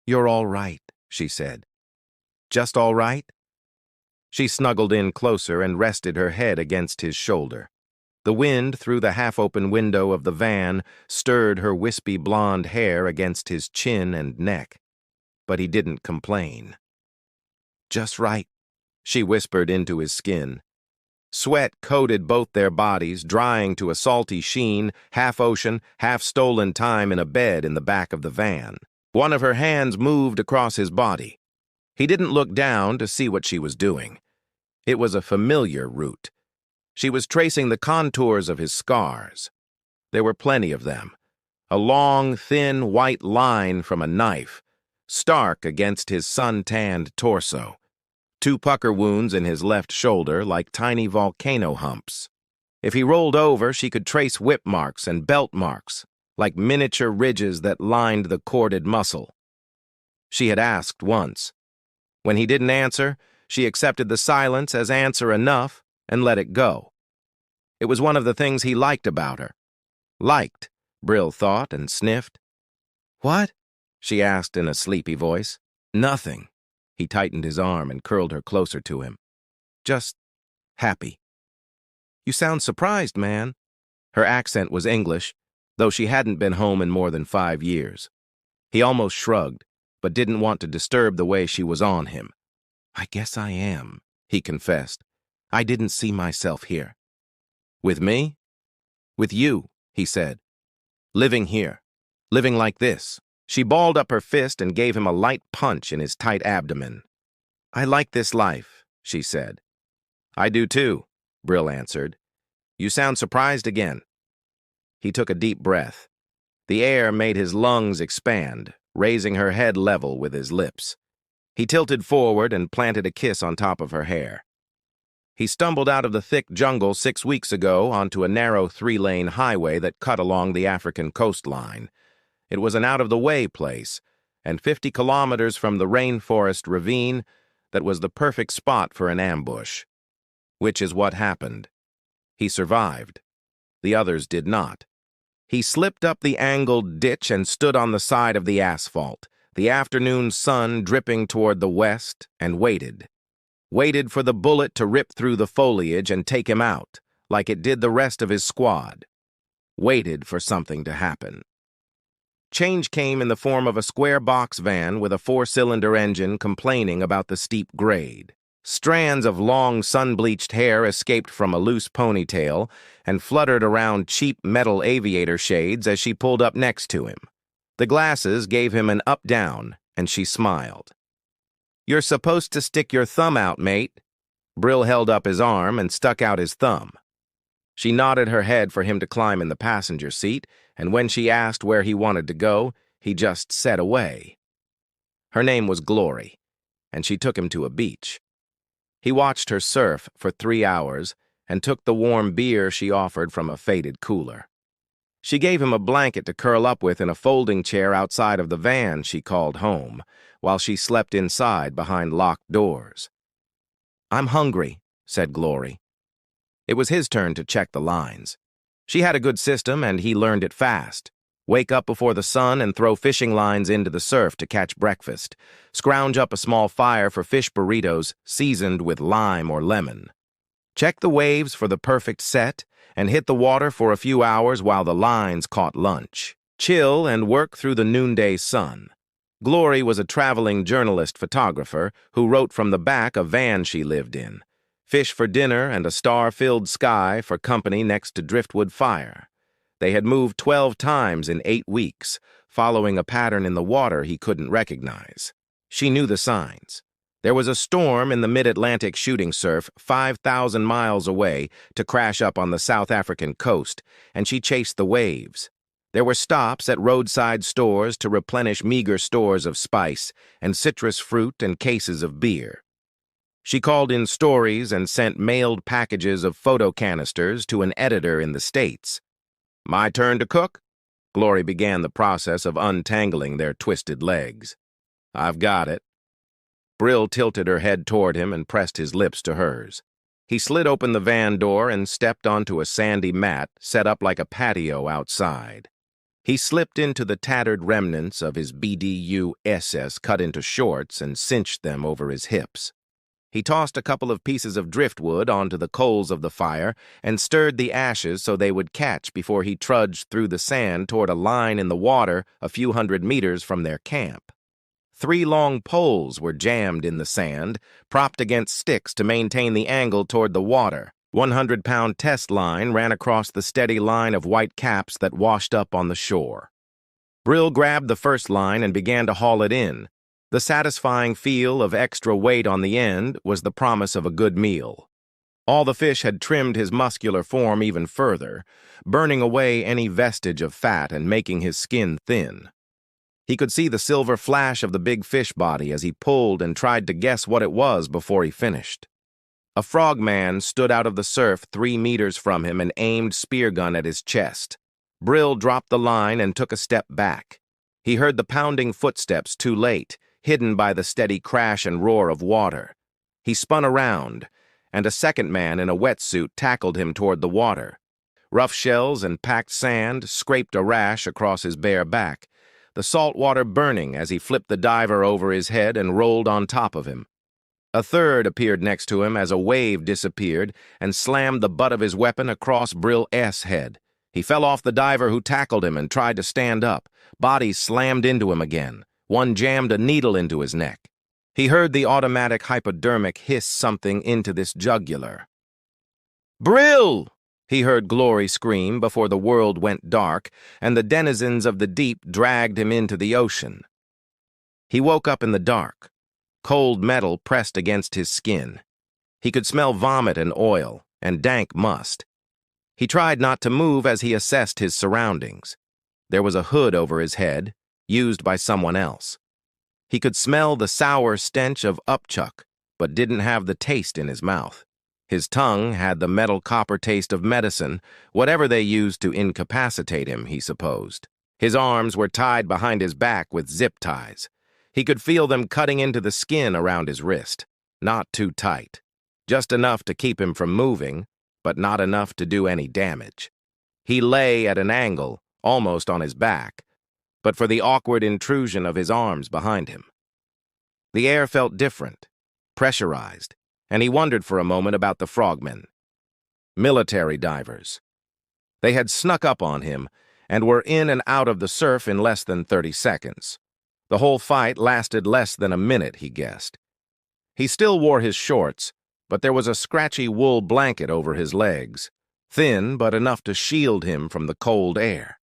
"You're all right," she said. "Just all right?" She snuggled in closer and rested her head against his shoulder. The wind through the half-open window of the van stirred her wispy blonde hair against his chin and neck. But he didn't complain. "Just right," she whispered into his skin. Sweat coated both their bodies, drying to a salty sheen, half ocean, half stolen time in a bed in the back of the van. One of her hands moved across his body. He didn't look down to see what she was doing. It was a familiar route. She was tracing the contours of his scars. There were plenty of them. A long, thin, white line from a knife, stark against his sun-tanned torso. 2 pucker wounds in his left shoulder like tiny volcano humps. If he rolled over, she could trace whip marks and belt marks, like miniature ridges that lined the corded muscle. She had asked once. When he didn't answer, she accepted the silence as answer enough and let it go. It was one of the things he liked about her. Liked, Brill thought and sniffed. "What?" she asked in a sleepy voice. "Nothing." He tightened his arm and curled her closer to him. "Just happy." "You sound surprised, man." Her accent was English, though she hadn't been home in more than 5 years. He almost shrugged, but didn't want to disturb the way she was on him. "I guess I am," he confessed. "I didn't see myself here." "With me?" "With you," he said. "Living here. Living like this." She balled up her fist and gave him a light punch in his tight abdomen. "I like this life," she said. "I do too," Brill answered. "You sound surprised again." He took a deep breath. The air made his lungs expand, raising her head level with his lips. He tilted forward and planted a kiss on top of her hair. He stumbled out of the thick jungle 6 weeks ago onto a narrow 3-lane highway that cut along the African coastline. It was an out-of-the-way place, and 50 kilometers from the rainforest ravine that was the perfect spot for an ambush. Which is what happened. He survived. The others did not. He slipped up the angled ditch and stood on the side of the asphalt, the afternoon sun dripping toward the west, and waited. Waited for the bullet to rip through the foliage and take him out, like it did the rest of his squad. Waited for something to happen. Change came in the form of a square box van with a 4-cylinder engine complaining about the steep grade. Strands of long sun-bleached hair escaped from a loose ponytail and fluttered around cheap metal aviator shades as she pulled up next to him. The glasses gave him an up-down, and she smiled. "You're supposed to stick your thumb out, mate." Brill held up his arm and stuck out his thumb. She nodded her head for him to climb in the passenger seat, and when she asked where he wanted to go, he just said away. Her name was Glory, and she took him to a beach. He watched her surf for 3 hours and took the warm beer she offered from a faded cooler. She gave him a blanket to curl up with in a folding chair outside of the van she called home, while she slept inside behind locked doors. "I'm hungry," said Glory. It was his turn to check the lines. She had a good system, and he learned it fast. Wake up before the sun and throw fishing lines into the surf to catch breakfast. Scrounge up a small fire for fish burritos seasoned with lime or lemon. Check the waves for the perfect set, and hit the water for a few hours while the lines caught lunch. Chill and work through the noonday sun. Glory was a traveling journalist photographer who wrote from the back a van she lived in. Fish for dinner and a star-filled sky for company next to driftwood fire. They had moved 12 times in 8 weeks, following a pattern in the water he couldn't recognize. She knew the signs. There was a storm in the mid-Atlantic shooting surf 5,000 miles away to crash up on the South African coast, and she chased the waves. There were stops at roadside stores to replenish meager stores of spice and citrus fruit and cases of beer. She called in stories and sent mailed packages of photo canisters to an editor in the States. "My turn to cook?" Glory began the process of untangling their twisted legs. "I've got it." Brill tilted her head toward him and pressed his lips to hers. He slid open the van door and stepped onto a sandy mat set up like a patio outside. He slipped into the tattered remnants of his BDU SS cut into shorts and cinched them over his hips. He tossed a couple of pieces of driftwood onto the coals of the fire and stirred the ashes so they would catch before he trudged through the sand toward a line in the water a few hundred meters from their camp. 3 long poles were jammed in the sand, propped against sticks to maintain the angle toward the water. 100-pound test line ran across the steady line of white caps that washed up on the shore. Brill grabbed the first line and began to haul it in. The satisfying feel of extra weight on the end was the promise of a good meal. All the fish had trimmed his muscular form even further, burning away any vestige of fat and making his skin thin. He could see the silver flash of the big fish body as he pulled and tried to guess what it was before he finished. A frogman stood out of the surf 3 meters from him and aimed spear gun at his chest. Brill dropped the line and took a step back. He heard the pounding footsteps too late, hidden by the steady crash and roar of water. He spun around, and a second man in a wetsuit tackled him toward the water. Rough shells and packed sand scraped a rash across his bare back, the salt water burning as he flipped the diver over his head and rolled on top of him. A third appeared next to him as a wave disappeared and slammed the butt of his weapon across Brill's head. He fell off the diver who tackled him and tried to stand up. Bodies slammed into him again. One jammed a needle into his neck. He heard the automatic hypodermic hiss something into this jugular. "Brill!" he heard Glory scream before the world went dark, and the denizens of the deep dragged him into the ocean. He woke up in the dark. Cold metal pressed against his skin. He could smell vomit and oil, and dank must. He tried not to move as he assessed his surroundings. There was a hood over his head, used by someone else. He could smell the sour stench of upchuck, but didn't have the taste in his mouth. His tongue had the metal copper taste of medicine, whatever they used to incapacitate him, he supposed. His arms were tied behind his back with zip ties. He could feel them cutting into the skin around his wrist. Not too tight. Just enough to keep him from moving, but not enough to do any damage. He lay at an angle, almost on his back, but for the awkward intrusion of his arms behind him. The air felt different, pressurized, and he wondered for a moment about the frogmen. Military divers. They had snuck up on him and were in and out of the surf in less than 30 seconds. The whole fight lasted less than a minute, he guessed. He still wore his shorts, but there was a scratchy wool blanket over his legs, thin but enough to shield him from the cold air.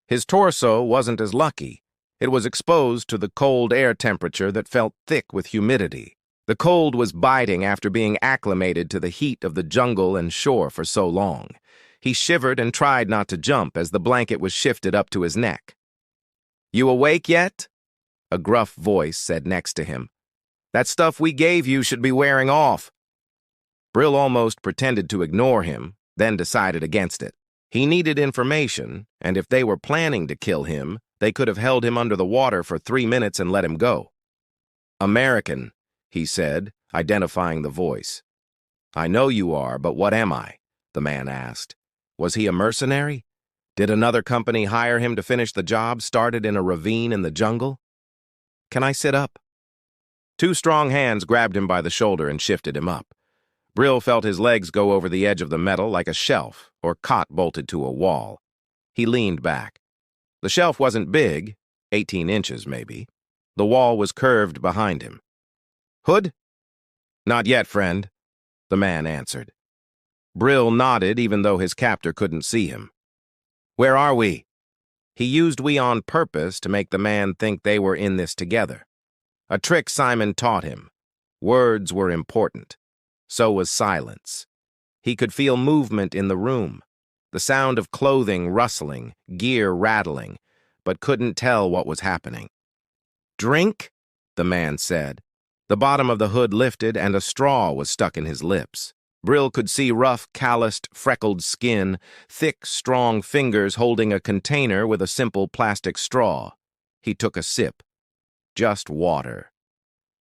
His torso wasn't as lucky. It was exposed to the cold air temperature that felt thick with humidity. The cold was biting after being acclimated to the heat of the jungle and shore for so long. He shivered and tried not to jump as the blanket was shifted up to his neck. "You awake yet?" a gruff voice said next to him. "That stuff we gave you should be wearing off." Brill almost pretended to ignore him, then decided against it. He needed information, and if they were planning to kill him, they could have held him under the water for 3 minutes and let him go. "American," he said, identifying the voice. "I know you are, but what am I?" the man asked. Was he a mercenary? Did another company hire him to finish the job started in a ravine in the jungle? "Can I sit up?" 2 strong hands grabbed him by the shoulder and shifted him up. Brill felt his legs go over the edge of the metal like a shelf or cot bolted to a wall. He leaned back. The shelf wasn't big, 18 inches maybe. The wall was curved behind him. "Hood?" "Not yet, friend," the man answered. Brill nodded even though his captor couldn't see him. "Where are we?" He used "we" on purpose to make the man think they were in this together. A trick Simon taught him. Words were important. So was silence. He could feel movement in the room, the sound of clothing rustling, gear rattling, but couldn't tell what was happening. "Drink?" the man said. The bottom of the hood lifted and a straw was stuck in his lips. Brill could see rough, calloused, freckled skin, thick, strong fingers holding a container with a simple plastic straw. He took a sip. Just water.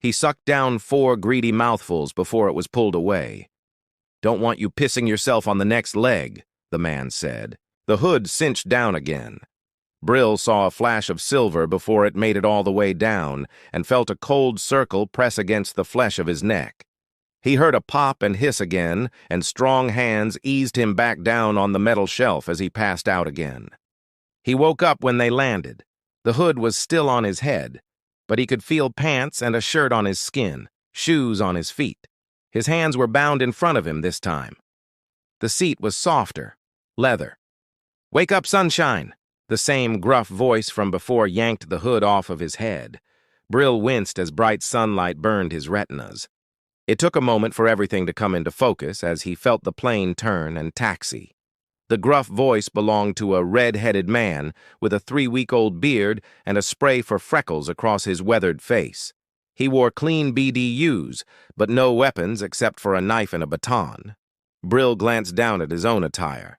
He sucked down 4 greedy mouthfuls before it was pulled away. "Don't want you pissing yourself on the next leg," the man said. The hood cinched down again. Brill saw a flash of silver before it made it all the way down and felt a cold circle press against the flesh of his neck. He heard a pop and hiss again, and strong hands eased him back down on the metal shelf as he passed out again. He woke up when they landed. The hood was still on his head, but he could feel pants and a shirt on his skin, shoes on his feet. His hands were bound in front of him this time. The seat was softer, leather. "Wake up, sunshine!" The same gruff voice from before yanked the hood off of his head. Brill winced as bright sunlight burned his retinas. It took a moment for everything to come into focus as he felt the plane turn and taxi. The gruff voice belonged to a red-headed man with a 3-week-old beard and a spray for freckles across his weathered face. He wore clean BDUs, but no weapons except for a knife and a baton. Brill glanced down at his own attire.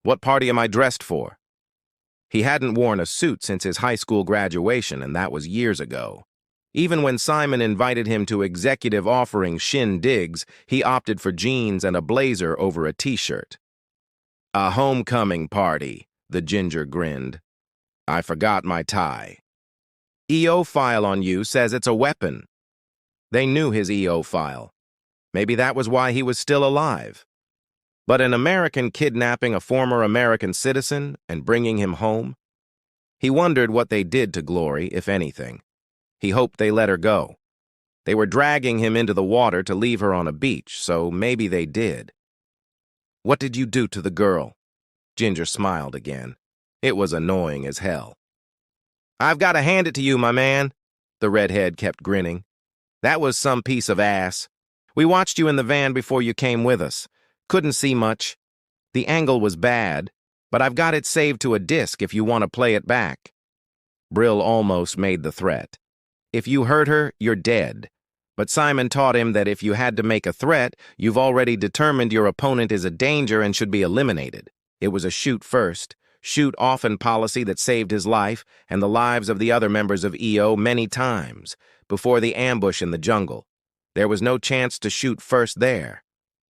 "What party am I dressed for?" He hadn't worn a suit since his high school graduation, and that was years ago. Even when Simon invited him to executive offering shindigs, he opted for jeans and a blazer over a t-shirt. "A homecoming party," the ginger grinned. "I forgot my tie." "EO file on you says it's a weapon." They knew his EO file. Maybe that was why he was still alive. But an American kidnapping a former American citizen and bringing him home? He wondered what they did to Glory, if anything. He hoped they let her go. They were dragging him into the water to leave her on a beach, so maybe they did. "What did you do to the girl?" Ginger smiled again. It was annoying as hell. "I've got to hand it to you, my man." The redhead kept grinning. "That was some piece of ass. We watched you in the van before you came with us. Couldn't see much. The angle was bad, but I've got it saved to a disc if you want to play it back." Brill almost made the threat. "If you hurt her, you're dead." But Simon taught him that if you had to make a threat, you've already determined your opponent is a danger and should be eliminated. It was a shoot first, shoot often policy that saved his life and the lives of the other members of EO many times before the ambush in the jungle. There was no chance to shoot first there.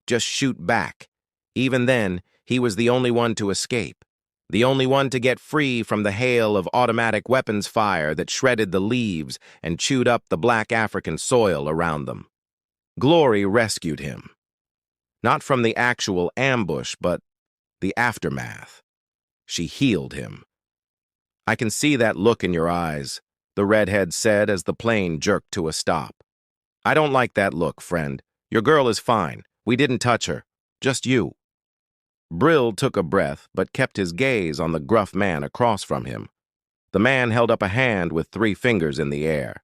Just shoot back. Even then, he was the only one to escape. The only one to get free from the hail of automatic weapons fire that shredded the leaves and chewed up the black African soil around them. Glory rescued him. Not from the actual ambush, but the aftermath. She healed him. "I can see that look in your eyes," the redhead said as the plane jerked to a stop. "I don't like that look, friend. Your girl is fine. We didn't touch her. Just you." Brill took a breath, but kept his gaze on the gruff man across from him. The man held up a hand with 3 fingers in the air.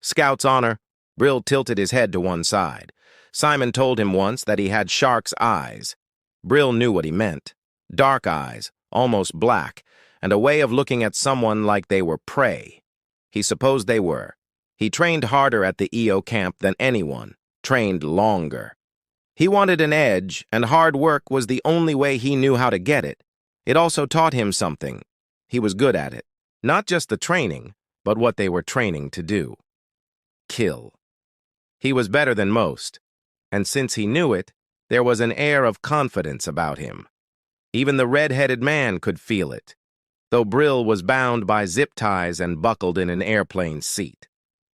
"Scout's honor." Brill tilted his head to one side. Simon told him once that he had shark's eyes. Brill knew what he meant. Dark eyes, almost black, and a way of looking at someone like they were prey. He supposed they were. He trained harder at the EO camp than anyone, trained longer. He wanted an edge, and hard work was the only way he knew how to get it. It also taught him something. He was good at it. Not just the training, but what they were training to do. Kill. He was better than most, and since he knew it, there was an air of confidence about him. Even the red-headed man could feel it, though Brill was bound by zip ties and buckled in an airplane seat.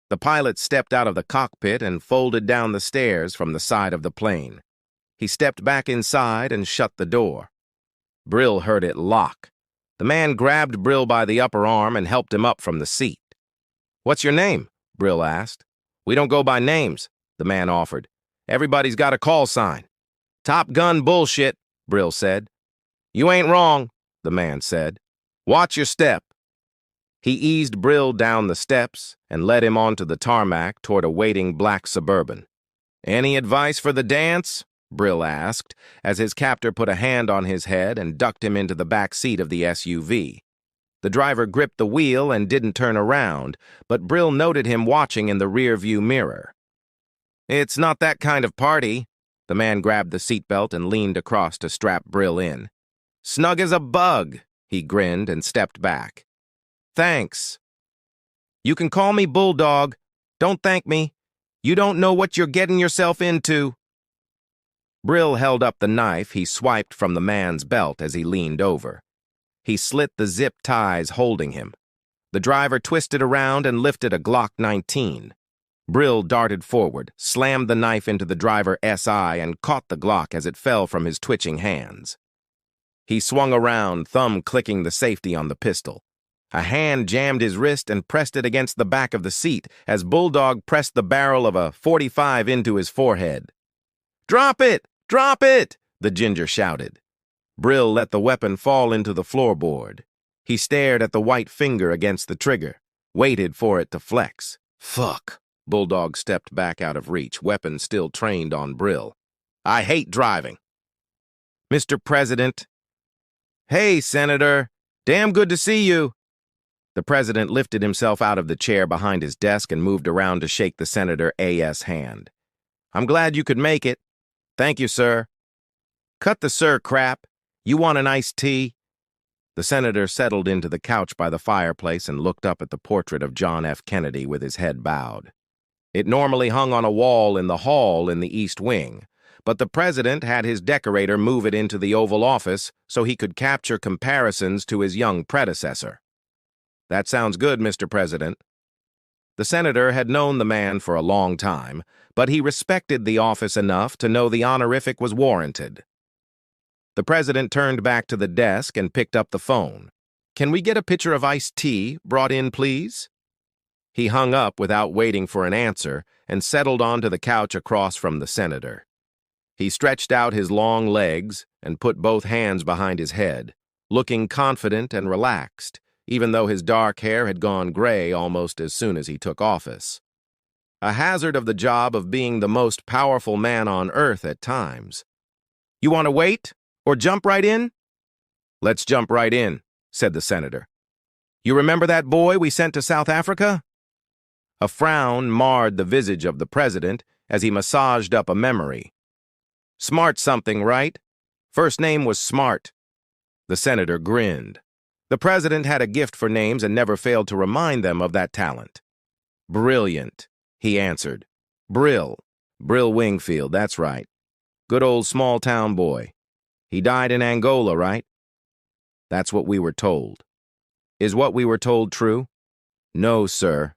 The pilot stepped out of the cockpit and folded down the stairs from the side of the plane. He stepped back inside and shut the door. Brill heard it lock. The man grabbed Brill by the upper arm and helped him up from the seat. "What's your name?" Brill asked. "We don't go by names," the man offered. "Everybody's got a call sign." "Top Gun bullshit," Brill said. "You ain't wrong," the man said. "Watch your step." He eased Brill down the steps and led him onto the tarmac toward a waiting black Suburban. "Any advice for the dance?" Brill asked, as his captor put a hand on his head and ducked him into the back seat of the SUV. The driver gripped the wheel and didn't turn around, but Brill noted him watching in the rear-view mirror. "It's not that kind of party." The man grabbed the seatbelt and leaned across to strap Brill in. "Snug as a bug," he grinned and stepped back. "Thanks." "You can call me Bulldog. Don't thank me. You don't know what you're getting yourself into." Brill held up the knife he swiped from the man's belt as he leaned over. He slit the zip ties holding him. The driver twisted around and lifted a Glock 19. Brill darted forward, slammed the knife into the driver's eye, and caught the Glock as it fell from his twitching hands. He swung around, thumb clicking the safety on the pistol. A hand jammed his wrist and pressed it against the back of the seat as Bulldog pressed the barrel of a .45 into his forehead. "Drop it! Drop it!" the ginger shouted. Brill let the weapon fall into the floorboard. He stared at the white finger against the trigger, waited for it to flex. "Fuck." Bulldog stepped back out of reach, weapon still trained on Brill. "I hate driving." "Mr. President." "Hey, Senator. Damn good to see you." The president lifted himself out of the chair behind his desk and moved around to shake the senator's hand. "I'm glad you could make it." "Thank you, sir." "Cut the sir crap. You want an iced tea?" The senator settled into the couch by the fireplace and looked up at the portrait of John F. Kennedy with his head bowed. It normally hung on a wall in the hall in the East Wing, but the president had his decorator move it into the Oval Office so he could capture comparisons to his young predecessor. "That sounds good, Mr. President." The senator had known the man for a long time, but he respected the office enough to know the honorific was warranted. The president turned back to the desk and picked up the phone. "Can we get a pitcher of iced tea brought in, please?" He hung up without waiting for an answer and settled onto the couch across from the senator. He stretched out his long legs and put both hands behind his head, looking confident and relaxed, even though his dark hair had gone gray almost as soon as he took office. A hazard of the job of being the most powerful man on earth at times. "You want to wait or jump right in?" "Let's jump right in," said the senator. "You remember that boy we sent to South Africa?" A frown marred the visage of the president as he massaged up a memory. "Smart something, right? First name was Smart." The senator grinned. The president had a gift for names and never failed to remind them of that talent. "Brilliant," he answered. "Brill. Brill Wingfield, that's right. Good old small-town boy. He died in Angola, right?" "That's what we were told." "Is what we were told true?" "No, sir."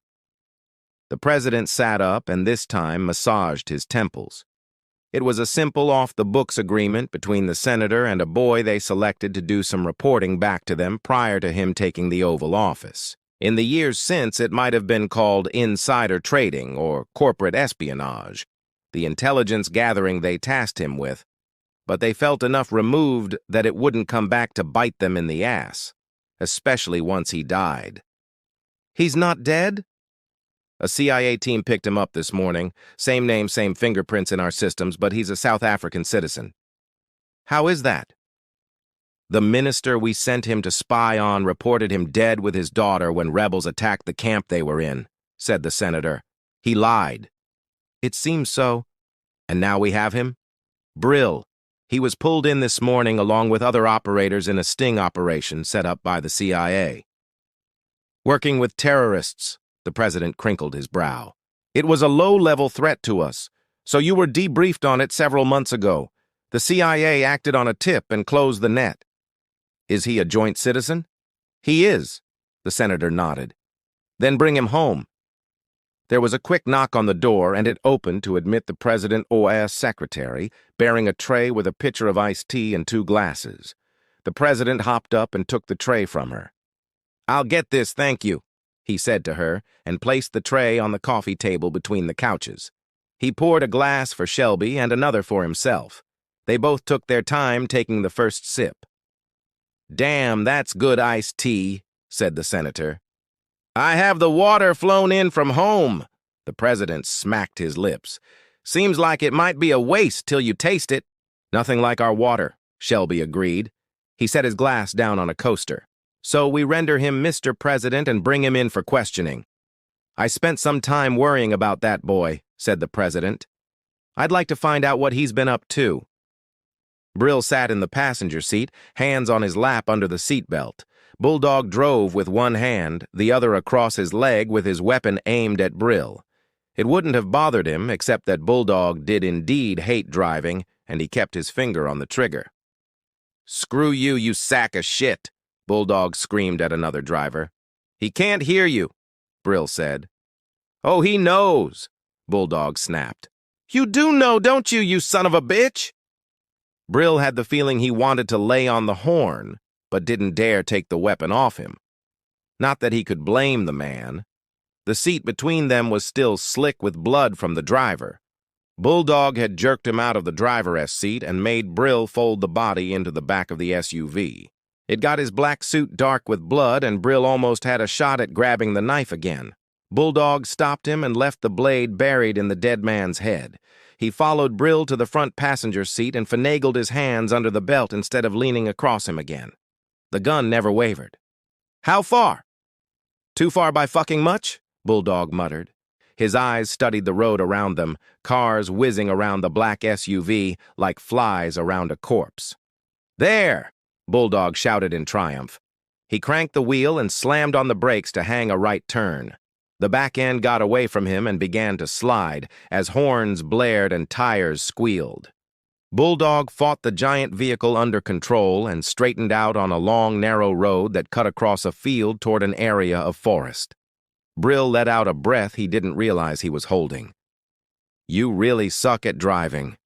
The president sat up and this time massaged his temples. It was a simple off-the-books agreement between the senator and a boy they selected to do some reporting back to them prior to him taking the Oval Office. In the years since, it might have been called insider trading or corporate espionage, the intelligence gathering they tasked him with, but they felt enough removed that it wouldn't come back to bite them in the ass, especially once he died. "He's not dead?" "A CIA team picked him up this morning. Same name, same fingerprints in our systems, but he's a South African citizen." "How is that?" "The minister we sent him to spy on reported him dead with his daughter when rebels attacked the camp they were in," said the senator. "He lied." "It seems so." "And now we have him?" "Brill. He was pulled in this morning along with other operators in a sting operation set up by the CIA. Working with terrorists." The president crinkled his brow. "It was a low-level threat to us, so you were debriefed on it several months ago. The CIA acted on a tip and closed the net." "Is he a joint citizen?" "He is." The senator nodded. "Then bring him home." There was a quick knock on the door, and it opened to admit the president's secretary, bearing a tray with a pitcher of iced tea and 2 glasses. The president hopped up and took the tray from her. "I'll get this, thank you," he said to her, and placed the tray on the coffee table between the couches. He poured a glass for Shelby and another for himself. They both took their time taking the first sip. "Damn, that's good iced tea," said the senator. "I have the water flown in from home." The president smacked his lips. "Seems like it might be a waste till you taste it." "Nothing like our water," Shelby agreed. He set his glass down on a coaster. "So we render him Mr. President and bring him in for questioning." "I spent some time worrying about that boy," said the president. "I'd like to find out what he's been up to." Brill sat in the passenger seat, hands on his lap under the seatbelt. Bulldog drove with one hand, the other across his leg with his weapon aimed at Brill. It wouldn't have bothered him except that Bulldog did indeed hate driving, and he kept his finger on the trigger. "Screw you, you sack of shit," Bulldog screamed at another driver. "He can't hear you," Brill said. "Oh, he knows," Bulldog snapped. "You do know, don't you, you son of a bitch?" Brill had the feeling he wanted to lay on the horn, but didn't dare take the weapon off him. Not that he could blame the man. The seat between them was still slick with blood from the driver. Bulldog had jerked him out of the driver's seat and made Brill fold the body into the back of the SUV. It got his black suit dark with blood, and Brill almost had a shot at grabbing the knife again. Bulldog stopped him and left the blade buried in the dead man's head. He followed Brill to the front passenger seat and finagled his hands under the belt instead of leaning across him again. The gun never wavered. "How far?" "Too far by fucking much?" Bulldog muttered. His eyes studied the road around them, cars whizzing around the black SUV like flies around a corpse. "There!" Bulldog shouted in triumph. He cranked the wheel and slammed on the brakes to hang a right turn. The back end got away from him and began to slide as horns blared and tires squealed. Bulldog fought the giant vehicle under control and straightened out on a long, narrow road that cut across a field toward an area of forest. Brill let out a breath he didn't realize he was holding. "You really suck at driving."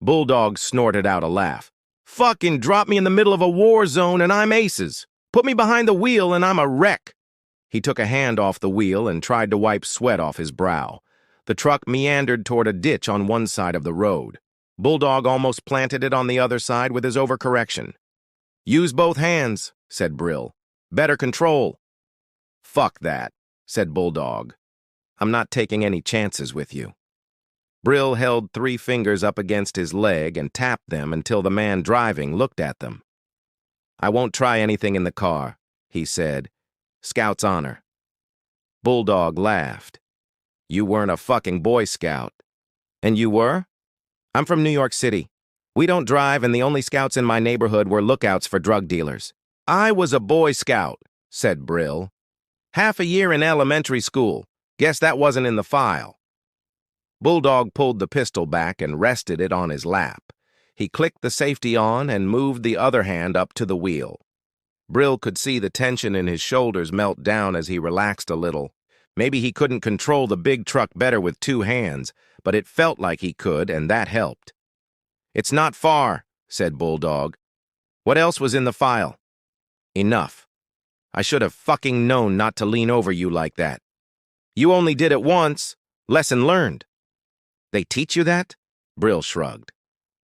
Bulldog snorted out a laugh. "Fucking drop me in the middle of a war zone and I'm aces. Put me behind the wheel and I'm a wreck." He took a hand off the wheel and tried to wipe sweat off his brow. The truck meandered toward a ditch on one side of the road. Bulldog almost planted it on the other side with his overcorrection. "Use both hands," said Brill. "Better control." "Fuck that," said Bulldog. "I'm not taking any chances with you." Brill held 3 fingers up against his leg and tapped them until the man driving looked at them. "I won't try anything in the car," he said. "Scout's honor." Bulldog laughed. "You weren't a fucking Boy Scout." "And you were?" "I'm from New York City. We don't drive, and the only scouts in my neighborhood were lookouts for drug dealers." "I was a Boy Scout," said Brill. "Half a year in elementary school. Guess that wasn't in the file." Bulldog pulled the pistol back and rested it on his lap. He clicked the safety on and moved the other hand up to the wheel. Brill could see the tension in his shoulders melt down as he relaxed a little. Maybe he couldn't control the big truck better with 2 hands, but it felt like he could, and that helped. "It's not far," said Bulldog. "What else was in the file?" "Enough. I should have fucking known not to lean over you like that." "You only did it once. Lesson learned." "They teach you that?" Brill shrugged.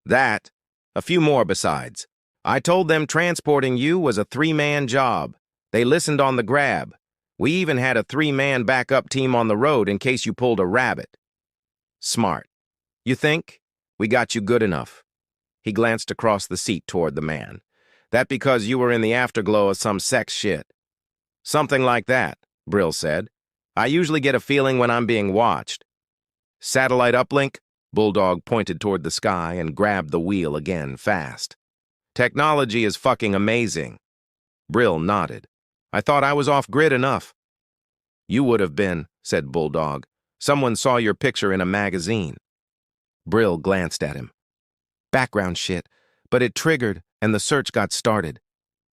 "That. A few more besides. I told them transporting you was a 3-man job. They listened on the grab. We even had a 3-man backup team on the road in case you pulled a rabbit." "Smart. You think? We got you good enough." He glanced across the seat toward the man. "That because you were in the afterglow of some sex shit?" "Something like that," Brill said. "I usually get a feeling when I'm being watched." "Satellite uplink?" Bulldog pointed toward the sky and grabbed the wheel again fast. "Technology is fucking amazing." Brill nodded. "I thought I was off-grid enough." "You would have been," said Bulldog. "Someone saw your picture in a magazine." Brill glanced at him. "Background shit, but it triggered and the search got started.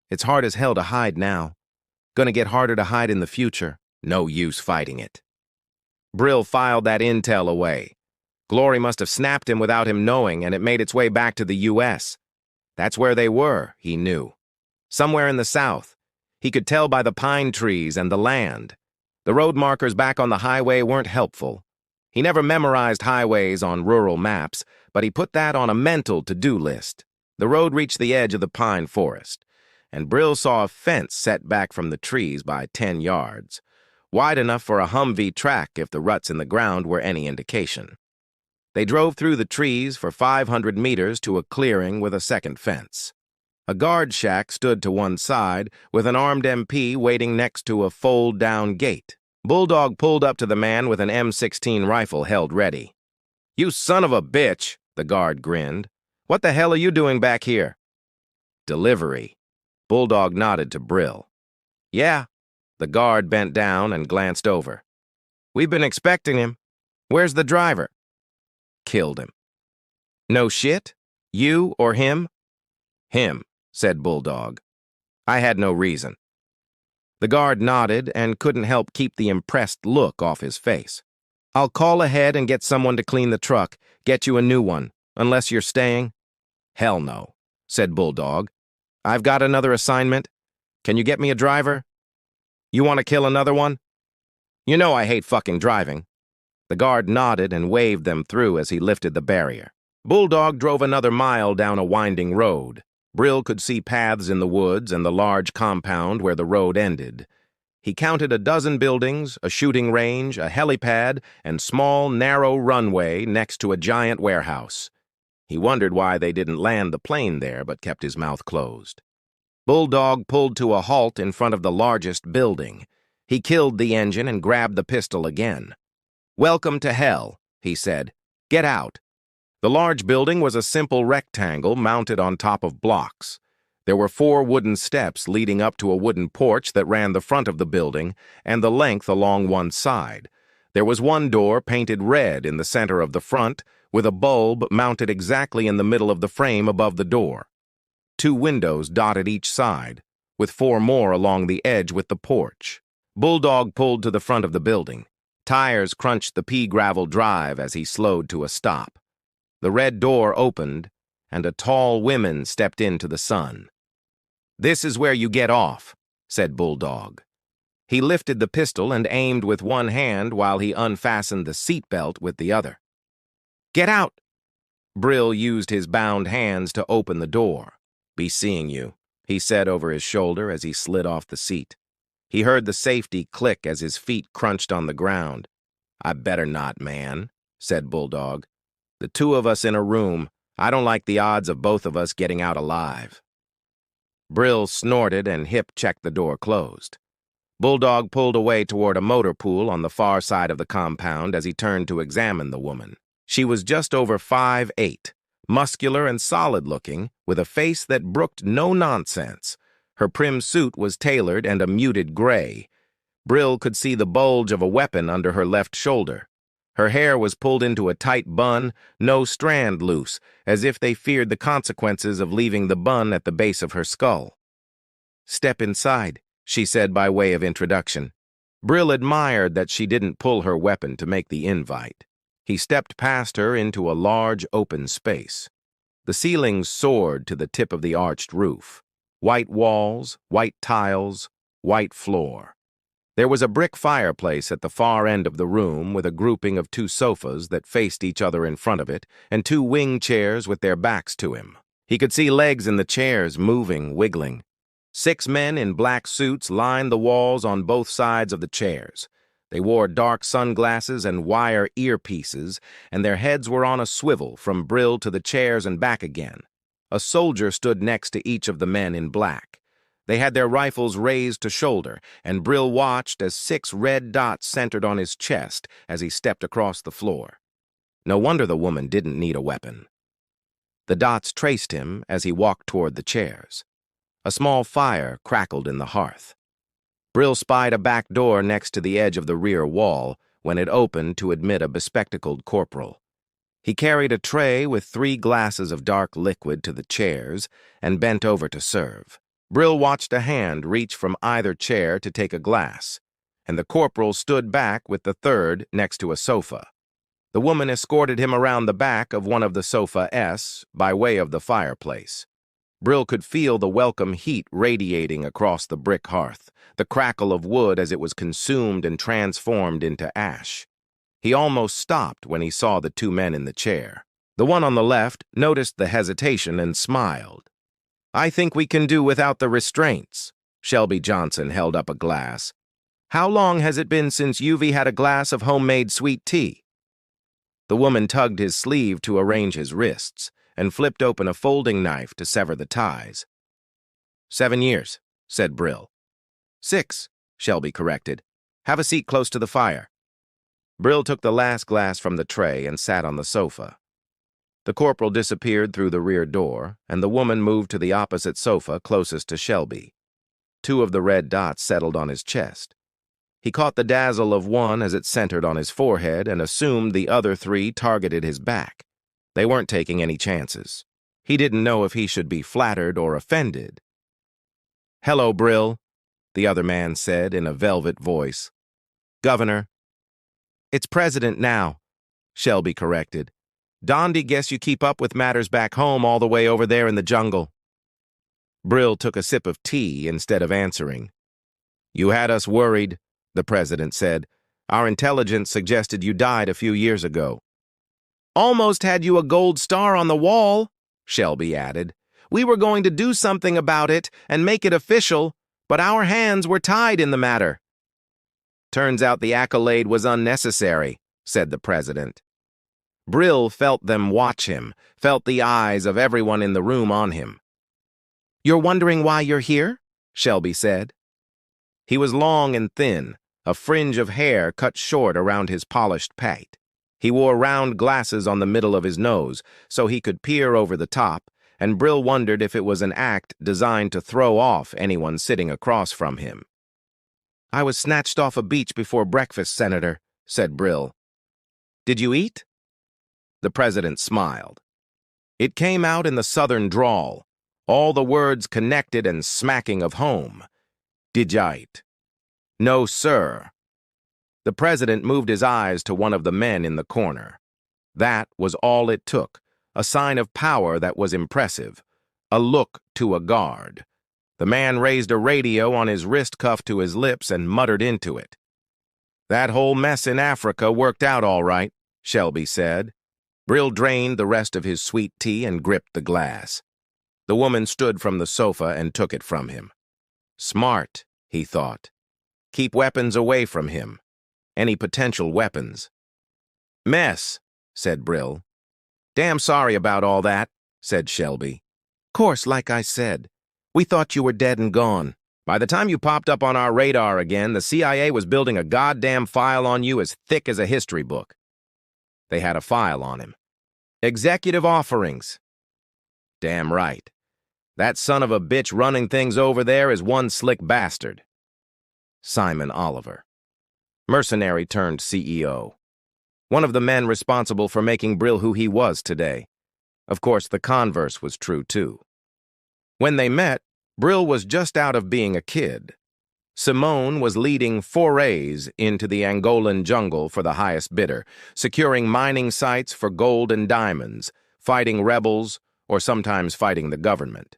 It's hard as hell to hide now. Gonna get harder to hide in the future. No use fighting it." Brill filed that intel away. Glory must have snapped him without him knowing, and it made its way back to the U.S. That's where they were, he knew. Somewhere in the south. He could tell by the pine trees and the land. The road markers back on the highway weren't helpful. He never memorized highways on rural maps, but he put that on a mental to-do list. The road reached the edge of the pine forest, and Brill saw a fence set back from the trees by 10 yards, wide enough for a Humvee track if the ruts in the ground were any indication. They drove through the trees for 500 meters to a clearing with a second fence. A guard shack stood to one side, with an armed MP waiting next to a fold-down gate. Bulldog pulled up to the man with an M16 rifle held ready. "You son of a bitch," the guard grinned. "What the hell are you doing back here?" "Delivery." Bulldog nodded to Brill. "Yeah." The guard bent down and glanced over. "We've been expecting him. Where's the driver?" "Killed him." "No shit? You or him?" "Him," said Bulldog. I had no reason. The guard nodded and couldn't help keep the impressed look off his face. I'll call ahead and get someone to clean the truck, get you a new one, unless you're staying. Hell no, said Bulldog. I've got another assignment. Can you get me a driver? You want to kill another one? You know I hate fucking driving. The guard nodded and waved them through as he lifted the barrier. Bulldog drove another mile down a winding road. Brill could see paths in the woods and the large compound where the road ended. He counted a dozen buildings, a shooting range, a helipad, and small, narrow runway next to a giant warehouse. He wondered why they didn't land the plane there, but kept his mouth closed. Bulldog pulled to a halt in front of the largest building. He killed the engine and grabbed the pistol again. "Welcome to hell," he said. "Get out." The large building was a simple rectangle mounted on top of blocks. There were 4 wooden steps leading up to a wooden porch that ran the front of the building and the length along one side. There was one door painted red in the center of the front, with a bulb mounted exactly in the middle of the frame above the door. 2 windows dotted each side, with 4 more along the edge with the porch. Bulldog pulled to the front of the building. Tires crunched the pea-gravel drive as he slowed to a stop. The red door opened, and a tall woman stepped into the sun. "This is where you get off," said Bulldog. He lifted the pistol and aimed with one hand while he unfastened the seatbelt with the other. "Get out!" Brill used his bound hands to open the door. "Be seeing you," he said over his shoulder as he slid off the seat. He heard the safety click as his feet crunched on the ground. "I better not, man," said Bulldog. "The 2 of us in a room, I don't like the odds of both of us getting out alive." Brill snorted and hip-checked the door closed. Bulldog pulled away toward a motor pool on the far side of the compound as he turned to examine the woman. She was just over 5'8", muscular and solid-looking, with a face that brooked no nonsense. Her prim suit was tailored and a muted gray. Brill could see the bulge of a weapon under her left shoulder. Her hair was pulled into a tight bun, no strand loose, as if they feared the consequences of leaving the bun at the base of her skull. "Step inside," she said by way of introduction. Brill admired that she didn't pull her weapon to make the invite. He stepped past her into a large open space. The ceilings soared to the tip of the arched roof. White walls, white tiles, white floor. There was a brick fireplace at the far end of the room with a grouping of 2 sofas that faced each other in front of it and 2 wing chairs with their backs to him. He could see legs in the chairs moving, wiggling. 6 men in black suits lined the walls on both sides of the chairs. They wore dark sunglasses and wire earpieces, and their heads were on a swivel from Brill to the chairs and back again. A soldier stood next to each of the men in black. They had their rifles raised to shoulder, and Brill watched as 6 red dots centered on his chest as he stepped across the floor. No wonder the woman didn't need a weapon. The dots traced him as he walked toward the chairs. A small fire crackled in the hearth. Brill spied a back door next to the edge of the rear wall when it opened to admit a bespectacled corporal. He carried a tray with 3 glasses of dark liquid to the chairs and bent over to serve. Brill watched a hand reach from either chair to take a glass, and the corporal stood back with the 3rd next to a sofa. The woman escorted him around the back of one of the sofa-s by way of the fireplace. Brill could feel the welcome heat radiating across the brick hearth, the crackle of wood as it was consumed and transformed into ash. He almost stopped when he saw the 2 men in the chair. The one on the left noticed the hesitation and smiled. "I think we can do without the restraints." Shelby Johnson held up a glass. "How long has it been since you've had a glass of homemade sweet tea?" The woman tugged his sleeve to arrange his wrists and flipped open a folding knife to sever the ties. 7 years, said Brill. 6, Shelby corrected. Have a seat close to the fire. Brill took the last glass from the tray and sat on the sofa. The corporal disappeared through the rear door, and the woman moved to the opposite sofa closest to Shelby. 2 of the red dots settled on his chest. He caught the dazzle of one as it centered on his forehead and assumed the other 3 targeted his back. They weren't taking any chances. He didn't know if he should be flattered or offended. "Hello, Brill," the other man said in a velvet voice. "Governor." "It's president now," Shelby corrected. "Dondi, guess you keep up with matters back home all the way over there in the jungle." Brill took a sip of tea instead of answering. "You had us worried," the president said. "Our intelligence suggested you died a few years ago." "Almost had you a gold star on the wall," Shelby added. "We were going to do something about it and make it official, but our hands were tied in the matter." "Turns out the accolade was unnecessary," said the president. Brill felt them watch him, felt the eyes of everyone in the room on him. "You're wondering why you're here?" Shelby said. He was long and thin, a fringe of hair cut short around his polished pate. He wore round glasses on the middle of his nose, so he could peer over the top, and Brill wondered if it was an act designed to throw off anyone sitting across from him. "I was snatched off a beach before breakfast, Senator," said Brill. "Did you eat?" The president smiled. It came out in the southern drawl, all the words connected and smacking of home. "Did ya eat?" "No, sir." The president moved his eyes to one of the men in the corner. That was all it took, a sign of power that was impressive, a look to a guard. The man raised a radio on his wrist cuff to his lips and muttered into it. "That whole mess in Africa worked out all right," Shelby said. Brill drained the rest of his sweet tea and gripped the glass. The woman stood from the sofa and took it from him. Smart, he thought. Keep weapons away from him. Any potential weapons. "Mess," said Brill. "Damn sorry about all that," said Shelby. "Course, like I said. We thought you were dead and gone. By the time you popped up on our radar again, the CIA was building a goddamn file on you as thick as a history book." They had a file on him. "Executive offerings." "Damn right. That son of a bitch running things over there is one slick bastard." Simon Oliver. Mercenary turned CEO. One of the men responsible for making Brill who he was today. Of course, the converse was true, too. When they met, Brill was just out of being a kid. Simone was leading forays into the Angolan jungle for the highest bidder, securing mining sites for gold and diamonds, fighting rebels, or sometimes fighting the government.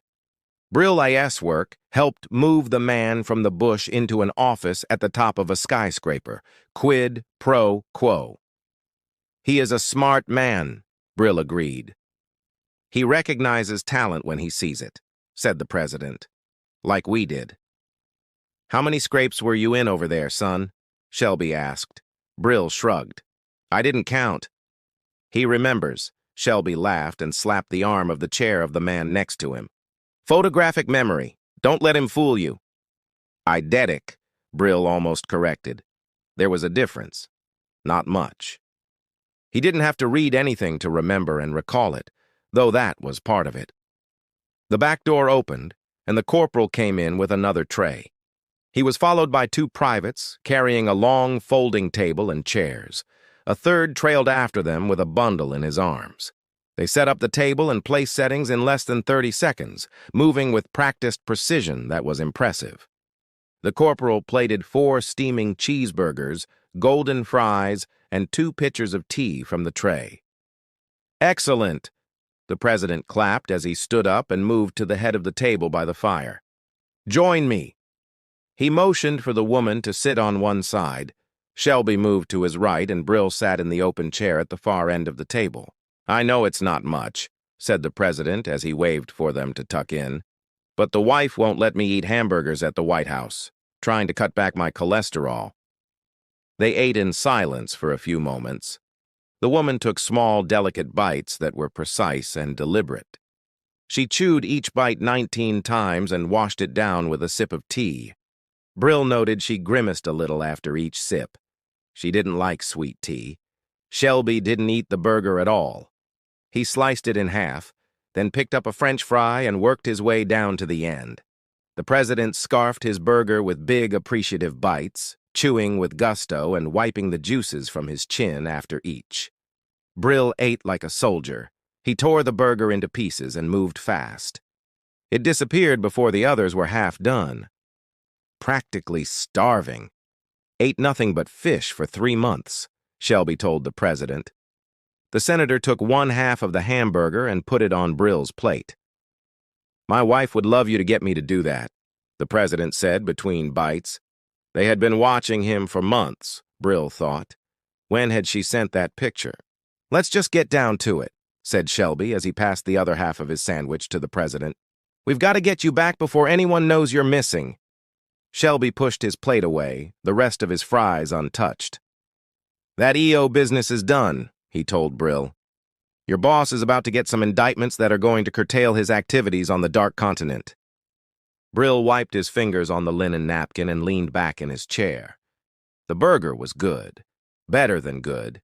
Brill AS work helped move the man from the bush into an office at the top of a skyscraper, quid pro quo. "He is a smart man," Brill agreed. "He recognizes talent when he sees it," said the president. "Like we did." "How many scrapes were you in over there, son?" Shelby asked. Brill shrugged. "I didn't count." "He remembers." Shelby laughed and slapped the arm of the chair of the man next to him. "Photographic memory. Don't let him fool you." "Eidetic," Brill almost corrected. There was a difference. Not much. He didn't have to read anything to remember and recall it, though that was part of it. The back door opened, and the corporal came in with another tray. He was followed by two privates, carrying a long folding table and chairs. A third trailed after them with a bundle in his arms. They set up the table and place settings in less than 30 seconds, moving with practiced precision that was impressive. The corporal plated 4 steaming cheeseburgers, golden fries, and 2 pitchers of tea from the tray. "Excellent," the president clapped as he stood up and moved to the head of the table by the fire. "Join me." He motioned for the woman to sit on one side. Shelby moved to his right, and Brill sat in the open chair at the far end of the table. "I know it's not much," said the president as he waved for them to tuck in, "but the wife won't let me eat hamburgers at the White House, trying to cut back my cholesterol." They ate in silence for a few moments. The woman took small, delicate bites that were precise and deliberate. She chewed each bite 19 times and washed it down with a sip of tea. Brill noted she grimaced a little after each sip. She didn't like sweet tea. Shelby didn't eat the burger at all. He sliced it in half, then picked up a French fry and worked his way down to the end. The president scarfed his burger with big, appreciative bites, chewing with gusto and wiping the juices from his chin after each. Brill ate like a soldier. He tore the burger into pieces and moved fast. It disappeared before the others were half done. Practically starving. Ate nothing but fish for 3 months, Shelby told the president. The senator took 1/2 of the hamburger and put it on Brill's plate. "My wife would love you to get me to do that," the president said between bites. They had been watching him for months, Brill thought. When had she sent that picture? "Let's just get down to it," said Shelby as he passed the other half of his sandwich to the president. "We've got to get you back before anyone knows you're missing." Shelby pushed his plate away, the rest of his fries untouched. "That EO business is done," he told Brill. "Your boss is about to get some indictments that are going to curtail his activities on the Dark Continent." Brill wiped his fingers on the linen napkin and leaned back in his chair. The burger was good, better than good,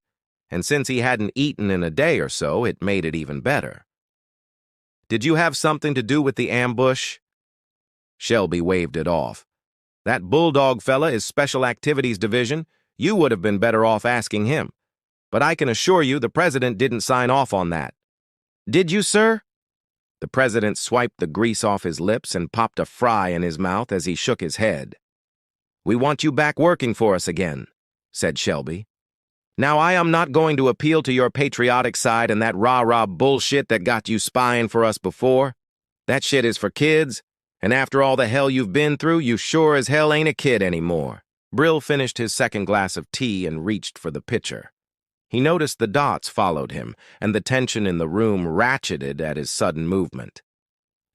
and since he hadn't eaten in a day or so, it made it even better. "Did you have something to do with the ambush?" Shelby waved it off. "That bulldog fella is Special Activities Division. You would have been better off asking him. But I can assure you the president didn't sign off on that." "Did you, sir?" The president swiped the grease off his lips and popped a fry in his mouth as he shook his head. "We want you back working for us again," said Shelby. "Now I am not going to appeal to your patriotic side and that rah-rah bullshit that got you spying for us before. That shit is for kids, and after all the hell you've been through, you sure as hell ain't a kid anymore." Brill finished his second glass of tea and reached for the pitcher. He noticed the dots followed him, and the tension in the room ratcheted at his sudden movement.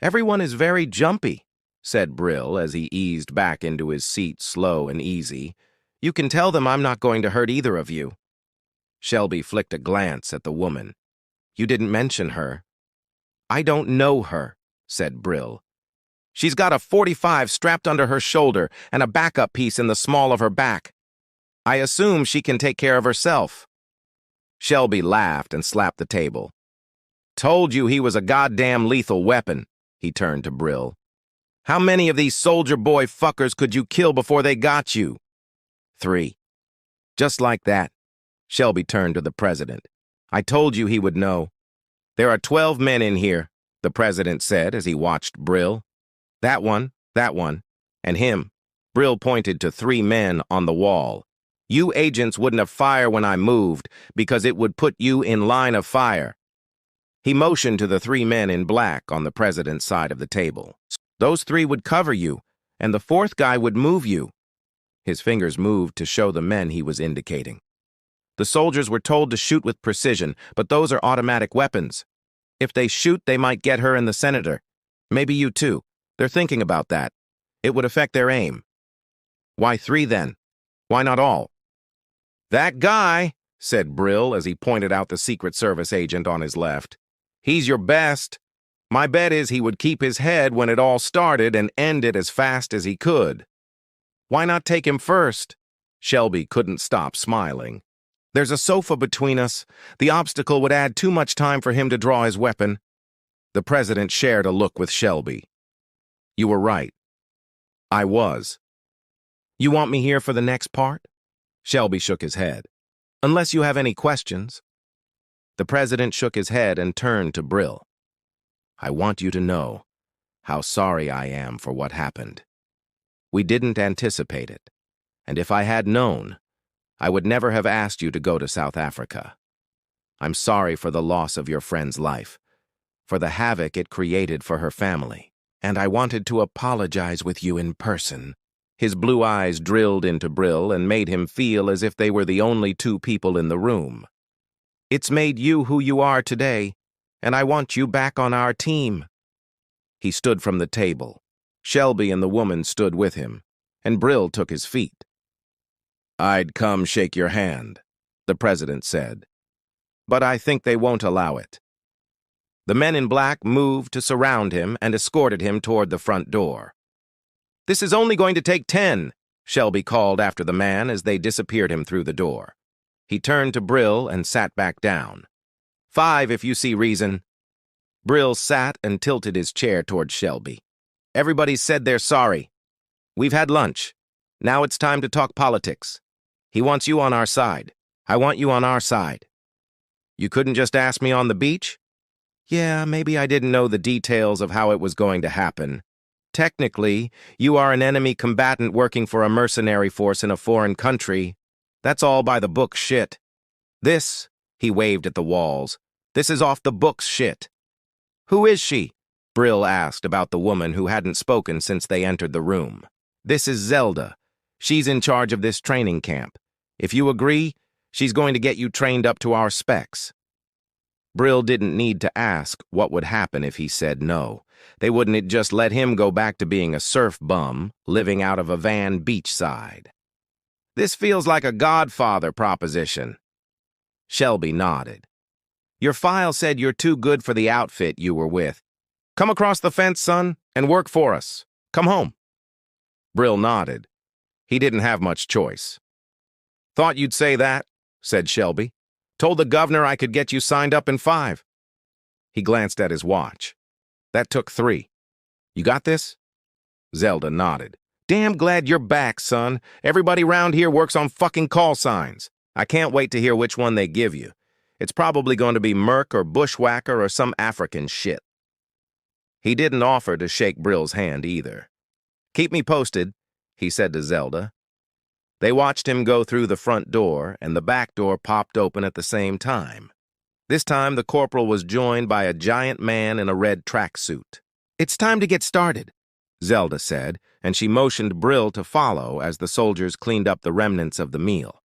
"Everyone is very jumpy," said Brill as he eased back into his seat slow and easy. "You can tell them I'm not going to hurt either of you." Shelby flicked a glance at the woman. "You didn't mention her." "I don't know her," said Brill. "She's got a .45 strapped under her shoulder and a backup piece in the small of her back. I assume she can take care of herself." Shelby laughed and slapped the table. "Told you he was a goddamn lethal weapon," he turned to Brill. "How many of these soldier boy fuckers could you kill before they got you?" 3. Just like that, Shelby turned to the president. "I told you he would know. There are 12 men in here," the president said as he watched Brill. That one, and him." Brill pointed to 3 men on the wall. "You agents wouldn't have fired when I moved because it would put you in line of fire." He motioned to the 3 men in black on the president's side of the table. "Those 3 would cover you, and the 4th guy would move you." His fingers moved to show the men he was indicating. "The soldiers were told to shoot with precision, but those are automatic weapons. If they shoot, they might get her and the senator. Maybe you too. They're thinking about that. It would affect their aim." "Why 3 then? Why not all?" "That guy," said Brill as he pointed out the Secret Service agent on his left. "He's your best. My bet is he would keep his head when it all started and end it as fast as he could." "Why not take him first?" Shelby couldn't stop smiling. "There's a sofa between us. The obstacle would add too much time for him to draw his weapon." The president shared a look with Shelby. "You were right. I was." "You want me here for the next part?" Shelby shook his head. "Unless you have any questions." The president shook his head and turned to Brill. "I want you to know how sorry I am for what happened. We didn't anticipate it, and if I had known, I would never have asked you to go to South Africa. I'm sorry for the loss of your friend's life, for the havoc it created for her family, and I wanted to apologize with you in person." His blue eyes drilled into Brill and made him feel as if they were the only 2 people in the room. "It's made you who you are today, and I want you back on our team." He stood from the table. Shelby and the woman stood with him, and Brill took his feet. "I'd come shake your hand," the president said, "but I think they won't allow it." The men in black moved to surround him and escorted him toward the front door. "This is only going to take 10, Shelby called after the man as they disappeared him through the door. He turned to Brill and sat back down. 5 if you see reason." Brill sat and tilted his chair toward Shelby. "Everybody's said they're sorry. We've had lunch. Now it's time to talk politics. He wants you on our side. I want you on our side." "You couldn't just ask me on the beach?" Yeah, maybe I didn't know the details of how it was going to happen. Technically, you are an enemy combatant working for a mercenary force in a foreign country. That's all by the book shit. This, he waved at the walls, this is off the books shit. Who is she? Brill asked about the woman who hadn't spoken since they entered the room. This is Zelda. She's in charge of this training camp. If you agree, she's going to get you trained up to our specs. Brill didn't need to ask what would happen if he said no. They wouldn't just let him go back to being a surf bum, living out of a van beachside. This feels like a Godfather proposition. Shelby nodded. Your file said you're too good for the outfit you were with. Come across the fence, son, and work for us. Come home. Brill nodded. He didn't have much choice. Thought you'd say that, said Shelby. Told the governor I could get you signed up in 5. He glanced at his watch. That took 3. You got this? Zelda nodded. Damn glad you're back, son. Everybody round here works on fucking call signs. I can't wait to hear which one they give you. It's probably going to be Merc or Bushwhacker or some African shit. He didn't offer to shake Brill's hand either. Keep me posted, he said to Zelda. They watched him go through the front door, and the back door popped open at the same time. This time, the corporal was joined by a giant man in a red tracksuit. It's time to get started, Zelda said, and she motioned Brill to follow as the soldiers cleaned up the remnants of the meal.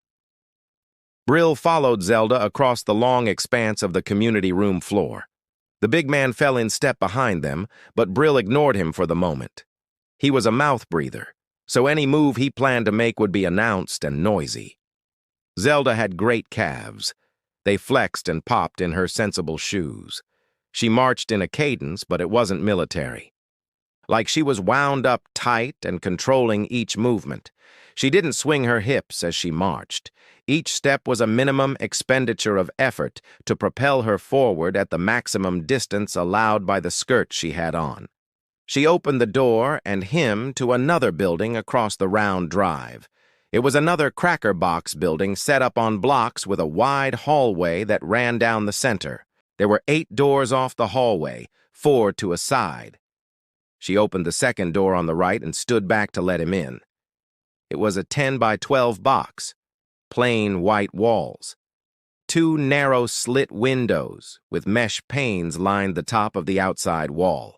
Brill followed Zelda across the long expanse of the community room floor. The big man fell in step behind them, but Brill ignored him for the moment. He was a mouth breather, so any move he planned to make would be announced and noisy. Zelda had great calves. They flexed and popped in her sensible shoes. She marched in a cadence, but it wasn't military. Like she was wound up tight and controlling each movement. She didn't swing her hips as she marched. Each step was a minimum expenditure of effort to propel her forward at the maximum distance allowed by the skirt she had on. She opened the door and him to another building across the round drive. It was another cracker box building set up on blocks with a wide hallway that ran down the center. There were 8 doors off the hallway, 4 to a side. She opened the second door on the right and stood back to let him in. It was a 10 by 12 box, plain white walls. 2 narrow slit windows with mesh panes lined the top of the outside wall.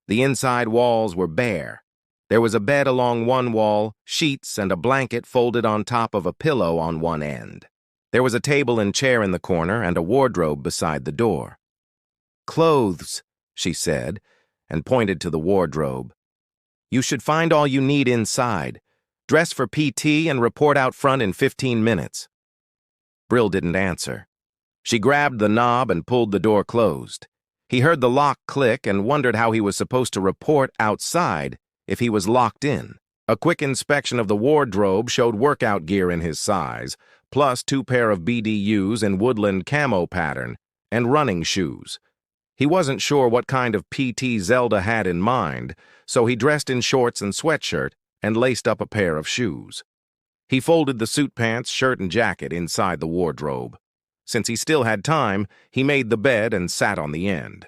The inside walls were bare. There was a bed along one wall, sheets and a blanket folded on top of a pillow on one end. There was a table and chair in the corner and a wardrobe beside the door. Clothes, she said, and pointed to the wardrobe. You should find all you need inside. Dress for PT and report out front in 15 minutes. Brill didn't answer. She grabbed the knob and pulled the door closed. He heard the lock click and wondered how he was supposed to report outside if he was locked in. A quick inspection of the wardrobe showed workout gear in his size, plus 2 pair of BDUs in woodland camo pattern, and running shoes. He wasn't sure what kind of PT Zelda had in mind, so he dressed in shorts and sweatshirt and laced up a pair of shoes. He folded the suit pants, shirt, and jacket inside the wardrobe. Since he still had time, he made the bed and sat on the end.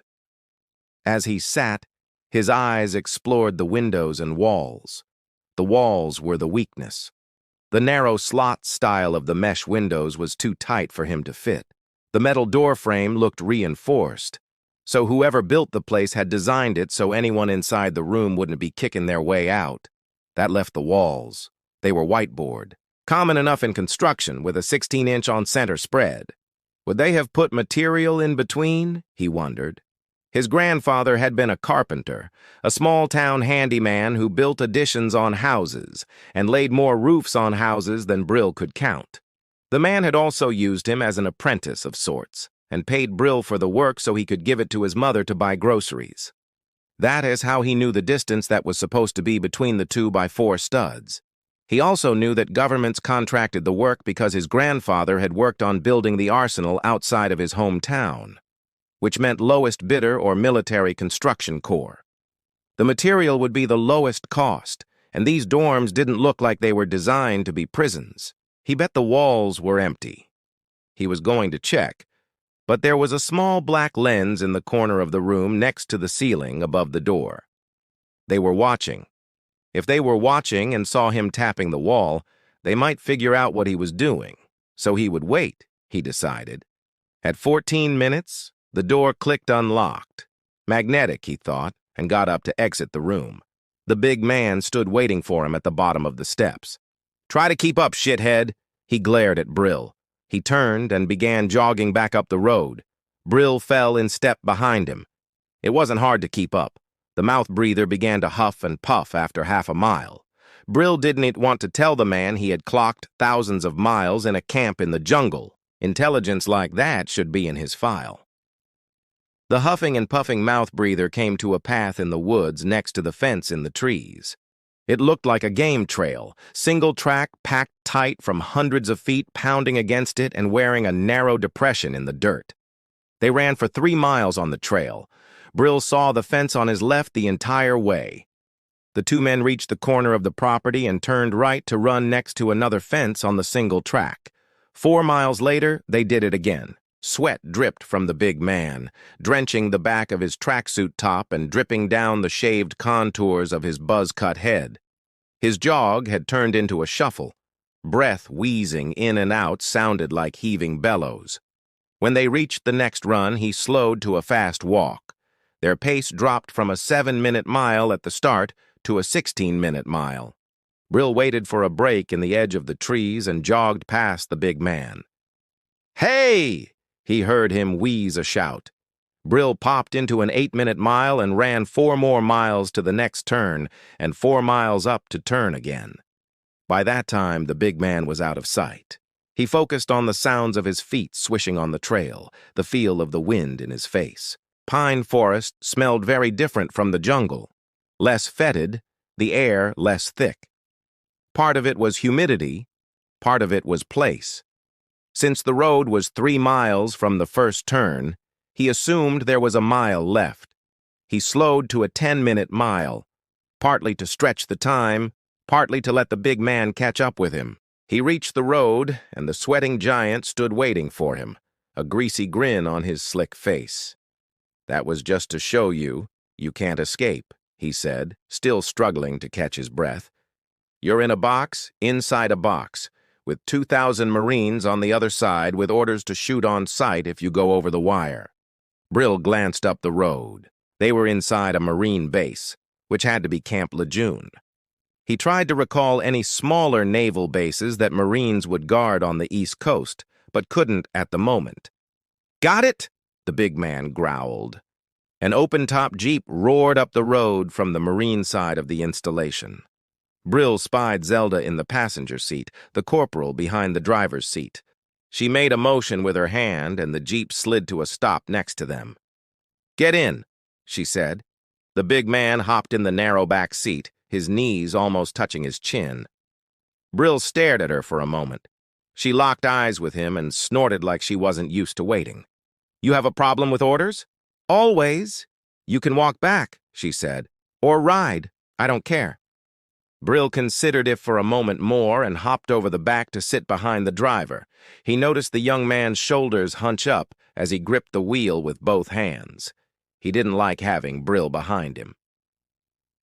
As he sat, his eyes explored the windows and walls. The walls were the weakness. The narrow slot style of the mesh windows was too tight for him to fit. The metal door frame looked reinforced, so whoever built the place had designed it so anyone inside the room wouldn't be kicking their way out. That left the walls. They were whiteboard, common enough in construction with a 16-inch on-center spread. Would they have put material in between? He wondered. His grandfather had been a carpenter, a small-town handyman who built additions on houses and laid more roofs on houses than Brill could count. The man had also used him as an apprentice of sorts and paid Brill for the work so he could give it to his mother to buy groceries. That is how he knew the distance that was supposed to be between the 2 by 4 studs. He also knew that governments contracted the work because his grandfather had worked on building the arsenal outside of his hometown, which meant lowest bidder or military construction corps. The material would be the lowest cost, and these dorms didn't look like they were designed to be prisons. He bet the walls were empty. He was going to check, but there was a small black lens in the corner of the room next to the ceiling above the door. They were watching. If they were watching and saw him tapping the wall, they might figure out what he was doing, so he would wait, he decided. At 14 minutes, the door clicked unlocked. Magnetic, he thought, and got up to exit the room. The big man stood waiting for him at the bottom of the steps. "Try to keep up, shithead," he glared at Brill. He turned and began jogging back up the road. Brill fell in step behind him. It wasn't hard to keep up. The mouth breather began to huff and puff after half a mile. Brill didn't want to tell the man he had clocked thousands of miles in a camp in the jungle. Intelligence like that should be in his file. The huffing and puffing mouth breather came to a path in the woods next to the fence in the trees. It looked like a game trail, single track packed tight from hundreds of feet, pounding against it and wearing a narrow depression in the dirt. They ran for 3 miles on the trail. Brill saw the fence on his left the entire way. The two men reached the corner of the property and turned right to run next to another fence on the single track. 4 miles later, they did it again. Sweat dripped from the big man, drenching the back of his tracksuit top and dripping down the shaved contours of his buzz-cut head. His jog had turned into a shuffle. Breath wheezing in and out sounded like heaving bellows. When they reached the next run, he slowed to a fast walk. Their pace dropped from a 7-minute mile at the start to a 16-minute mile. Brill waited for a break in the edge of the trees and jogged past the big man. "Hey!" He heard him wheeze a shout. Brill popped into an 8-minute mile and ran 4 more miles to the next turn and 4 miles up to turn again. By that time, the big man was out of sight. He focused on the sounds of his feet swishing on the trail, the feel of the wind in his face. Pine forest smelled very different from the jungle. Less fetid, the air less thick. Part of it was humidity, part of it was place. Since the road was 3 miles from the first turn, he assumed there was a mile left. He slowed to a 10-minute mile, partly to stretch the time, partly to let the big man catch up with him. He reached the road, and the sweating giant stood waiting for him, a greasy grin on his slick face. "That was just to show you, you can't escape," he said, still struggling to catch his breath. "You're in a box, inside a box, with 2,000 Marines on the other side with orders to shoot on sight if you go over the wire." Brill glanced up the road. They were inside a Marine base, which had to be Camp Lejeune. He tried to recall any smaller naval bases that Marines would guard on the East Coast, but couldn't at the moment. "Got it?" the big man growled. An open-top Jeep roared up the road from the Marine side of the installation. Brill spied Zelda in the passenger seat, the corporal behind the driver's seat. She made a motion with her hand, and the Jeep slid to a stop next to them. "Get in," she said. The big man hopped in the narrow back seat, his knees almost touching his chin. Brill stared at her for a moment. She locked eyes with him and snorted like she wasn't used to waiting. "You have a problem with orders?" "Always." "You can walk back," she said. "Or ride. I don't care." Brill considered it for a moment more and hopped over the back to sit behind the driver. He noticed the young man's shoulders hunch up as he gripped the wheel with both hands. He didn't like having Brill behind him.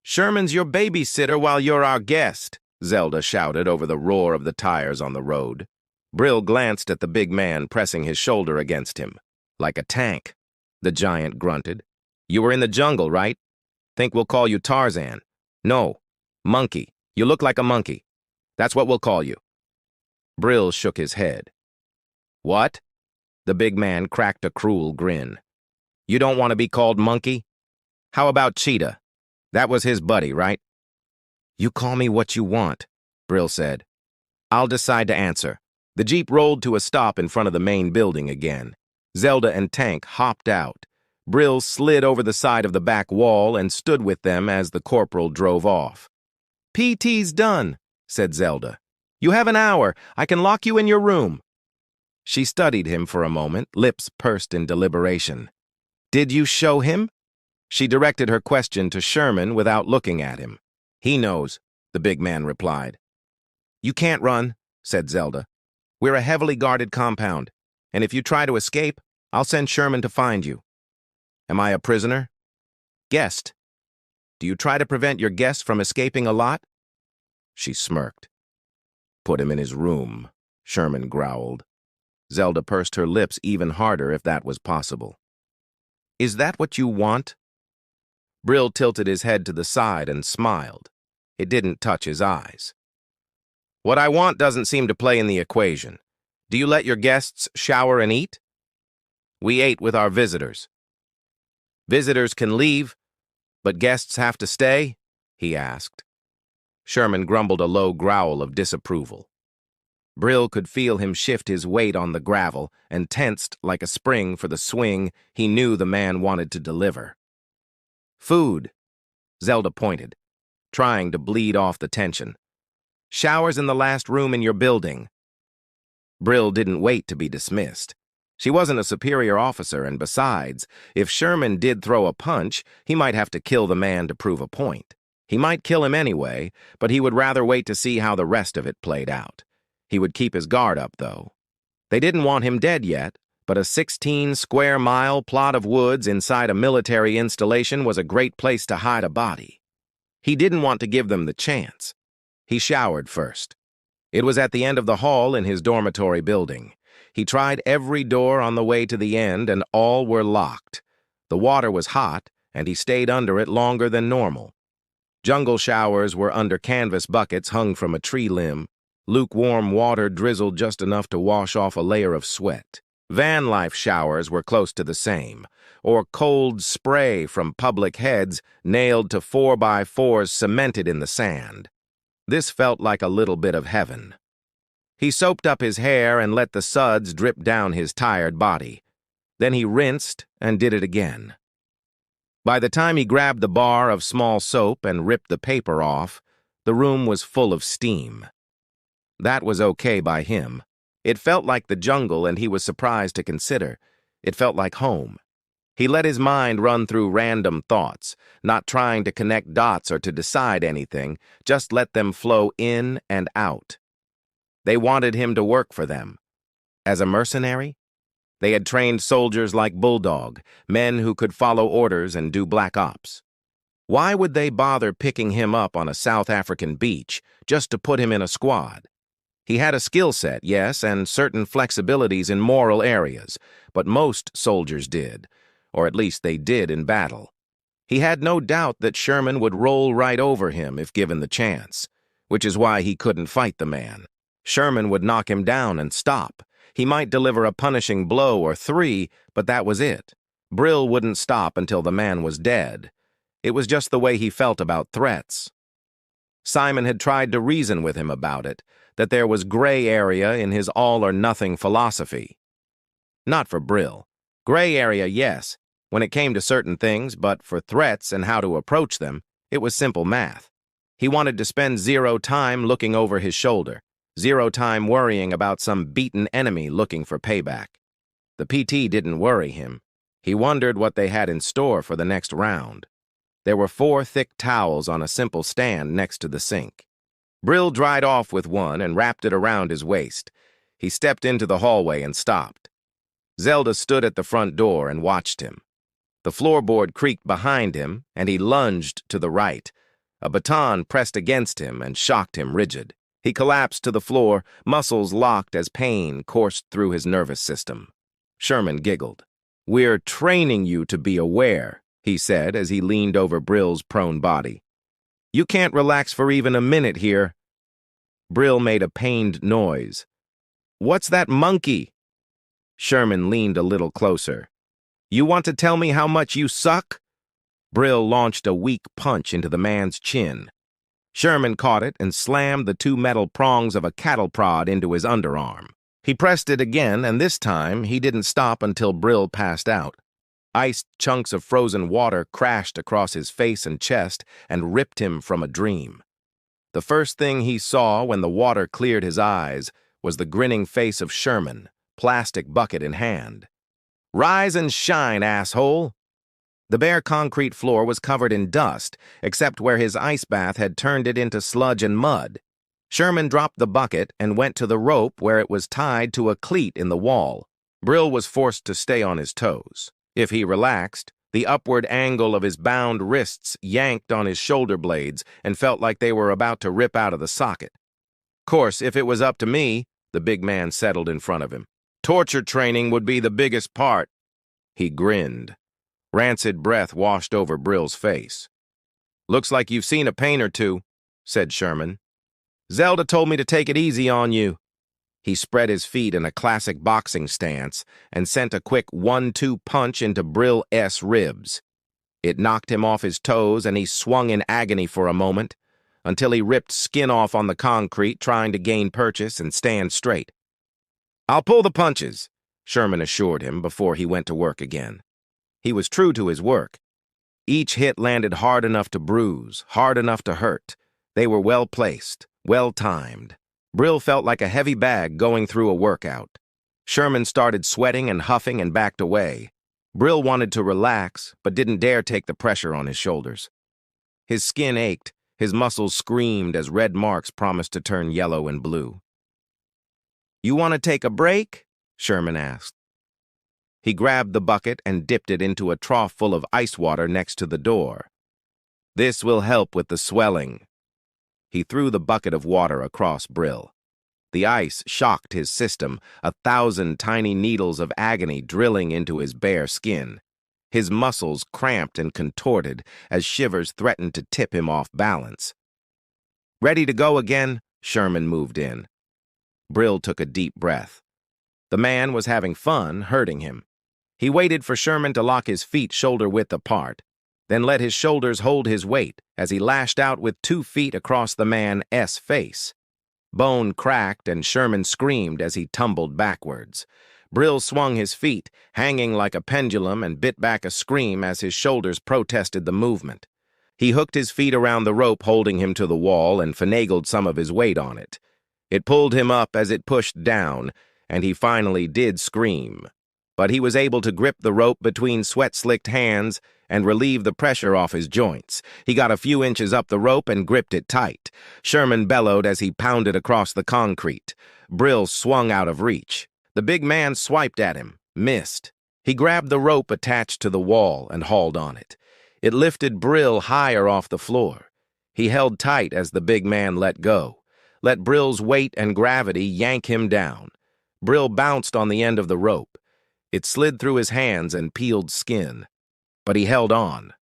"Sherman's your babysitter while you're our guest," Zelda shouted over the roar of the tires on the road. Brill glanced at the big man pressing his shoulder against him. "Like a tank," the giant grunted. "You were in the jungle, right? Think we'll call you Tarzan?" "No. Monkey. You look like a monkey. That's what we'll call you." Brill shook his head. "What?" The big man cracked a cruel grin. "You don't want to be called monkey? How about Cheetah? That was his buddy, right?" "You call me what you want," Brill said. "I'll decide to answer." The Jeep rolled to a stop in front of the main building again. Zelda and Tank hopped out. Brill slid over the side of the back wall and stood with them as the corporal drove off. "PT's done," said Zelda. "You have an hour. I can lock you in your room." She studied him for a moment, lips pursed in deliberation. "Did you show him?" She directed her question to Sherman without looking at him. "He knows," the big man replied. "You can't run," said Zelda. "We're a heavily guarded compound, and if you try to escape, I'll send Sherman to find you. Am I a prisoner? Guest. Do you try to prevent your guests from escaping a lot? She smirked. Put him in his room, Sherman growled. Zelda pursed her lips even harder if that was possible. Is that what you want? Brill tilted his head to the side and smiled. It didn't touch his eyes. What I want doesn't seem to play in the equation. Do you let your guests shower and eat? We ate with our visitors. Visitors can leave, but guests have to stay? He asked. Sherman grumbled a low growl of disapproval. Brill could feel him shift his weight on the gravel and tensed like a spring for the swing he knew the man wanted to deliver. Food, Zelda pointed, trying to bleed off the tension. Showers in the last room in your building. Brill didn't wait to be dismissed. She wasn't a superior officer, and besides, if Sherman did throw a punch, he might have to kill the man to prove a point. He might kill him anyway, but he would rather wait to see how the rest of it played out. He would keep his guard up, though. They didn't want him dead yet, but a 16-square-mile plot of woods inside a military installation was a great place to hide a body. He didn't want to give them the chance. He showered first. It was at the end of the hall in his dormitory building. He tried every door on the way to the end, and all were locked. The water was hot, and he stayed under it longer than normal. Jungle showers were under canvas buckets hung from a tree limb. Lukewarm water drizzled just enough to wash off a layer of sweat. Van life showers were close to the same, or cold spray from public heads nailed to 4x4s cemented in the sand. This felt like a little bit of heaven. He soaped up his hair and let the suds drip down his tired body. Then he rinsed and did it again. By the time he grabbed the bar of small soap and ripped the paper off, the room was full of steam. That was okay by him. It felt like the jungle, and he was surprised to consider. It felt like home. He let his mind run through random thoughts, not trying to connect dots or to decide anything, just let them flow in and out. They wanted him to work for them. As a mercenary? They had trained soldiers like Bulldog, men who could follow orders and do black ops. Why would they bother picking him up on a South African beach just to put him in a squad? He had a skill set, yes, and certain flexibilities in moral areas, but most soldiers did, or at least they did in battle. He had no doubt that Sherman would roll right over him if given the chance, which is why he couldn't fight the man. Sherman would knock him down and stop. He might deliver a punishing blow or three, but that was it. Brill wouldn't stop until the man was dead. It was just the way he felt about threats. Simon had tried to reason with him about it, that there was gray area in his all-or-nothing philosophy. Not for Brill. Gray area, yes, when it came to certain things, but for threats and how to approach them, it was simple math. He wanted to spend zero time looking over his shoulder, zero time worrying about some beaten enemy looking for payback. The PT didn't worry him. He wondered what they had in store for the next round. There were 4 thick towels on a simple stand next to the sink. Brill dried off with one and wrapped it around his waist. He stepped into the hallway and stopped. Zelda stood at the front door and watched him. The floorboard creaked behind him, and he lunged to the right. A baton pressed against him and shocked him rigid. He collapsed to the floor, muscles locked as pain coursed through his nervous system. Sherman giggled. "We're training you to be aware," he said as he leaned over Brill's prone body. "You can't relax for even a minute here." Brill made a pained noise. "What's that monkey?" Sherman leaned a little closer. "You want to tell me how much you suck?" Brill launched a weak punch into the man's chin. Sherman caught it and slammed the 2 metal prongs of a cattle prod into his underarm. He pressed it again, and this time he didn't stop until Brill passed out. Iced chunks of frozen water crashed across his face and chest and ripped him from a dream. The first thing he saw when the water cleared his eyes was the grinning face of Sherman, plastic bucket in hand. "Rise and shine, asshole!" The bare concrete floor was covered in dust, except where his ice bath had turned it into sludge and mud. Sherman dropped the bucket and went to the rope where it was tied to a cleat in the wall. Brill was forced to stay on his toes. If he relaxed, the upward angle of his bound wrists yanked on his shoulder blades and felt like they were about to rip out of the socket. Course, if it was up to me, the big man settled in front of him. Torture training would be the biggest part. He grinned. Rancid breath washed over Brill's face. Looks like you've seen a pain or two, said Sherman. Zelda told me to take it easy on you. He spread his feet in a classic boxing stance and sent a quick 1-2 punch into Brill's ribs. It knocked him off his toes and he swung in agony for a moment, until he ripped skin off on the concrete trying to gain purchase and stand straight. I'll pull the punches, Sherman assured him before he went to work again. He was true to his work. Each hit landed hard enough to bruise, hard enough to hurt. They were well placed, well timed. Brill felt like a heavy bag going through a workout. Sherman started sweating and huffing and backed away. Brill wanted to relax, but didn't dare take the pressure on his shoulders. His skin ached, his muscles screamed as red marks promised to turn yellow and blue. You want to take a break? Sherman asked. He grabbed the bucket and dipped it into a trough full of ice water next to the door. This will help with the swelling. He threw the bucket of water across Brill. The ice shocked his system, 1,000 tiny needles of agony drilling into his bare skin. His muscles cramped and contorted as shivers threatened to tip him off balance. Ready to go again? Sherman moved in. Brill took a deep breath. The man was having fun hurting him. He waited for Sherman to lock his feet shoulder-width apart, then let his shoulders hold his weight as he lashed out with 2 feet across the man's face. Bone cracked and Sherman screamed as he tumbled backwards. Brill swung his feet, hanging like a pendulum, and bit back a scream as his shoulders protested the movement. He hooked his feet around the rope holding him to the wall and finagled some of his weight on it. It pulled him up as it pushed down, and he finally did scream. But he was able to grip the rope between sweat-slicked hands and relieve the pressure off his joints. He got a few inches up the rope and gripped it tight. Sherman bellowed as he pounded across the concrete. Brill swung out of reach. The big man swiped at him, missed. He grabbed the rope attached to the wall and hauled on it. It lifted Brill higher off the floor. He held tight as the big man let go. Let Brill's weight and gravity yank him down. Brill bounced on the end of the rope. It slid through his hands and peeled skin. But he held on.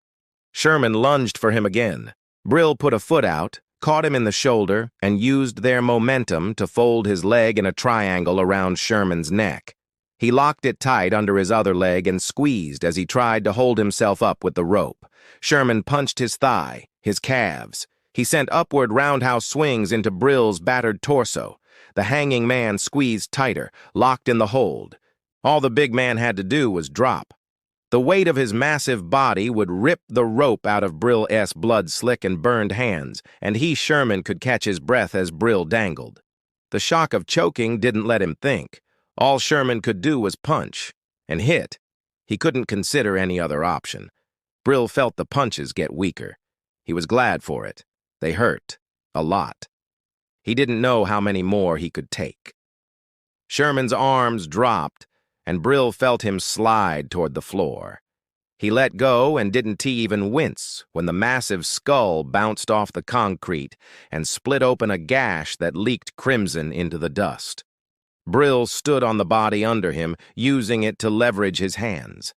Sherman lunged for him again. Brill put a foot out, caught him in the shoulder, and used their momentum to fold his leg in a triangle around Sherman's neck. He locked it tight under his other leg and squeezed as he tried to hold himself up with the rope. Sherman punched his thigh, his calves. He sent upward roundhouse swings into Brill's battered torso. The hanging man squeezed tighter, locked in the hold. All the big man had to do was drop. The weight of his massive body would rip the rope out of Brill's blood-slick and burned hands, and he, Sherman, could catch his breath as Brill dangled. The shock of choking didn't let him think. All Sherman could do was punch and hit. He couldn't consider any other option. Brill felt the punches get weaker. He was glad for it. They hurt. A lot. He didn't know how many more he could take. Sherman's arms dropped, and Brill felt him slide toward the floor. He let go and didn't even wince when the massive skull bounced off the concrete and split open a gash that leaked crimson into the dust. Brill stood on the body under him, using it to leverage his hands.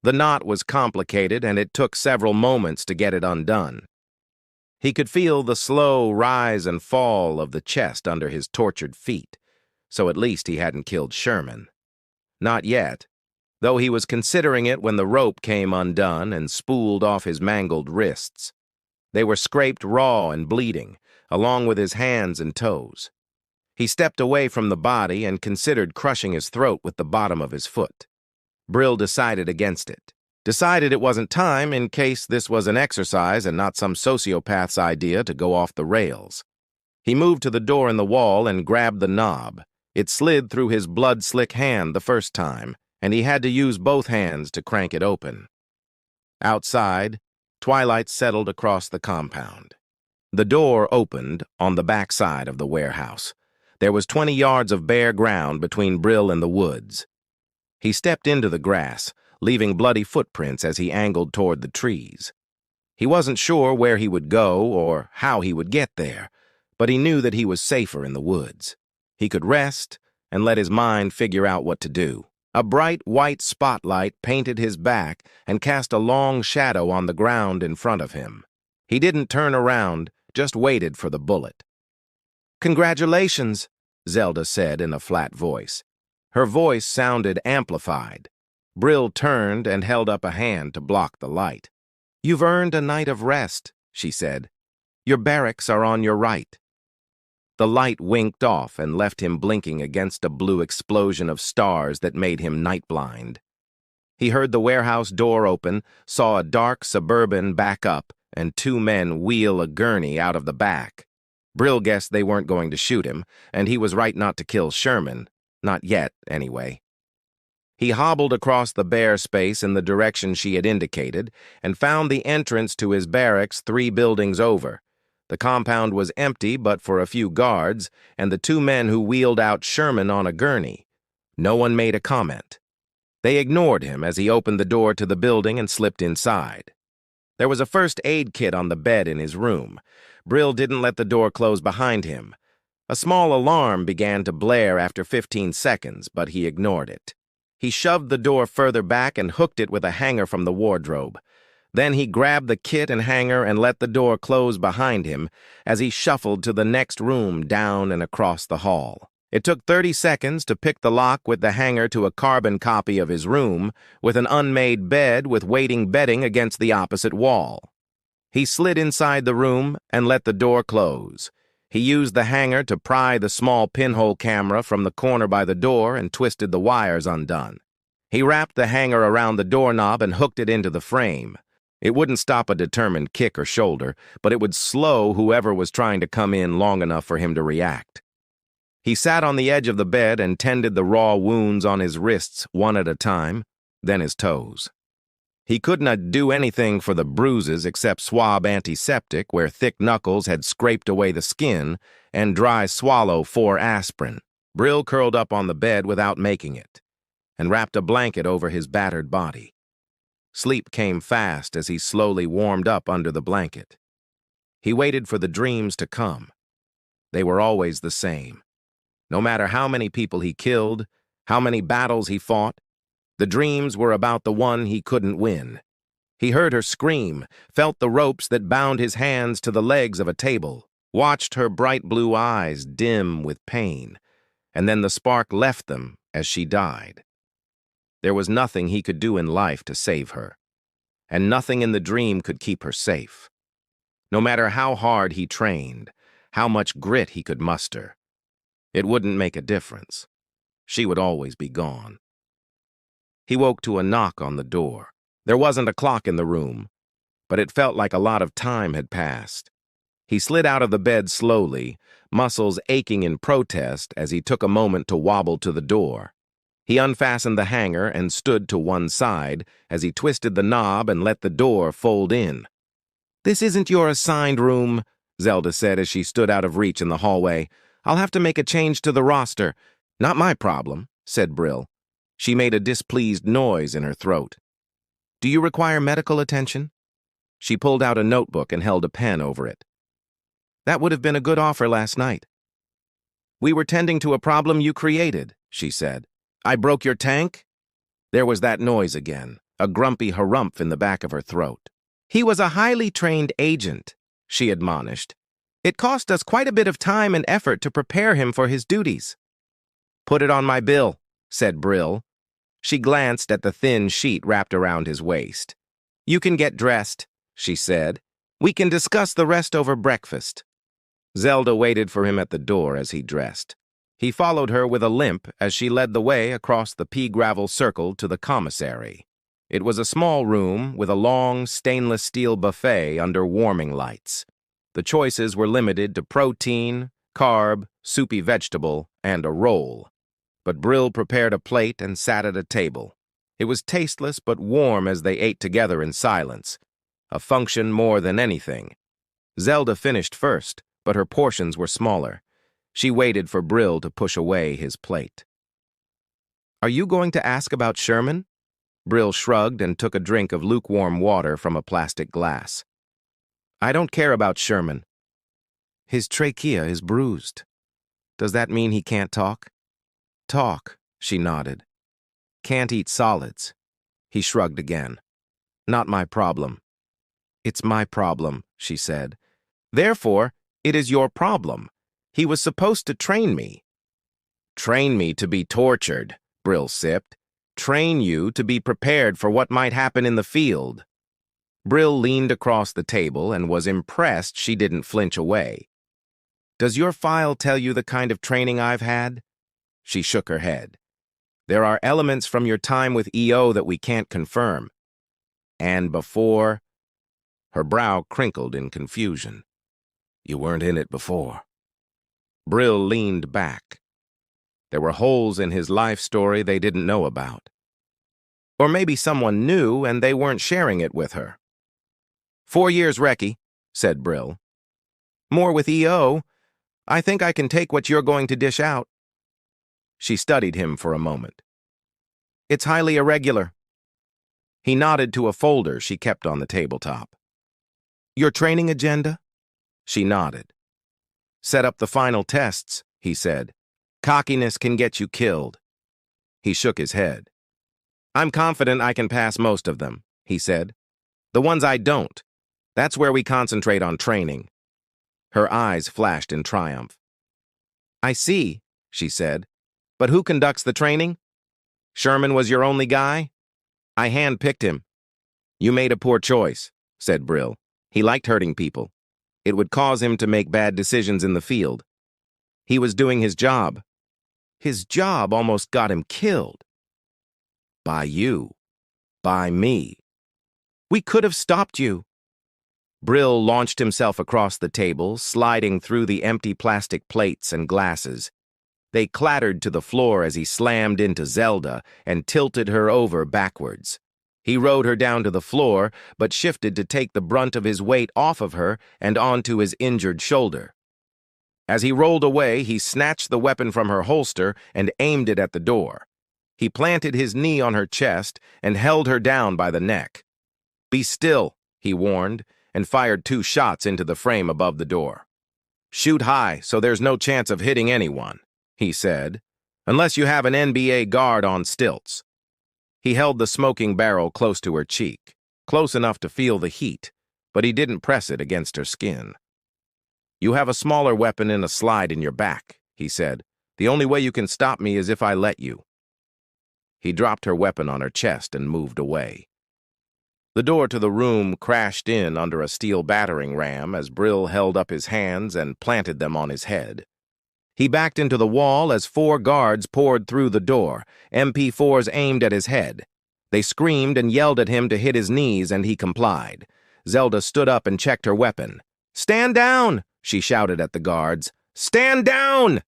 The knot was complicated, and it took several moments to get it undone. He could feel the slow rise and fall of the chest under his tortured feet, so at least he hadn't killed Sherman. Not yet, though he was considering it when the rope came undone and spooled off his mangled wrists. They were scraped raw and bleeding, along with his hands and toes. He stepped away from the body and considered crushing his throat with the bottom of his foot. Brill decided against it. Decided it wasn't time in case this was an exercise and not some sociopath's idea to go off the rails. He moved to the door in the wall and grabbed the knob. It slid through his blood-slick hand the first time, and he had to use both hands to crank it open. Outside, twilight settled across the compound. The door opened on the backside of the warehouse. There was 20 yards of bare ground between Brill and the woods. He stepped into the grass, leaving bloody footprints as he angled toward the trees. He wasn't sure where he would go or how he would get there, but he knew that he was safer in the woods. He could rest and let his mind figure out what to do. A bright white spotlight painted his back and cast a long shadow on the ground in front of him. He didn't turn around, just waited for the bullet. "Congratulations," Zelda said in a flat voice. Her voice sounded amplified. Brill turned and held up a hand to block the light. "You've earned a night of rest," she said. "Your barracks are on your right." The light winked off and left him blinking against a blue explosion of stars that made him night-blind. He heard the warehouse door open, saw a dark Suburban back up, and two men wheel a gurney out of the back. Brill guessed they weren't going to shoot him, and he was right not to kill Sherman. Not yet, anyway. He hobbled across the bare space in the direction she had indicated and found the entrance to his barracks 3 buildings over. The compound was empty but for a few guards and the 2 men who wheeled out Sherman on a gurney. No one made a comment. They ignored him as he opened the door to the building and slipped inside. There was a first aid kit on the bed in his room. Brill didn't let the door close behind him. A small alarm began to blare after 15 seconds, but he ignored it. He shoved the door further back and hooked it with a hanger from the wardrobe. Then he grabbed the kit and hanger and let the door close behind him as he shuffled to the next room down and across the hall. It took 30 seconds to pick the lock with the hanger to a carbon copy of his room, with an unmade bed with waiting bedding against the opposite wall. He slid inside the room and let the door close. He used the hanger to pry the small pinhole camera from the corner by the door and twisted the wires undone. He wrapped the hanger around the doorknob and hooked it into the frame. It wouldn't stop a determined kick or shoulder, but it would slow whoever was trying to come in long enough for him to react. He sat on the edge of the bed and tended the raw wounds on his wrists one at a time, then his toes. He could not do anything for the bruises except swab antiseptic where thick knuckles had scraped away the skin and dry swallow 4 aspirin. Brill curled up on the bed without making it and wrapped a blanket over his battered body. Sleep came fast as he slowly warmed up under the blanket. He waited for the dreams to come. They were always the same. No matter how many people he killed, how many battles he fought, the dreams were about the one he couldn't win. He heard her scream, felt the ropes that bound his hands to the legs of a table, watched her bright blue eyes dim with pain, and then the spark left them as she died. There was nothing he could do in life to save her, and nothing in the dream could keep her safe. No matter how hard he trained, how much grit he could muster, it wouldn't make a difference. She would always be gone. He woke to a knock on the door. There wasn't a clock in the room, but it felt like a lot of time had passed. He slid out of the bed slowly, muscles aching in protest as he took a moment to wobble to the door. He unfastened the hanger and stood to one side as he twisted the knob and let the door fold in. "This isn't your assigned room," Zelda said as she stood out of reach in the hallway. "I'll have to make a change to the roster." "Not my problem," said Brill. She made a displeased noise in her throat. "Do you require medical attention?" She pulled out a notebook and held a pen over it. "That would have been a good offer last night." "We were tending to a problem you created," she said. "I broke your tank?" There was that noise again, a grumpy harumph in the back of her throat. "He was a highly trained agent," she admonished. "It cost us quite a bit of time and effort to prepare him for his duties." "Put it on my bill," said Brill. She glanced at the thin sheet wrapped around his waist. "You can get dressed," she said. "We can discuss the rest over breakfast." Zelda waited for him at the door as he dressed. He followed her with a limp as she led the way across the pea-gravel circle to the commissary. It was a small room with a long stainless steel buffet under warming lights. The choices were limited to protein, carb, soupy vegetable, and a roll. But Brill prepared a plate and sat at a table. It was tasteless but warm as they ate together in silence, a function more than anything. Zelda finished first, but her portions were smaller. She waited for Brill to push away his plate. Are you going to ask about Sherman? Brill shrugged and took a drink of lukewarm water from a plastic glass. I don't care about Sherman. His trachea is bruised. Does that mean he can't talk? Talk, she nodded. Can't eat solids. He shrugged again. Not my problem. It's my problem, she said. Therefore, it is your problem. He was supposed to train me. Train me to be tortured, Brill sipped. Train you to be prepared for what might happen in the field. Brill leaned across the table and was impressed she didn't flinch away. Does your file tell you the kind of training I've had? She shook her head. There are elements from your time with EO that we can't confirm. And before... Her brow crinkled in confusion. You weren't in it before. Brill leaned back. There were holes in his life story they didn't know about. Or maybe someone knew and they weren't sharing it with her. 4 years recce, said Brill. More with EO. I think I can take what you're going to dish out. She studied him for a moment. It's highly irregular. He nodded to a folder she kept on the tabletop. Your training agenda? She nodded. Set up the final tests, he said. Cockiness can get you killed. He shook his head. I'm confident I can pass most of them, he said. The ones I don't, that's where we concentrate on training. Her eyes flashed in triumph. I see, she said. But who conducts the training? Sherman was your only guy? I handpicked him. You made a poor choice, said Brill. He liked hurting people. It would cause him to make bad decisions in the field. He was doing his job. His job almost got him killed. By you. By me. We could have stopped you. Brill launched himself across the table, sliding through the empty plastic plates and glasses. They clattered to the floor as he slammed into Zelda and tilted her over backwards. He rode her down to the floor, but shifted to take the brunt of his weight off of her and onto his injured shoulder. As he rolled away, he snatched the weapon from her holster and aimed it at the door. He planted his knee on her chest and held her down by the neck. Be still, he warned, and fired 2 shots into the frame above the door. Shoot high so there's no chance of hitting anyone, he said, unless you have an NBA guard on stilts. He held the smoking barrel close to her cheek, close enough to feel the heat, but he didn't press it against her skin. You have a smaller weapon in a slide in your back, he said. The only way you can stop me is if I let you. He dropped her weapon on her chest and moved away. The door to the room crashed in under a steel battering ram as Brill held up his hands and planted them on his head. He backed into the wall as 4 guards poured through the door, MP4s aimed at his head. They screamed and yelled at him to hit his knees, and he complied. Zelda stood up and checked her weapon. "Stand down!" she shouted at the guards. "Stand down!"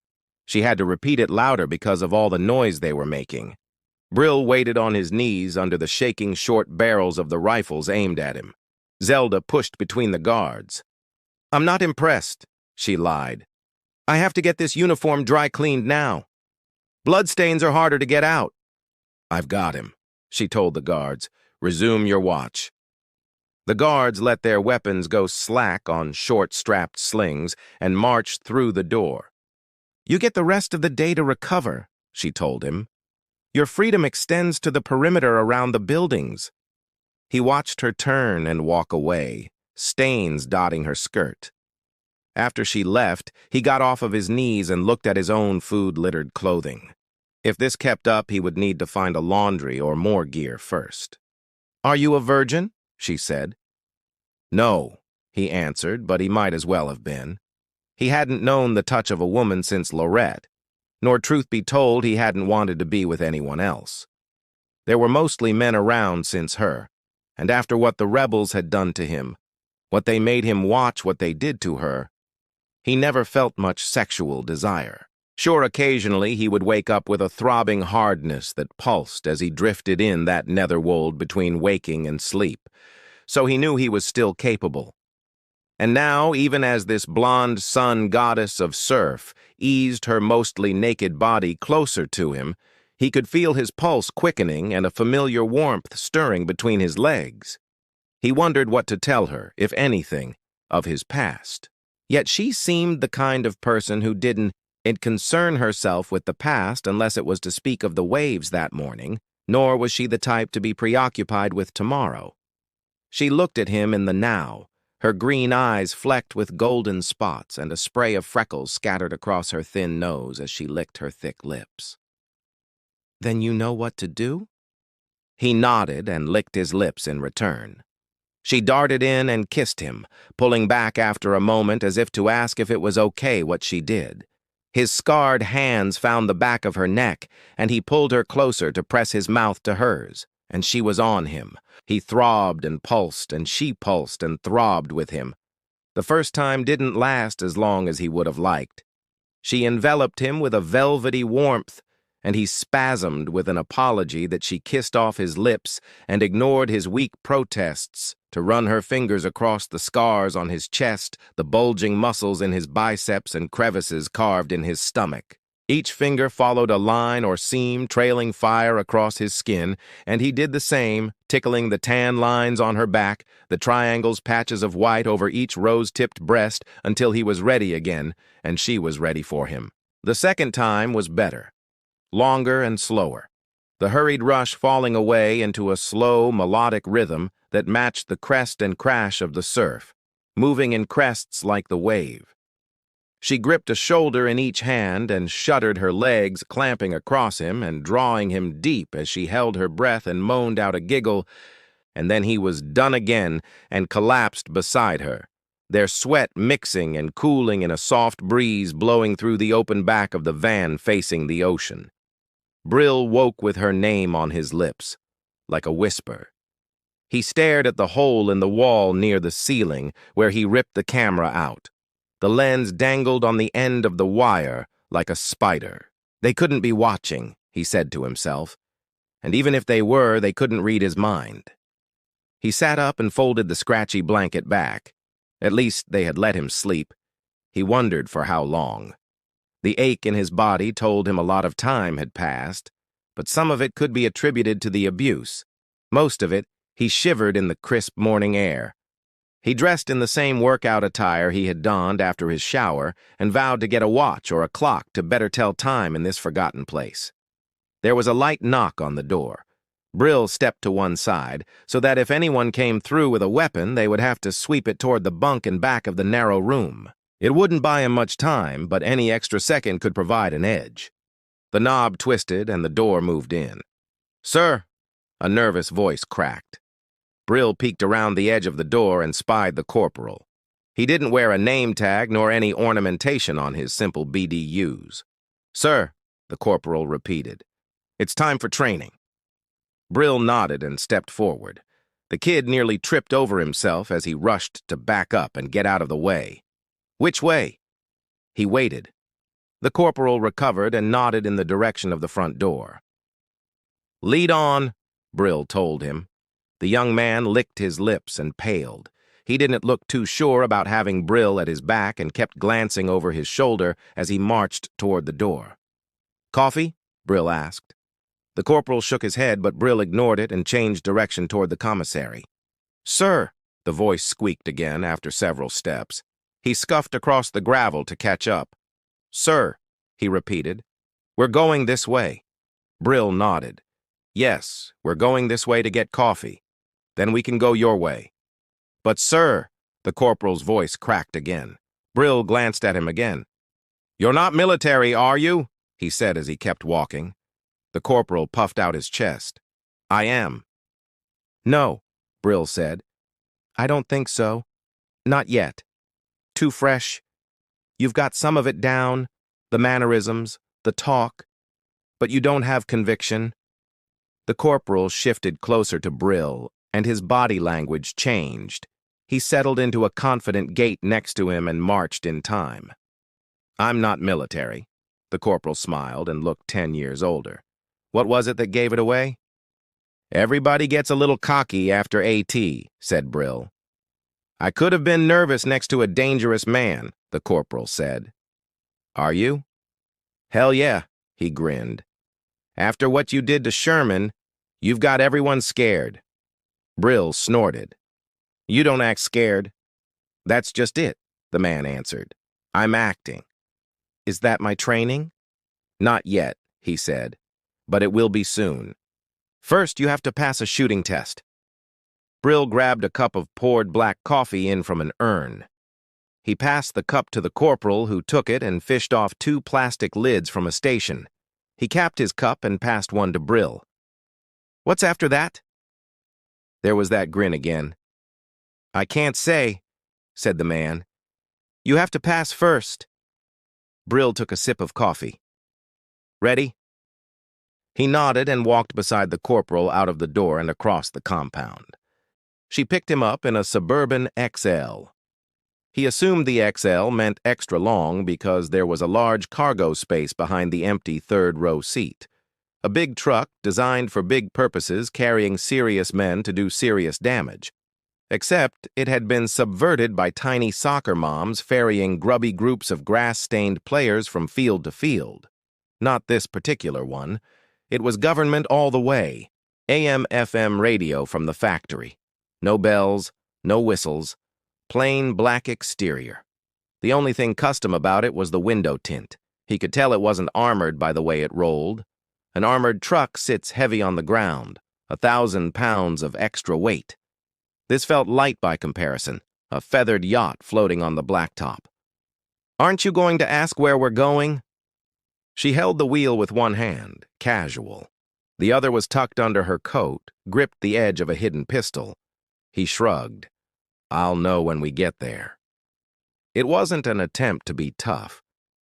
She had to repeat it louder because of all the noise they were making. Brill waited on his knees under the shaking short barrels of the rifles aimed at him. Zelda pushed between the guards. "I'm not impressed," she lied. "I have to get this uniform dry cleaned now. Bloodstains are harder to get out." "I've got him," she told the guards. "Resume your watch." The guards let their weapons go slack on short-strapped slings and marched through the door. "You get the rest of the day to recover," she told him. "Your freedom extends to the perimeter around the buildings." He watched her turn and walk away, stains dotting her skirt. After she left, he got off of his knees and looked at his own food-littered clothing. If this kept up, he would need to find a laundry or more gear first. "Are you a virgin?" she said. "No," he answered, but he might as well have been. He hadn't known the touch of a woman since Lorette, nor, truth be told, he hadn't wanted to be with anyone else. There were mostly men around since her, and after what the rebels had done to him, what they made him watch what they did to her, he never felt much sexual desire. Sure, occasionally he would wake up with a throbbing hardness that pulsed as he drifted in that netherworld between waking and sleep, so he knew he was still capable. And now, even as this blonde sun goddess of surf eased her mostly naked body closer to him, He could feel his pulse quickening and a familiar warmth stirring between his legs. He wondered what to tell her, if anything, of his past. Yet she seemed the kind of person who didn't concern herself with the past unless it was to speak of the waves that morning, nor was she the type to be preoccupied with tomorrow. She looked at him in the now, her green eyes flecked with golden spots and a spray of freckles scattered across her thin nose as she licked her thick lips. "Then you know what to do?" He nodded and licked his lips in return. She darted in and kissed him, pulling back after a moment as if to ask if it was okay what she did. His scarred hands found the back of her neck, and he pulled her closer to press his mouth to hers, and she was on him. He throbbed and pulsed, and she pulsed and throbbed with him. The first time didn't last as long as he would have liked. She enveloped him with a velvety warmth, and he spasmed with an apology that she kissed off his lips and ignored his weak protests to run her fingers across the scars on his chest, the bulging muscles in his biceps and crevices carved in his stomach. Each finger followed a line or seam trailing fire across his skin, and he did the same, tickling the tan lines on her back, the triangles, patches of white over each rose-tipped breast until he was ready again, and she was ready for him. The second time was better. Longer and slower, the hurried rush falling away into a slow, melodic rhythm that matched the crest and crash of the surf, moving in crests like the wave. She gripped a shoulder in each hand and shuddered, her legs clamping across him and drawing him deep as she held her breath and moaned out a giggle, and then he was done again and collapsed beside her, their sweat mixing and cooling in a soft breeze blowing through the open back of the van facing the ocean. Brill woke with her name on his lips, like a whisper. He stared at the hole in the wall near the ceiling where he ripped the camera out. The lens dangled on the end of the wire like a spider. They couldn't be watching, he said to himself, and even if they were, they couldn't read his mind. He sat up and folded the scratchy blanket back. At least they had let him sleep. He wondered for how long. The ache in his body told him a lot of time had passed, but some of it could be attributed to the abuse. Most of it, he shivered in the crisp morning air. He dressed in the same workout attire he had donned after his shower and vowed to get a watch or a clock to better tell time in this forgotten place. There was a light knock on the door. Brill stepped to one side so that if anyone came through with a weapon, they would have to sweep it toward the bunk and back of the narrow room. It wouldn't buy him much time, but any extra second could provide an edge. The knob twisted and the door moved in. "Sir," a nervous voice cracked. Brill peeked around the edge of the door and spied the corporal. He didn't wear a name tag nor any ornamentation on his simple BDUs. "Sir," the corporal repeated, "it's time for training." Brill nodded and stepped forward. The kid nearly tripped over himself as he rushed to back up and get out of the way. "Which way?" He waited. The corporal recovered and nodded in the direction of the front door. "Lead on," Brill told him. The young man licked his lips and paled. He didn't look too sure about having Brill at his back and kept glancing over his shoulder as he marched toward the door. "Coffee?" Brill asked. The corporal shook his head, but Brill ignored it and changed direction toward the commissary. "Sir," the voice squeaked again after several steps. He scuffed across the gravel to catch up. "Sir," he repeated, "we're going this way." Brill nodded. "Yes, we're going this way to get coffee. Then we can go your way." "But, sir," the corporal's voice cracked again. Brill glanced at him again. "You're not military, are you?" he said as he kept walking. The corporal puffed out his chest. "I am." "No," Brill said. "I don't think so. Not yet. Too fresh. You've got some of it down, the mannerisms, the talk, but you don't have conviction." The corporal shifted closer to Brill, and his body language changed. He settled into a confident gait next to him and marched in time. "I'm not military." The corporal smiled and looked 10 years older. "What was it that gave it away?" "Everybody gets a little cocky after AT," said Brill. "I could have been nervous next to a dangerous man," the corporal said. "Are you?" "Hell yeah," he grinned. After what you did to Sherman, you've got everyone scared. Brill snorted. You don't act scared. That's just it, the man answered. I'm acting. Is that my training? Not yet, he said, but it will be soon. First, you have to pass a shooting test. Brill grabbed a cup of poured black coffee in from an urn. He passed the cup to the corporal, who took it and fished off 2 plastic lids from a station. He capped his cup and passed one to Brill. What's after that? There was that grin again. I can't say, said the man. You have to pass first. Brill took a sip of coffee. Ready? He nodded and walked beside the corporal out of the door and across the compound. She picked him up in a suburban XL. He assumed the XL meant extra long because there was a large cargo space behind the empty third-row seat. A big truck designed for big purposes, carrying serious men to do serious damage. Except it had been subverted by tiny soccer moms ferrying grubby groups of grass-stained players from field to field. Not this particular one. It was government all the way. AM/FM radio from the factory. No bells, no whistles. Plain black exterior. The only thing custom about it was the window tint. He could tell it wasn't armored by the way it rolled. An armored truck sits heavy on the ground, 1,000 pounds of extra weight. This felt light by comparison, a feathered yacht floating on the blacktop. Aren't you going to ask where we're going? She held the wheel with one hand, casual. The other was tucked under her coat, gripped the edge of a hidden pistol. He shrugged. I'll know when we get there. It wasn't an attempt to be tough.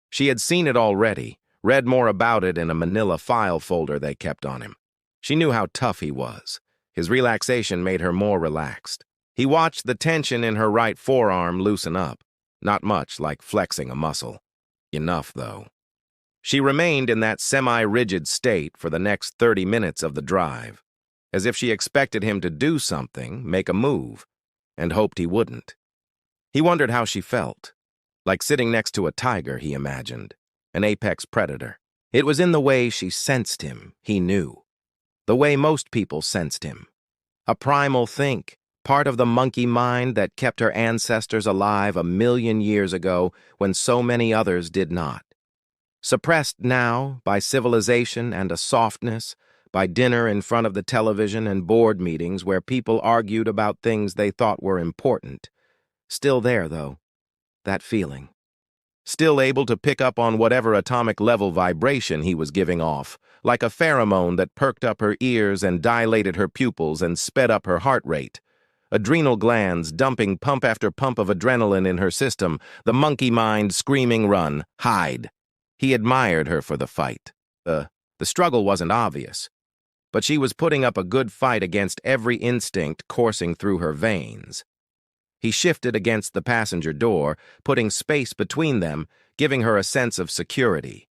She had seen it already, read more about it in a manila file folder they kept on him. She knew how tough he was. His relaxation made her more relaxed. He watched the tension in her right forearm loosen up. Not much like flexing a muscle. Enough, though. She remained in that semi-rigid state for the next 30 minutes of the drive, as if she expected him to do something, make a move, and hoped he wouldn't. He wondered how she felt. Like sitting next to a tiger, he imagined. An apex predator. It was in the way she sensed him, he knew. The way most people sensed him. A primal think, part of the monkey mind that kept her ancestors alive 1,000,000 years ago when so many others did not. Suppressed now by civilization and a softness, by dinner in front of the television and board meetings where people argued about things they thought were important. Still there, though, that feeling. Still able to pick up on whatever atomic-level vibration he was giving off, like a pheromone that perked up her ears and dilated her pupils and sped up her heart rate. Adrenal glands dumping pump after pump of adrenaline in her system, the monkey mind screaming run, hide. He admired her for the fight. The struggle wasn't obvious, but she was putting up a good fight against every instinct coursing through her veins. He shifted against the passenger door, putting space between them, giving her a sense of security.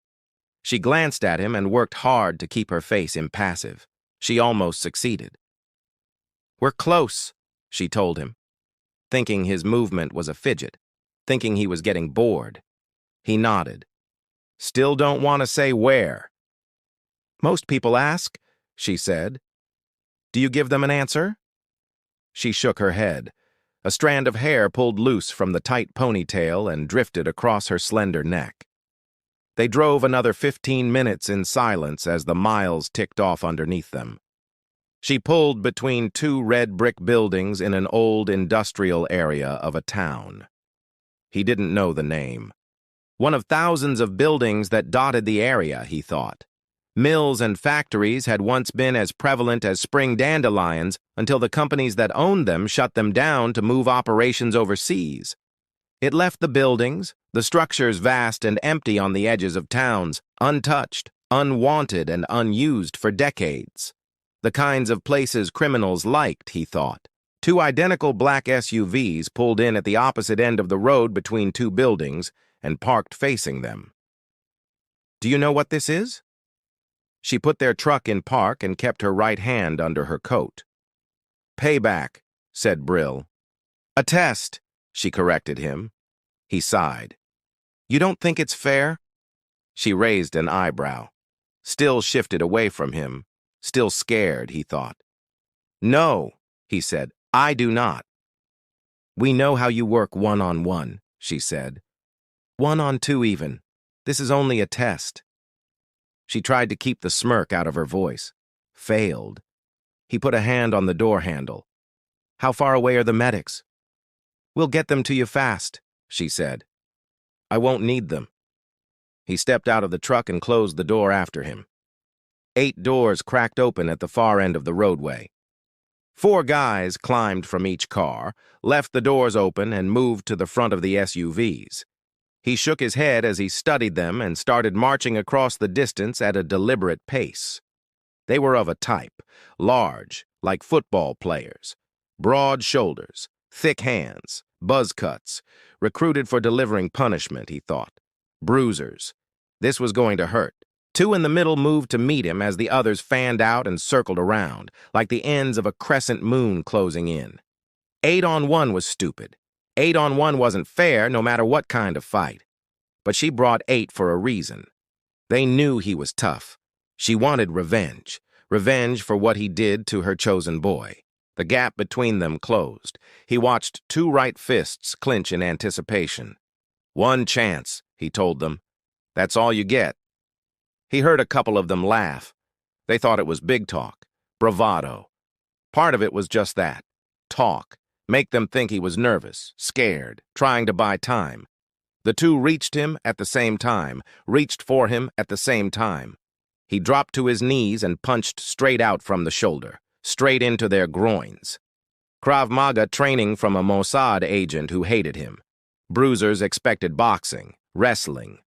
She glanced at him and worked hard to keep her face impassive. She almost succeeded. We're close, she told him, thinking his movement was a fidget, thinking he was getting bored. He nodded. Still don't want to say where. Most people ask, she said. Do you give them an answer? She shook her head. A strand of hair pulled loose from the tight ponytail and drifted across her slender neck. They drove another 15 minutes in silence as the miles ticked off underneath them. She pulled between 2 red brick buildings in an old industrial area of a town. He didn't know the name. One of thousands of buildings that dotted the area, he thought. Mills and factories had once been as prevalent as spring dandelions until the companies that owned them shut them down to move operations overseas. It left the buildings, the structures vast and empty on the edges of towns, untouched, unwanted, and unused for decades. The kinds of places criminals liked, he thought. 2 identical black SUVs pulled in at the opposite end of the road between 2 buildings and parked facing them. Do you know what this is? She put their truck in park and kept her right hand under her coat. Payback, said Brill. A test, she corrected him. He sighed. You don't think it's fair? She raised an eyebrow. still shifted away from him, still scared, he thought. "No," he said, "I do not." "We know how you work one-on-one," she said. "1-on-2 even. This is only a test." She tried to keep the smirk out of her voice. Failed. He put a hand on the door handle. "How far away are the medics?" "We'll get them to you fast," she said. "I won't need them." He stepped out of the truck and closed the door after him. 8 doors cracked open at the far end of the roadway. 4 guys climbed from each car, left the doors open, and moved to the front of the SUVs. He shook his head as he studied them and started marching across the distance at a deliberate pace. They were of a type, large, like football players, broad shoulders, thick hands, buzz cuts, recruited for delivering punishment, he thought. Bruisers. This was going to hurt. 2 in the middle moved to meet him as the others fanned out and circled around, like the ends of a crescent moon closing in. 8-on-1 was stupid. 8-on-1 wasn't fair, no matter what kind of fight. But she brought 8 for a reason. They knew he was tough. She wanted revenge. Revenge for what he did to her chosen boy. The gap between them closed. He watched 2 right fists clinch in anticipation. "One chance," he told them. "That's all you get." He heard a couple of them laugh. They thought it was big talk, bravado. Part of it was just that, talk, make them think he was nervous, scared, trying to buy time. The 2 reached him at the same time, reached for him at the same time. He dropped to his knees and punched straight out from the shoulder, straight into their groins. Krav Maga training from a Mossad agent who hated him. Bruisers expected boxing, wrestling.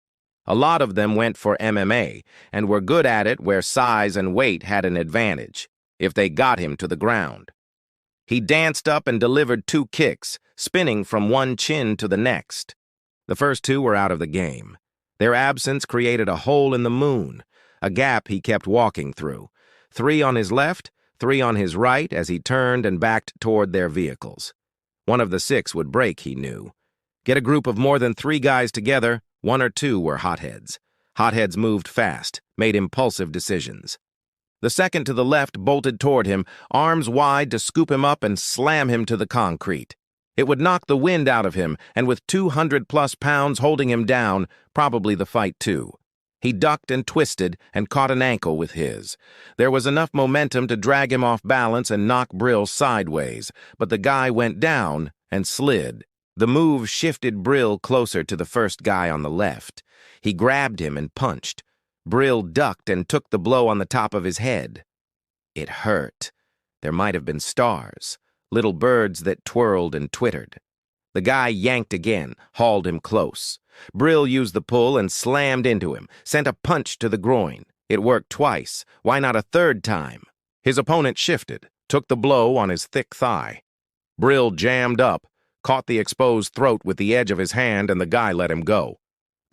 A lot of them went for MMA and were good at it where size and weight had an advantage, if they got him to the ground. He danced up and delivered 2 kicks, spinning from one chin to the next. The first 2 were out of the game. Their absence created a hole in the moon, a gap he kept walking through. 3 on his left, 3 on his right as he turned and backed toward their vehicles. One of the 6 would break, he knew. Get a group of more than 3 guys together, 1 or 2 were hotheads. Hotheads moved fast, made impulsive decisions. The second to the left bolted toward him, arms wide to scoop him up and slam him to the concrete. It would knock the wind out of him, and with 200+ pounds holding him down, probably the fight too. He ducked and twisted and caught an ankle with his. There was enough momentum to drag him off balance and knock Brill sideways, but the guy went down and slid. The move shifted Brill closer to the first guy on the left. He grabbed him and punched. Brill ducked and took the blow on the top of his head. It hurt. There might have been stars, little birds that twirled and twittered. The guy yanked again, hauled him close. Brill used the pull and slammed into him, sent a punch to the groin. It worked twice. Why not a third time? His opponent shifted, took the blow on his thick thigh. Brill jammed up, caught the exposed throat with the edge of his hand, and the guy let him go.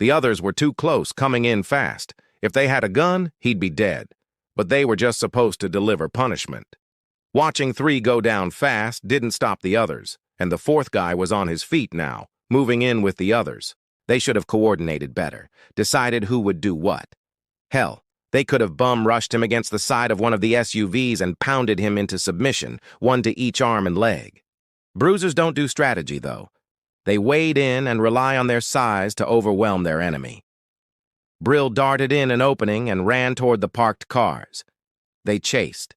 The others were too close, coming in fast. If they had a gun, he'd be dead. But they were just supposed to deliver punishment. Watching 3 go down fast didn't stop the others, and the 4th guy was on his feet now, moving in with the others. They should have coordinated better, decided who would do what. Hell, they could have bum-rushed him against the side of one of the SUVs and pounded him into submission, 1 to each arm and leg. Bruisers don't do strategy, though. They wade in and rely on their size to overwhelm their enemy. Brill darted in an opening and ran toward the parked cars. They chased.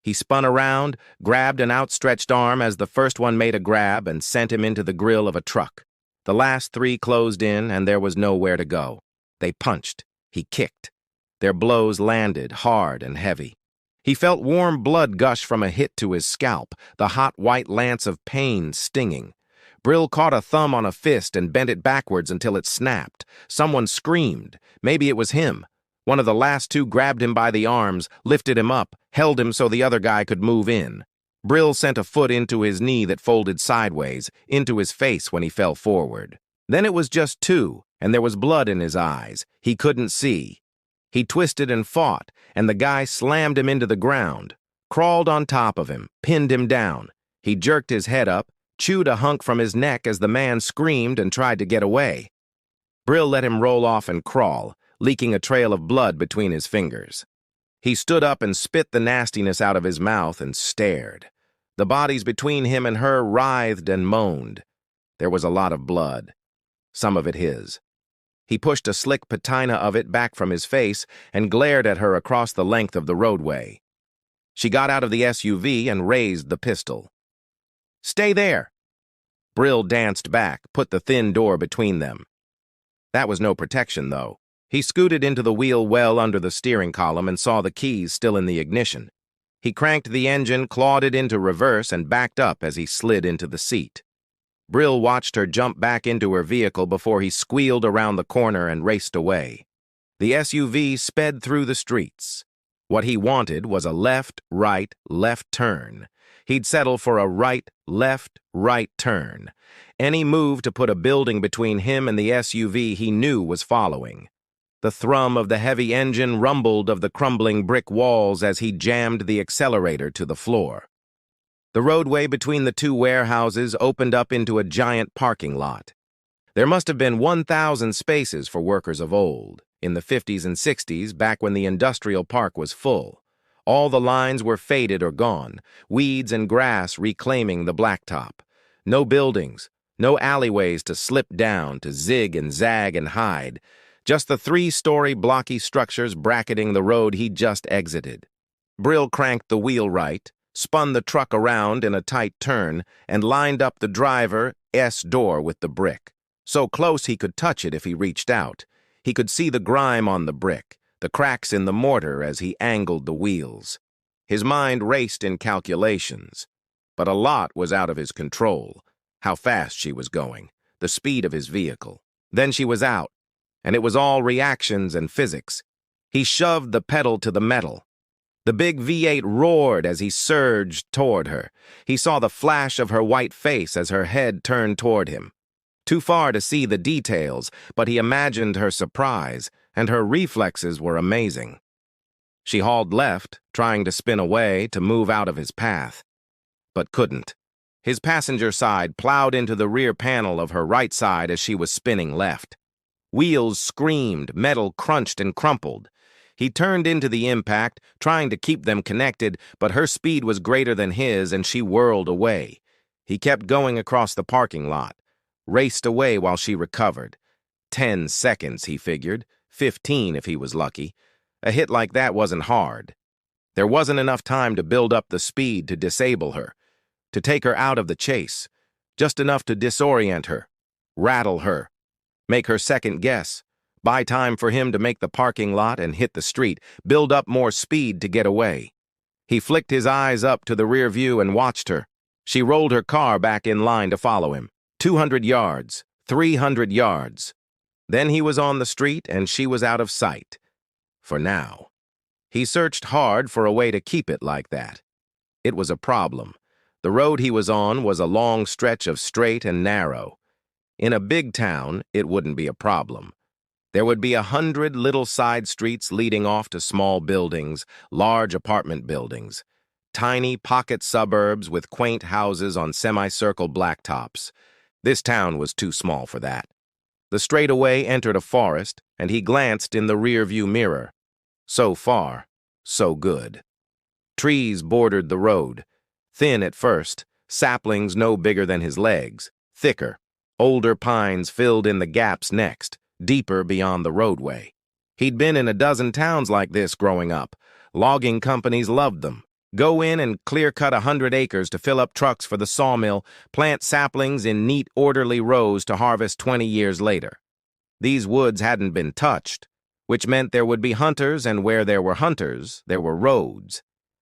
He spun around, grabbed an outstretched arm as the first one made a grab and sent him into the grill of a truck. The last 3 closed in and there was nowhere to go. They punched. He kicked. Their blows landed hard and heavy. He felt warm blood gush from a hit to his scalp, the hot white lance of pain stinging. Brill caught a thumb on a fist and bent it backwards until it snapped. Someone screamed. Maybe it was him. One of the last 2 grabbed him by the arms, lifted him up, held him so the other guy could move in. Brill sent a foot into his knee that folded sideways, into his face when he fell forward. Then it was just 2, and there was blood in his eyes. He couldn't see. He twisted and fought, and the guy slammed him into the ground, crawled on top of him, pinned him down. He jerked his head up, chewed a hunk from his neck as the man screamed and tried to get away. Brill let him roll off and crawl, leaking a trail of blood between his fingers. He stood up and spit the nastiness out of his mouth and stared. The bodies between him and her writhed and moaned. There was a lot of blood, some of it his. He pushed a slick patina of it back from his face and glared at her across the length of the roadway. She got out of the SUV and raised the pistol. "Stay there!" Brill danced back, put the thin door between them. That was no protection, though. He scooted into the wheel well under the steering column and saw the keys still in the ignition. He cranked the engine, clawed it into reverse, and backed up as he slid into the seat. Brill watched her jump back into her vehicle before he squealed around the corner and raced away. The SUV sped through the streets. What he wanted was a left, left turn. He'd settle for a right turn. Any move to put a building between him and the SUV he knew was following. The thrum of the heavy engine rumbled of the crumbling brick walls as he jammed the accelerator to the floor. The roadway between the two warehouses opened up into a giant parking lot. There must have been 1,000 spaces for workers of old, in the 50s and 60s, back when the industrial park was full. All the lines were faded or gone, weeds and grass reclaiming the blacktop. No buildings, no alleyways to slip down, to zig and zag and hide. Just the 3-story blocky structures bracketing the road he'd just exited. Brill cranked the wheel right, spun the truck around in a tight turn, and lined up the driver's door with the brick. So close he could touch it if he reached out. He could see the grime on the brick, the cracks in the mortar as he angled the wheels. His mind raced in calculations. But a lot was out of his control. How fast she was going, the speed of his vehicle. Then she was out, and it was all reactions and physics. He shoved the pedal to the metal. The big V8 roared as he surged toward her. He saw the flash of her white face as her head turned toward him. Too far to see the details, but he imagined her surprise, and her reflexes were amazing. She hauled left, trying to spin away, to move out of his path, but couldn't. His passenger side plowed into the rear panel of her right side as she was spinning left. Wheels screamed, metal crunched and crumpled. He turned into the impact, trying to keep them connected, but her speed was greater than his and she whirled away. He kept going across the parking lot, raced away while she recovered. 10 seconds, he figured, 15 if he was lucky. A hit like that wasn't hard. There wasn't enough time to build up the speed to disable her, to take her out of the chase, just enough to disorient her, rattle her, make her second guess. Buy time for him to make the parking lot and hit the street, build up more speed to get away. He flicked his eyes up to the rear view and watched her. She rolled her car back in line to follow him. 200 yards, 300 yards. Then he was on the street and she was out of sight. For now. He searched hard for a way to keep it like that. It was a problem. The road he was on was a long stretch of straight and narrow. In a big town, it wouldn't be a problem. There would be 100 little side streets leading off to small buildings, large apartment buildings, tiny pocket suburbs with quaint houses on semicircle blacktops. This town was too small for that. The straightaway entered a forest, and he glanced in the rearview mirror. So far, so good. Trees bordered the road, thin at first, saplings no bigger than his legs, thicker. Older pines filled in the gaps next, deeper beyond the roadway. He'd been in a dozen towns like this growing up. Logging companies loved them. Go in and clear-cut 100 acres to fill up trucks for the sawmill, plant saplings in neat, orderly rows to harvest 20 years later. These woods hadn't been touched, which meant there would be hunters, and where there were hunters, there were roads.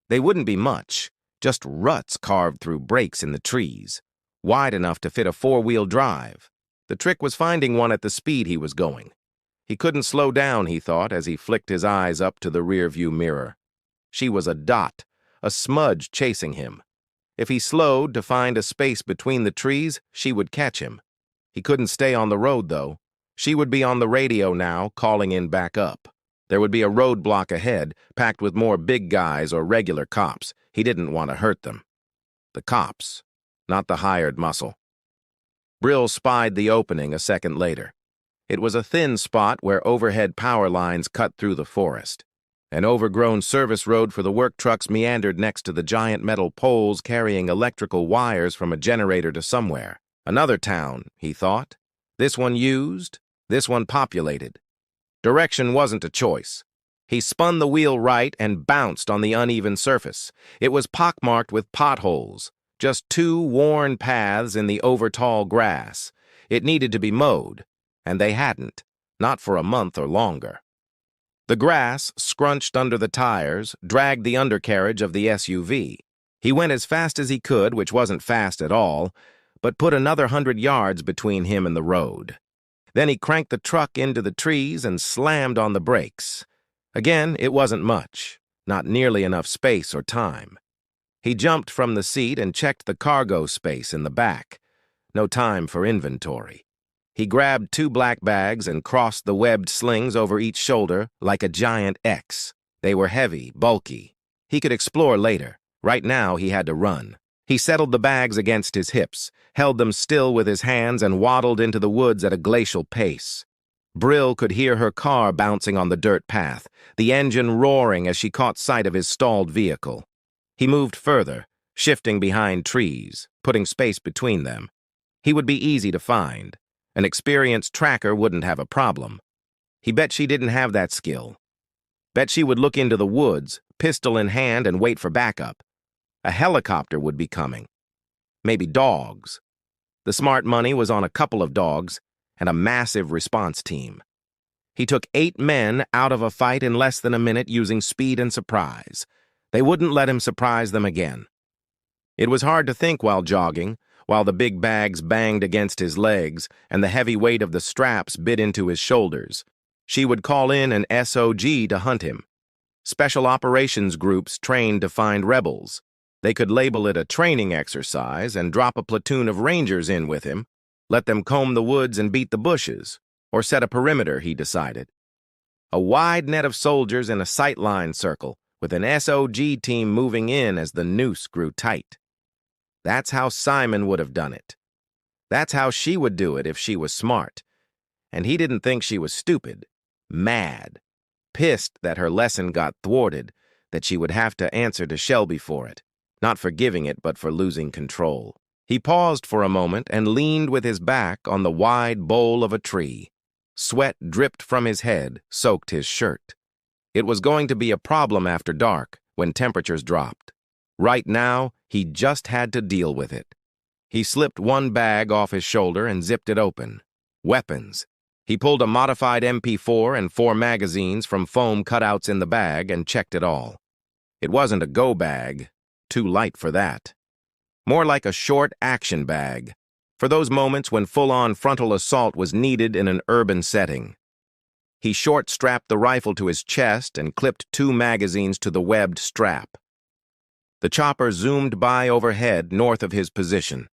They wouldn't be much, just ruts carved through breaks in the trees, wide enough to fit a 4-wheel drive. The trick was finding one at the speed he was going. He couldn't slow down, he thought, as he flicked his eyes up to the rearview mirror. She was a dot, a smudge chasing him. If he slowed to find a space between the trees, she would catch him. He couldn't stay on the road, though. She would be on the radio now, calling in backup. There would be a roadblock ahead, packed with more big guys or regular cops. He didn't want to hurt them. The cops, not the hired muscle. Brill spied the opening a second later. It was a thin spot where overhead power lines cut through the forest. An overgrown service road for the work trucks meandered next to the giant metal poles carrying electrical wires from a generator to somewhere. Another town, he thought. This one used, this one populated. Direction wasn't a choice. He spun the wheel right and bounced on the uneven surface. It was pockmarked with potholes, just two worn paths in the overtall grass. It needed to be mowed, and they hadn't, not for a month or longer. The grass, scrunched under the tires, dragged the undercarriage of the SUV. He went as fast as he could, which wasn't fast at all, but put another 100 yards between him and the road. Then he cranked the truck into the trees and slammed on the brakes. Again, it wasn't much, not nearly enough space or time. He jumped from the seat and checked the cargo space in the back. No time for inventory. He grabbed 2 black bags and crossed the webbed slings over each shoulder like a giant X. They were heavy, bulky. He could explore later. Right now, he had to run. He settled the bags against his hips, held them still with his hands, and waddled into the woods at a glacial pace. Brill could hear her car bouncing on the dirt path, the engine roaring as she caught sight of his stalled vehicle. He moved further, shifting behind trees, putting space between them. He would be easy to find. An experienced tracker wouldn't have a problem. He bet she didn't have that skill. Bet she would look into the woods, pistol in hand, and wait for backup. A helicopter would be coming. Maybe dogs. The smart money was on a couple of dogs and a massive response team. He took 8 men out of a fight in less than a minute using speed and surprise. They wouldn't let him surprise them again. It was hard to think while jogging, while the big bags banged against his legs and the heavy weight of the straps bit into his shoulders. She would call in an SOG to hunt him. Special operations groups trained to find rebels. They could label it a training exercise and drop a platoon of rangers in with him, let them comb the woods and beat the bushes, or set a perimeter, he decided. A wide net of soldiers in a sightline circle, with an SOG team moving in as the noose grew tight. That's how Simon would have done it. That's how she would do it if she was smart. And he didn't think she was stupid. Mad. Pissed that her lesson got thwarted, that she would have to answer to Shelby for it. Not for giving it, but for losing control. He paused for a moment and leaned with his back on the wide bole of a tree. Sweat dripped from his head, soaked his shirt. It was going to be a problem after dark, when temperatures dropped. Right now, he just had to deal with it. He slipped one bag off his shoulder and zipped it open. Weapons. He pulled a modified MP4 and 4 magazines from foam cutouts in the bag and checked it all. It wasn't a go bag. Too light for that. More like a short action bag, for those moments when full-on frontal assault was needed in an urban setting. He short-strapped the rifle to his chest and clipped 2 magazines to the webbed strap. The chopper zoomed by overhead north of his position.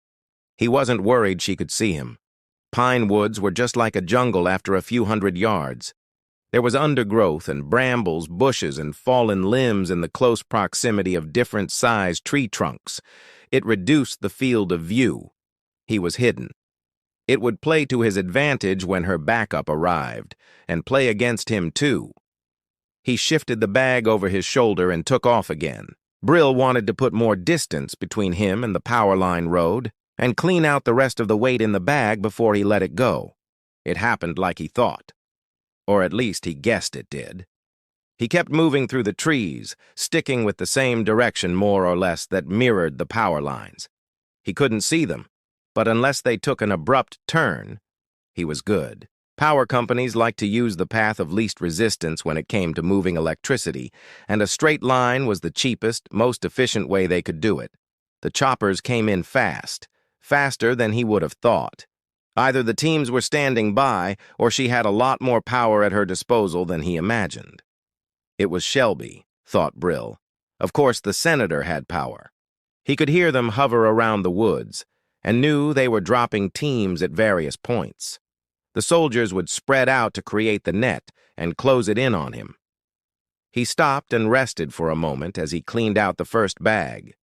He wasn't worried she could see him. Pine woods were just like a jungle after a few 100 yards. There was undergrowth and brambles, bushes, and fallen limbs in the close proximity of different-sized tree trunks. It reduced the field of view. He was hidden. It would play to his advantage when her backup arrived, and play against him too. He shifted the bag over his shoulder and took off again. Brill wanted to put more distance between him and the power line road, and clean out the rest of the weight in the bag before he let it go. It happened like he thought. Or at least he guessed it did. He kept moving through the trees, sticking with the same direction more or less that mirrored the power lines. He couldn't see them, but unless they took an abrupt turn, he was good. Power companies liked to use the path of least resistance when it came to moving electricity, and a straight line was the cheapest, most efficient way they could do it. The choppers came in fast, faster than he would have thought. Either the teams were standing by, or she had a lot more power at her disposal than he imagined. It was Shelby, thought Brill. Of course, the senator had power. He could hear them hover around the woods, and knew they were dropping teams at various points. The soldiers would spread out to create the net and close it in on him. He stopped and rested for a moment as he cleaned out the first bag.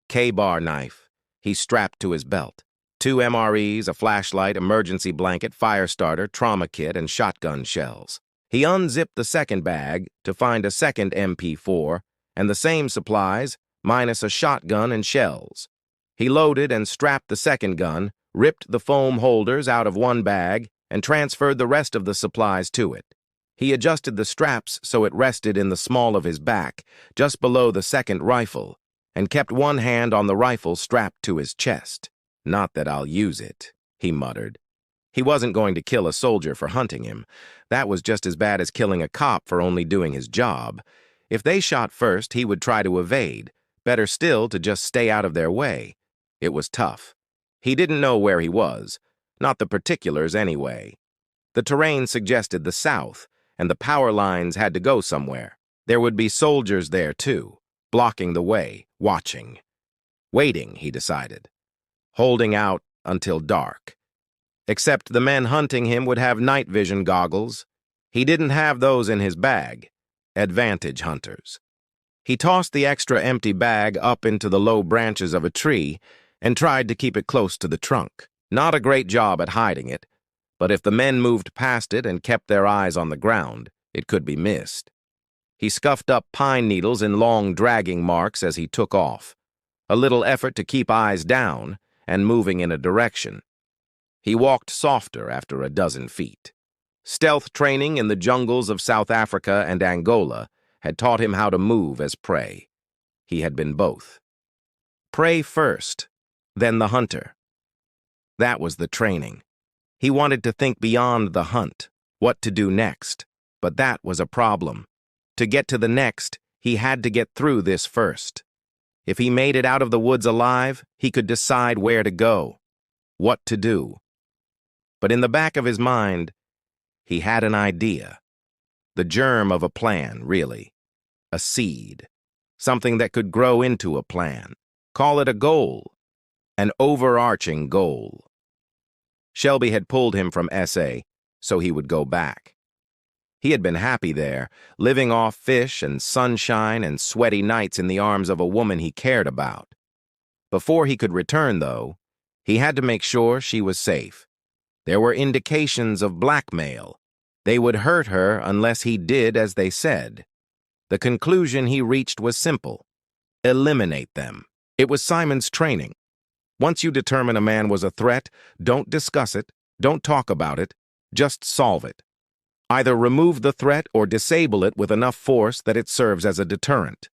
K-bar knife, he strapped to his belt. 2 MREs, a flashlight, emergency blanket, fire starter, trauma kit, and shotgun shells. He unzipped the second bag to find a second MP4 and the same supplies, minus a shotgun and shells. He loaded and strapped the second gun, ripped the foam holders out of one bag, and transferred the rest of the supplies to it. He adjusted the straps so it rested in the small of his back, just below the second rifle, and kept one hand on the rifle strapped to his chest. "Not that I'll use it," he muttered. He wasn't going to kill a soldier for hunting him. That was just as bad as killing a cop for only doing his job. If they shot first, he would try to evade. Better still to just stay out of their way. It was tough. He didn't know where he was. Not the particulars, anyway. The terrain suggested the south, and the power lines had to go somewhere. There would be soldiers there, too, blocking the way, watching. Waiting, he decided. Holding out until dark. Except the men hunting him would have night vision goggles. He didn't have those in his bag. Advantage hunters. He tossed the extra empty bag up into the low branches of a tree and tried to keep it close to the trunk. Not a great job at hiding it, but if the men moved past it and kept their eyes on the ground, it could be missed. He scuffed up pine needles in long dragging marks as he took off. A little effort to keep eyes down and moving in a direction. He walked softer after a dozen feet. Stealth training in the jungles of South Africa and Angola had taught him how to move as prey. He had been both. Prey first, then the hunter. That was the training. He wanted to think beyond the hunt, what to do next, but that was a problem. To get to the next, he had to get through this first. If he made it out of the woods alive, he could decide where to go, what to do. But in the back of his mind, he had an idea. The germ of a plan, really. A seed. Something that could grow into a plan. Call it a goal. An overarching goal. Shelby had pulled him from SA, so he would go back. He had been happy there, living off fish and sunshine and sweaty nights in the arms of a woman he cared about. Before he could return, though, he had to make sure she was safe. There were indications of blackmail. They would hurt her unless he did as they said. The conclusion he reached was simple. Eliminate them. It was Simon's training. Once you determine a man was a threat, don't discuss it, don't talk about it, just solve it. Either remove the threat or disable it with enough force that it serves as a deterrent.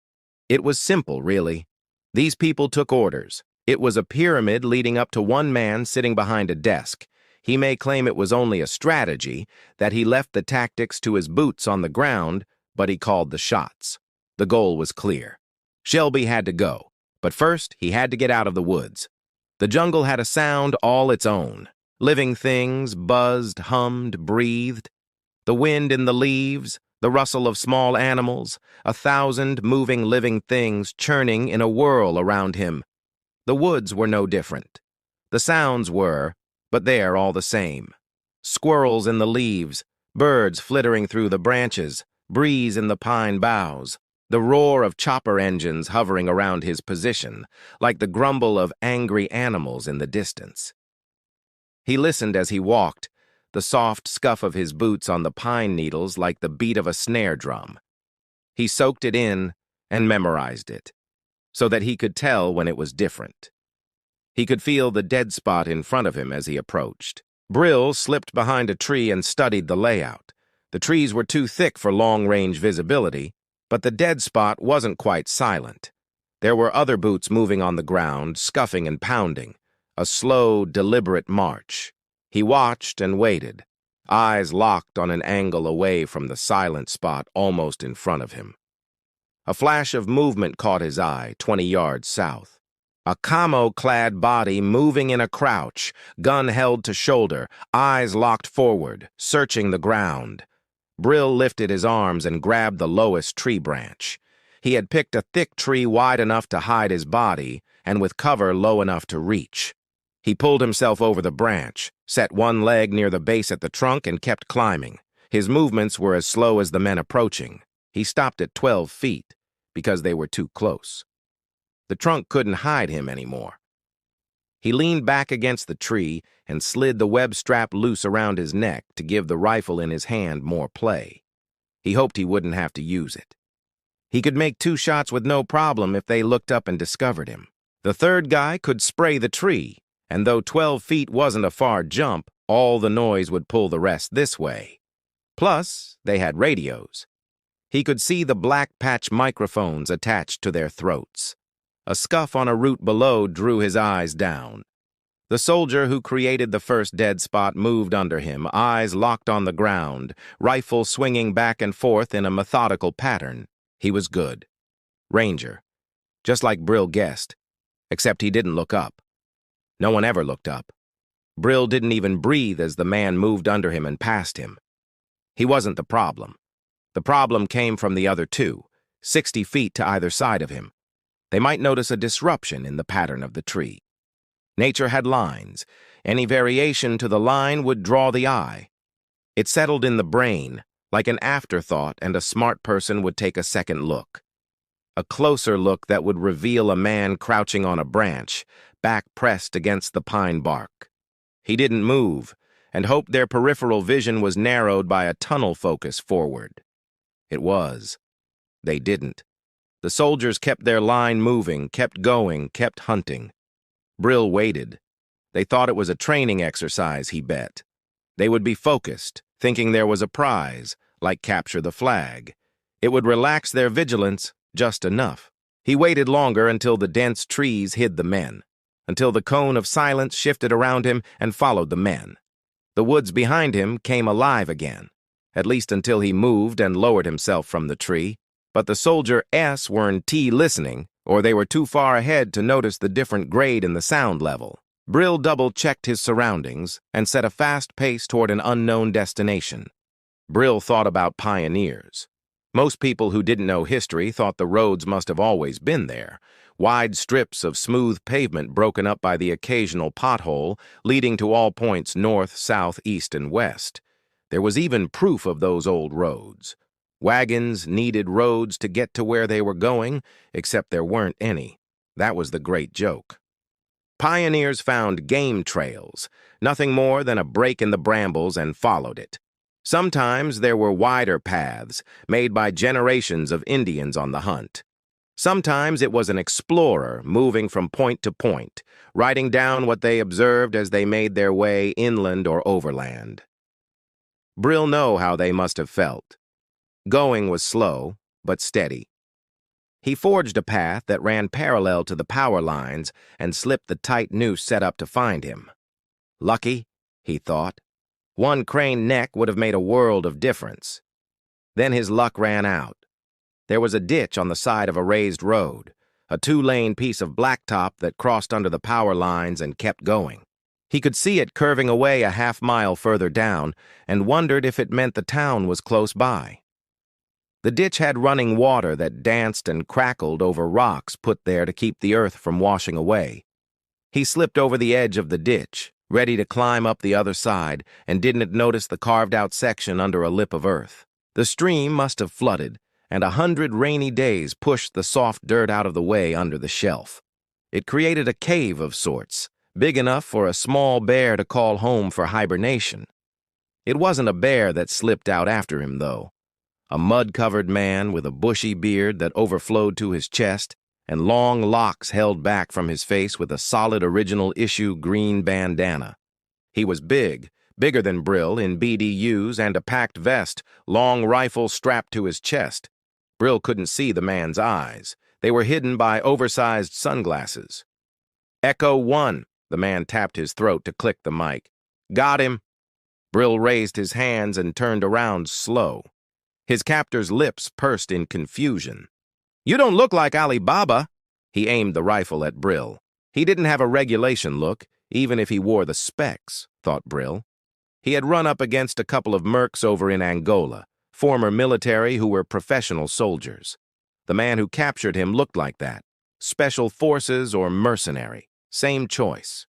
It was simple, really. These people took orders. It was a pyramid leading up to one man sitting behind a desk. He may claim it was only a strategy, that he left the tactics to his boots on the ground, but he called the shots. The goal was clear. Shelby had to go, but first he had to get out of the woods. The jungle had a sound all its own. Living things buzzed, hummed, breathed. The wind in the leaves, the rustle of small animals, 1,000 moving living things churning in a whirl around him. The woods were no different. The sounds were, but they're all the same. Squirrels in the leaves, birds flittering through the branches, breeze in the pine boughs, the roar of chopper engines hovering around his position, like the grumble of angry animals in the distance. He listened as he walked, the soft scuff of his boots on the pine needles like the beat of a snare drum. He soaked it in and memorized it, so that he could tell when it was different. He could feel the dead spot in front of him as he approached. Brill slipped behind a tree and studied the layout. The trees were too thick for long-range visibility, but the dead spot wasn't quite silent. There were other boots moving on the ground, scuffing and pounding. A slow, deliberate march. He watched and waited, eyes locked on an angle away from the silent spot almost in front of him. A flash of movement caught his eye, 20 yards south. A camo-clad body moving in a crouch, gun held to shoulder, eyes locked forward, searching the ground. Brill lifted his arms and grabbed the lowest tree branch. He had picked a thick tree wide enough to hide his body and with cover low enough to reach. He pulled himself over the branch, set one leg near the base at the trunk, and kept climbing. His movements were as slow as the men approaching. He stopped at 12 feet, because they were too close. The trunk couldn't hide him anymore. He leaned back against the tree and slid the web strap loose around his neck to give the rifle in his hand more play. He hoped he wouldn't have to use it. He could make 2 shots with no problem if they looked up and discovered him. The third guy could spray the tree, and though 12 feet wasn't a far jump, all the noise would pull the rest this way. Plus, they had radios. He could see the black patch microphones attached to their throats. A scuff on a root below drew his eyes down. The soldier who created the first dead spot moved under him, eyes locked on the ground, rifle swinging back and forth in a methodical pattern. He was good. Ranger. Just like Brill guessed, except he didn't look up. No one ever looked up. Brill didn't even breathe as the man moved under him and past him. He wasn't the problem. The problem came from the other 2, 60 feet to either side of him. They might notice a disruption in the pattern of the tree. Nature had lines. Any variation to the line would draw the eye. It settled in the brain, like an afterthought, and a smart person would take a second look. A closer look that would reveal a man crouching on a branch, back pressed against the pine bark. He didn't move, and hoped their peripheral vision was narrowed by a tunnel focus forward. It was. They didn't. The soldiers kept their line moving, kept going, kept hunting. Brill waited. They thought it was a training exercise, he bet. They would be focused, thinking there was a prize, like capture the flag. It would relax their vigilance just enough. He waited longer until the dense trees hid the men, until the cone of silence shifted around him and followed the men. The woods behind him came alive again, at least until he moved and lowered himself from the tree. But the soldier S weren't listening, or they were too far ahead to notice the different grade in the sound level. Brill double-checked his surroundings and set a fast pace toward an unknown destination. Brill thought about pioneers. Most people who didn't know history thought the roads must have always been there, wide strips of smooth pavement broken up by the occasional pothole, leading to all points north, south, east, and west. There was even proof of those old roads. Wagons needed roads to get to where they were going, except there weren't any. That was the great joke. Pioneers found game trails, nothing more than a break in the brambles, and followed it. Sometimes there were wider paths, made by generations of Indians on the hunt. Sometimes it was an explorer moving from point to point, writing down what they observed as they made their way inland or overland. Brill knew how they must have felt. Going was slow, but steady. He forged a path that ran parallel to the power lines and slipped the tight noose set up to find him. Lucky, he thought. One craned neck would have made a world of difference. Then his luck ran out. There was a ditch on the side of a raised road, a 2-lane piece of blacktop that crossed under the power lines and kept going. He could see it curving away a half-mile further down and wondered if it meant the town was close by. The ditch had running water that danced and crackled over rocks put there to keep the earth from washing away. He slipped over the edge of the ditch, ready to climb up the other side, and didn't notice the carved-out section under a lip of earth. The stream must have flooded, and 100 rainy days pushed the soft dirt out of the way under the shelf. It created a cave of sorts, big enough for a small bear to call home for hibernation. It wasn't a bear that slipped out after him, though. A mud-covered man with a bushy beard that overflowed to his chest and long locks held back from his face with a solid original-issue green bandana. He was big, bigger than Brill in BDUs and a packed vest, long rifle strapped to his chest. Brill couldn't see the man's eyes. They were hidden by oversized sunglasses. Echo 1, the man tapped his throat to click the mic. Got him. Brill raised his hands and turned around slow. His captor's lips pursed in confusion. You don't look like Ali Baba. He aimed the rifle at Brill. He didn't have a regulation look, even if he wore the specs, thought Brill. He had run up against a couple of mercs over in Angola, former military who were professional soldiers. The man who captured him looked like that. Special forces or mercenary. Same choice.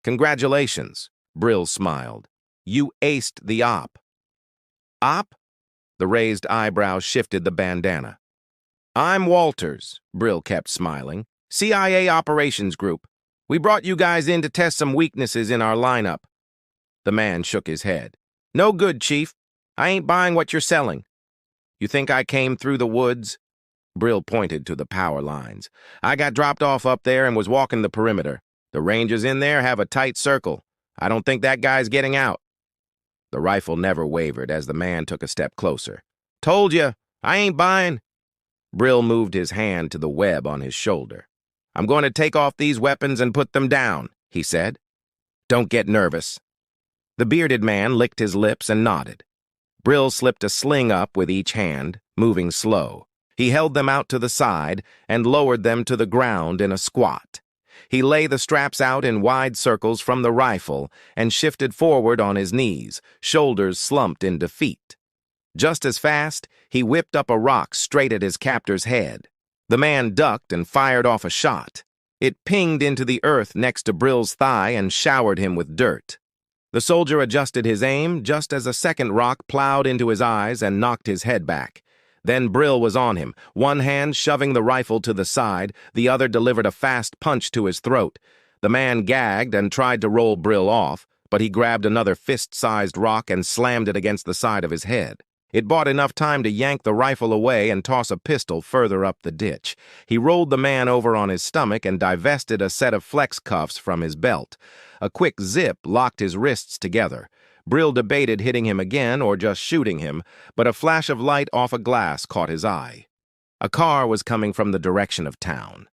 Congratulations, Brill smiled. You aced the op. Op? The raised eyebrows shifted the bandana. I'm Walters, Brill kept smiling. CIA Operations Group. We brought you guys in to test some weaknesses in our lineup. The man shook his head. No good, Chief. I ain't buying what you're selling. You think I came through the woods? Brill pointed to the power lines. I got dropped off up there and was walking the perimeter. The rangers in there have a tight circle. I don't think that guy's getting out. The rifle never wavered as the man took a step closer. Told you, I ain't buying. Brill moved his hand to the web on his shoulder. I'm going to take off these weapons and put them down, he said. Don't get nervous. The bearded man licked his lips and nodded. Brill slipped a sling up with each hand, moving slow. He held them out to the side and lowered them to the ground in a squat. He lay the straps out in wide circles from the rifle and shifted forward on his knees, shoulders slumped in defeat. Just as fast, he whipped up a rock straight at his captor's head. The man ducked and fired off a shot. It pinged into the earth next to Brill's thigh and showered him with dirt. The soldier adjusted his aim just as a second rock plowed into his eyes and knocked his head back. Then Brill was on him, one hand shoving the rifle to the side, the other delivered a fast punch to his throat. The man gagged and tried to roll Brill off, but he grabbed another fist-sized rock and slammed it against the side of his head. It bought enough time to yank the rifle away and toss a pistol further up the ditch. He rolled the man over on his stomach and divested a set of flex cuffs from his belt. A quick zip locked his wrists together. Brill debated hitting him again or just shooting him, but a flash of light off a glass caught his eye. A car was coming from the direction of town.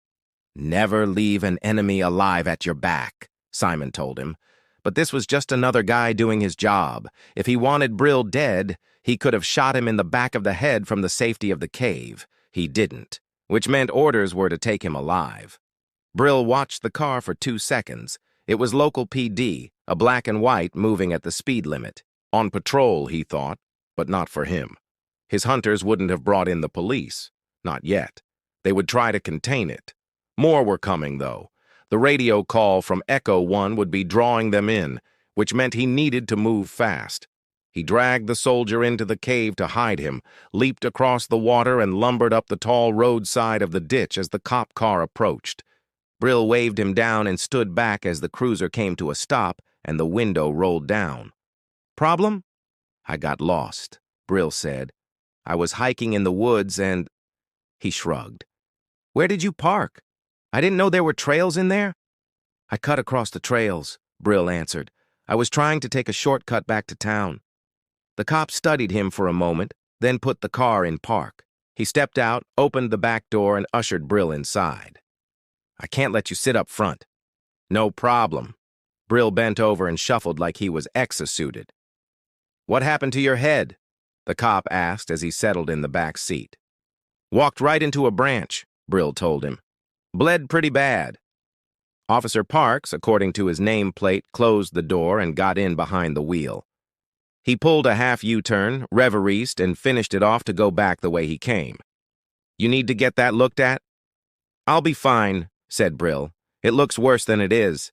Never leave an enemy alive at your back, Simon told him. But this was just another guy doing his job. If he wanted Brill dead, he could have shot him in the back of the head from the safety of the cave. He didn't, which meant orders were to take him alive. Brill watched the car for 2 seconds. It was local PD, a black and white moving at the speed limit. On patrol, he thought, but not for him. His hunters wouldn't have brought in the police. Not yet. They would try to contain it. More were coming, though. The radio call from Echo 1 would be drawing them in, which meant he needed to move fast. He dragged the soldier into the cave to hide him, leaped across the water and lumbered up the tall roadside of the ditch as the cop car approached. Brill waved him down and stood back as the cruiser came to a stop and the window rolled down. Problem? I got lost, Brill said. I was hiking in the woods and... He shrugged. Where did you park? I didn't know there were trails in there. I cut across the trails, Brill answered. I was trying to take a shortcut back to town. The cop studied him for a moment, then put the car in park. He stepped out, opened the back door, and ushered Brill inside. I can't let you sit up front. No problem. Brill bent over and shuffled like he was exosuited. What happened to your head? The cop asked as he settled in the back seat. Walked right into a branch, Brill told him. Bled pretty bad. Officer Parks, according to his nameplate, closed the door and got in behind the wheel. He pulled a half U-turn, reverenced, and finished it off to go back the way he came. You need to get that looked at? I'll be fine, said Brill. It looks worse than it is.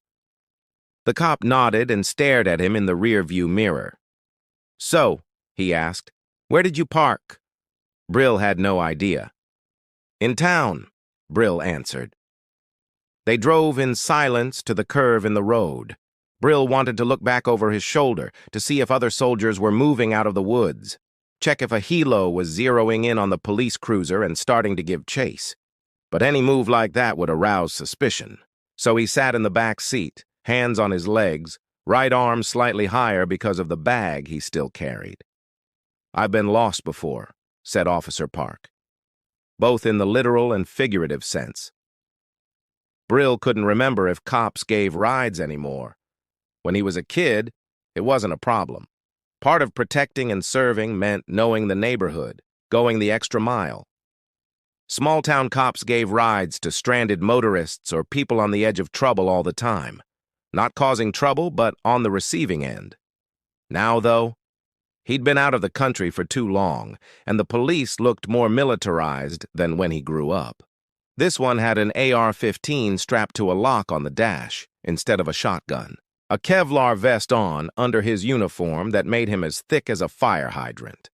The cop nodded and stared at him in the rear-view mirror. So, he asked, where did you park? Brill had no idea. In town, Brill answered. They drove in silence to the curve in the road. Brill wanted to look back over his shoulder to see if other soldiers were moving out of the woods, check if a helo was zeroing in on the police cruiser and starting to give chase. But any move like that would arouse suspicion. So he sat in the back seat, hands on his legs, right arm slightly higher because of the bag he still carried. I've been lost before, said Officer Park, both in the literal and figurative sense. Brill couldn't remember if cops gave rides anymore. When he was a kid, it wasn't a problem. Part of protecting and serving meant knowing the neighborhood, going the extra mile. Small-town cops gave rides to stranded motorists or people on the edge of trouble all the time. Not causing trouble, but on the receiving end. Now, though, he'd been out of the country for too long, and the police looked more militarized than when he grew up. This one had an AR-15 strapped to a lock on the dash instead of a shotgun. A Kevlar vest on under his uniform that made him as thick as a fire hydrant.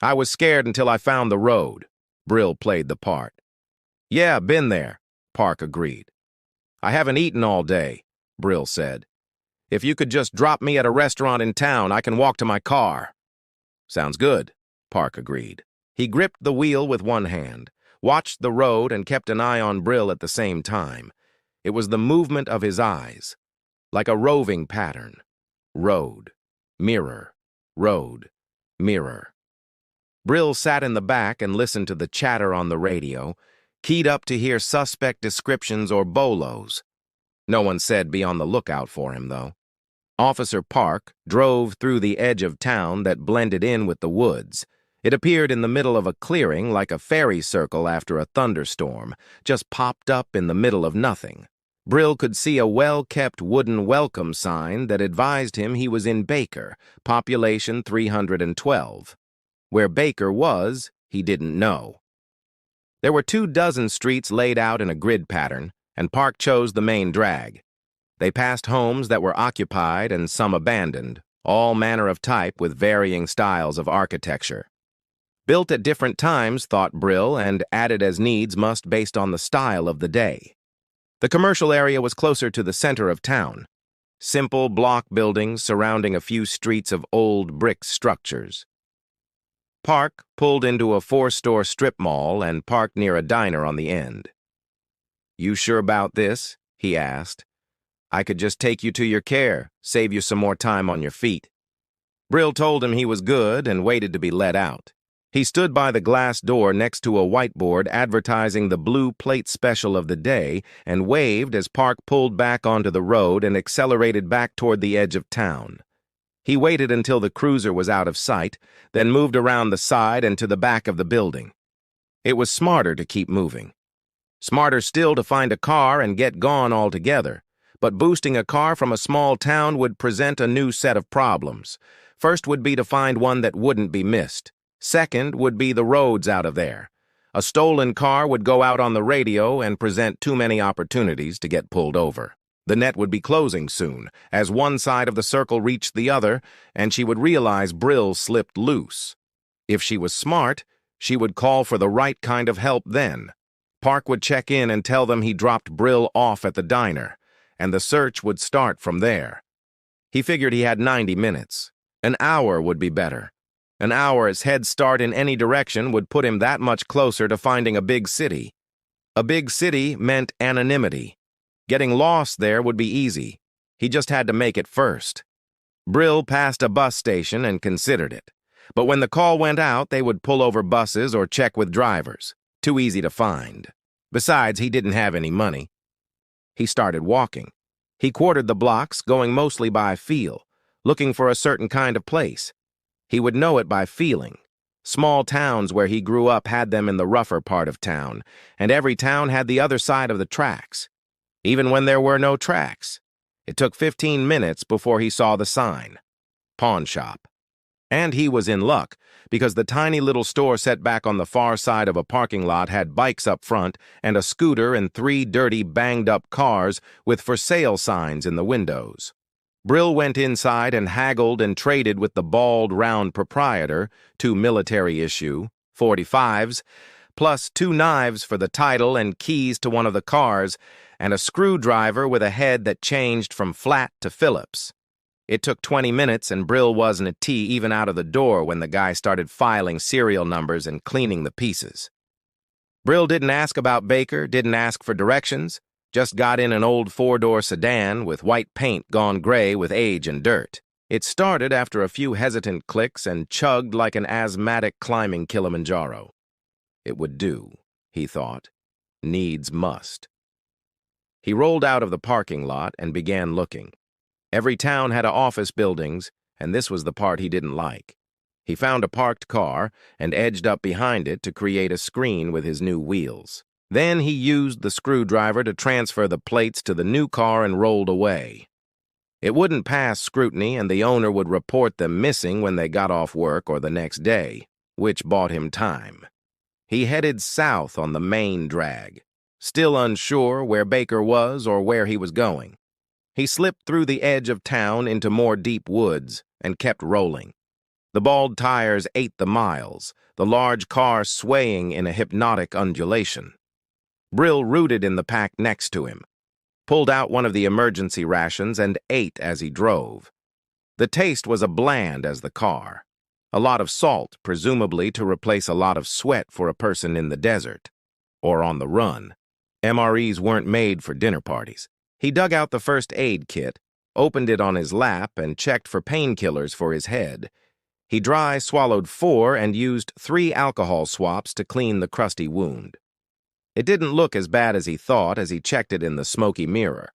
I was scared until I found the road. Brill played the part. Yeah, been there, Park agreed. I haven't eaten all day, Brill said. If you could just drop me at a restaurant in town, I can walk to my car. Sounds good, Park agreed. He gripped the wheel with one hand, watched the road, and kept an eye on Brill at the same time. It was the movement of his eyes, like a roving pattern. Road, mirror, road, mirror. Brill sat in the back and listened to the chatter on the radio, keyed up to hear suspect descriptions or bolos. No one said be on the lookout for him, though. Officer Park drove through the edge of town that blended in with the woods. It appeared in the middle of a clearing like a fairy circle after a thunderstorm, just popped up in the middle of nothing. Brill could see a well-kept wooden welcome sign that advised him he was in Baker, population 312. Where Baker was, he didn't know. There were 24 streets laid out in a grid pattern, and Park chose the main drag. They passed homes that were occupied and some abandoned, all manner of type with varying styles of architecture. Built at different times, thought Brill, and added as needs must based on the style of the day. The commercial area was closer to the center of town. Simple block buildings surrounding a few streets of old brick structures. Park pulled into a 4-store strip mall and parked near a diner on the end. "You sure about this?" he asked. "I could just take you to your care, save you some more time on your feet." Brill told him he was good and waited to be let out. He stood by the glass door next to a whiteboard advertising the blue plate special of the day and waved as Park pulled back onto the road and accelerated back toward the edge of town. He waited until the cruiser was out of sight, then moved around the side and to the back of the building. It was smarter to keep moving. Smarter still to find a car and get gone altogether. But boosting a car from a small town would present a new set of problems. First would be to find one that wouldn't be missed. Second would be the roads out of there. A stolen car would go out on the radio and present too many opportunities to get pulled over. The net would be closing soon, as one side of the circle reached the other, and she would realize Brill slipped loose. If she was smart, she would call for the right kind of help then. Park would check in and tell them he dropped Brill off at the diner, and the search would start from there. He figured he had 90 minutes. An hour would be better. An hour's head start in any direction would put him that much closer to finding a big city. A big city meant anonymity. Getting lost there would be easy. He just had to make it first. Brill passed a bus station and considered it. But when the call went out, they would pull over buses or check with drivers. Too easy to find. Besides, he didn't have any money. He started walking. He quartered the blocks, going mostly by feel, looking for a certain kind of place. He would know it by feeling. Small towns where he grew up had them in the rougher part of town, and every town had the other side of the tracks. Even when there were no tracks. It took 15 minutes before he saw the sign. Pawn shop. And he was in luck, because the tiny little store set back on the far side of a parking lot had bikes up front and a scooter and 3 dirty, banged-up cars with for sale signs in the windows. Brill went inside and haggled and traded with the bald, round proprietor, 2 military-issue, 45s, plus 2 knives for the title and keys to one of the cars, and a screwdriver with a head that changed from flat to Phillips. It took 20 minutes, and Brill wasn't a T even out of the door when the guy started filing serial numbers and cleaning the pieces. Brill didn't ask about Baker, didn't ask for directions, just got in an old 4-door sedan with white paint gone gray with age and dirt. It started after a few hesitant clicks and chugged like an asthmatic climbing Kilimanjaro. It would do, he thought. Needs must. He rolled out of the parking lot and began looking. Every town had office buildings, and this was the part he didn't like. He found a parked car and edged up behind it to create a screen with his new wheels. Then he used the screwdriver to transfer the plates to the new car and rolled away. It wouldn't pass scrutiny, and the owner would report them missing when they got off work or the next day, which bought him time. He headed south on the main drag, still unsure where Baker was or where he was going. He slipped through the edge of town into more deep woods and kept rolling. The bald tires ate the miles, the large car swaying in a hypnotic undulation. Brill rooted in the pack next to him. pulled out one of the emergency rations and ate as he drove. The taste was as bland as the car. A lot of salt, presumably to replace a lot of sweat for a person in the desert. Or on the run. MREs weren't made for dinner parties. He dug out the first aid kit, opened it on his lap, and checked for painkillers for his head. He dry swallowed 4 and used 3 alcohol swabs to clean the crusty wound. It didn't look as bad as he thought as he checked it in the smoky mirror.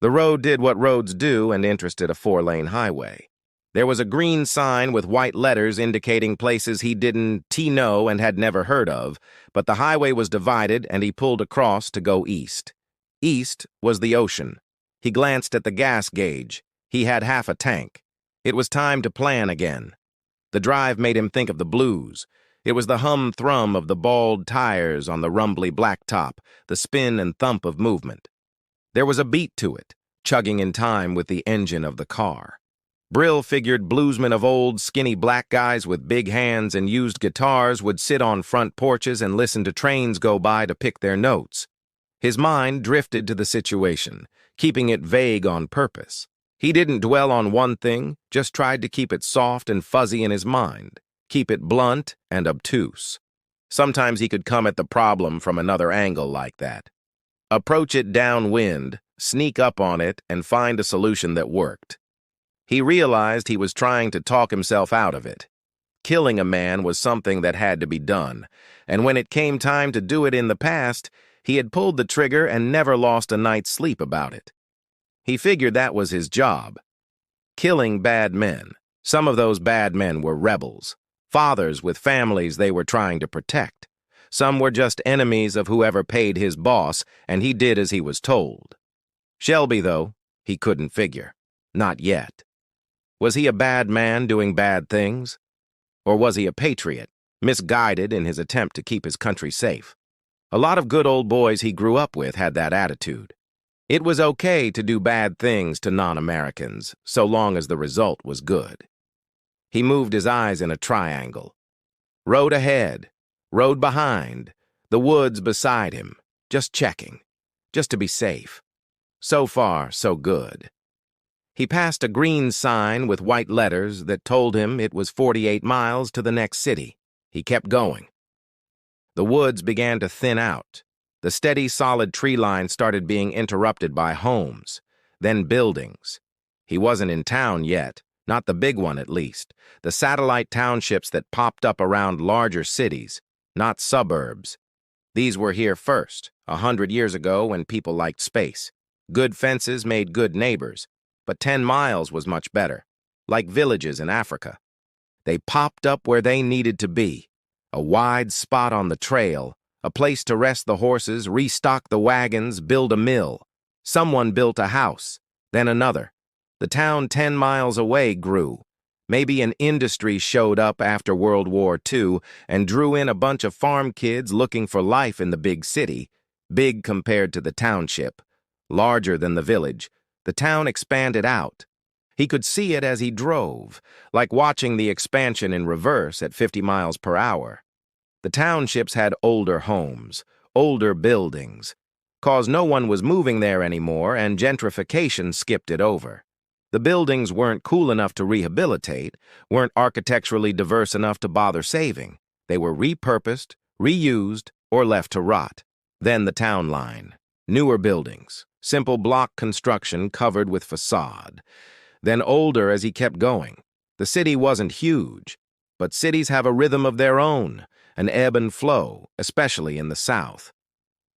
The road did what roads do and interested a 4-lane highway. There was a green sign with white letters indicating places he didn't know and had never heard of, but the highway was divided and he pulled across to go east. East was the ocean. He glanced at the gas gauge. He had half a tank. It was time to plan again. The drive made him think of the blues. It was the hum-thrum of the bald tires on the rumbly blacktop, the spin and thump of movement. There was a beat to it, chugging in time with the engine of the car. Brill figured bluesmen of old, skinny black guys with big hands and used guitars would sit on front porches and listen to trains go by to pick their notes. His mind drifted to the situation, keeping it vague on purpose. He didn't dwell on one thing, just tried to keep it soft and fuzzy in his mind, keep it blunt and obtuse. Sometimes he could come at the problem from another angle like that. Approach it downwind, sneak up on it, and find a solution that worked. He realized he was trying to talk himself out of it. Killing a man was something that had to be done, and when it came time to do it in the past, he had pulled the trigger and never lost a night's sleep about it. He figured that was his job. Killing bad men. Some of those bad men were rebels, fathers with families they were trying to protect. Some were just enemies of whoever paid his boss, and he did as he was told. Shelby, though, he couldn't figure. Not yet. Was he a bad man doing bad things? Or was he a patriot, misguided in his attempt to keep his country safe? A lot of good old boys he grew up with had that attitude. It was okay to do bad things to non-Americans, so long as the result was good. He moved his eyes in a triangle. Road ahead, road behind, the woods beside him, just checking, just to be safe. So far, so good. He passed a green sign with white letters that told him it was 48 miles to the next city. He kept going. The woods began to thin out. The steady, solid tree line started being interrupted by homes, then buildings. He wasn't in town yet, not the big one at least. The satellite townships that popped up around larger cities, not suburbs. These were here first, 100 years ago when people liked space. Good fences made good neighbors. But 10 miles was much better, like villages in Africa. They popped up where they needed to be, a wide spot on the trail, a place to rest the horses, restock the wagons, build a mill. Someone built a house, then another. The town 10 miles away grew. Maybe an industry showed up after World War II and drew in a bunch of farm kids looking for life in the big city, big compared to the township, larger than the village. The town expanded out. He could see it as he drove, like watching the expansion in reverse at 50 miles per hour. The townships had older homes, older buildings, 'cause no one was moving there anymore and gentrification skipped it over. The buildings weren't cool enough to rehabilitate, weren't architecturally diverse enough to bother saving. They were repurposed, reused, or left to rot. Then the town line. Newer buildings. Simple block construction covered with facade. Then older as he kept going. The city wasn't huge, but cities have a rhythm of their own, an ebb and flow, especially in the South.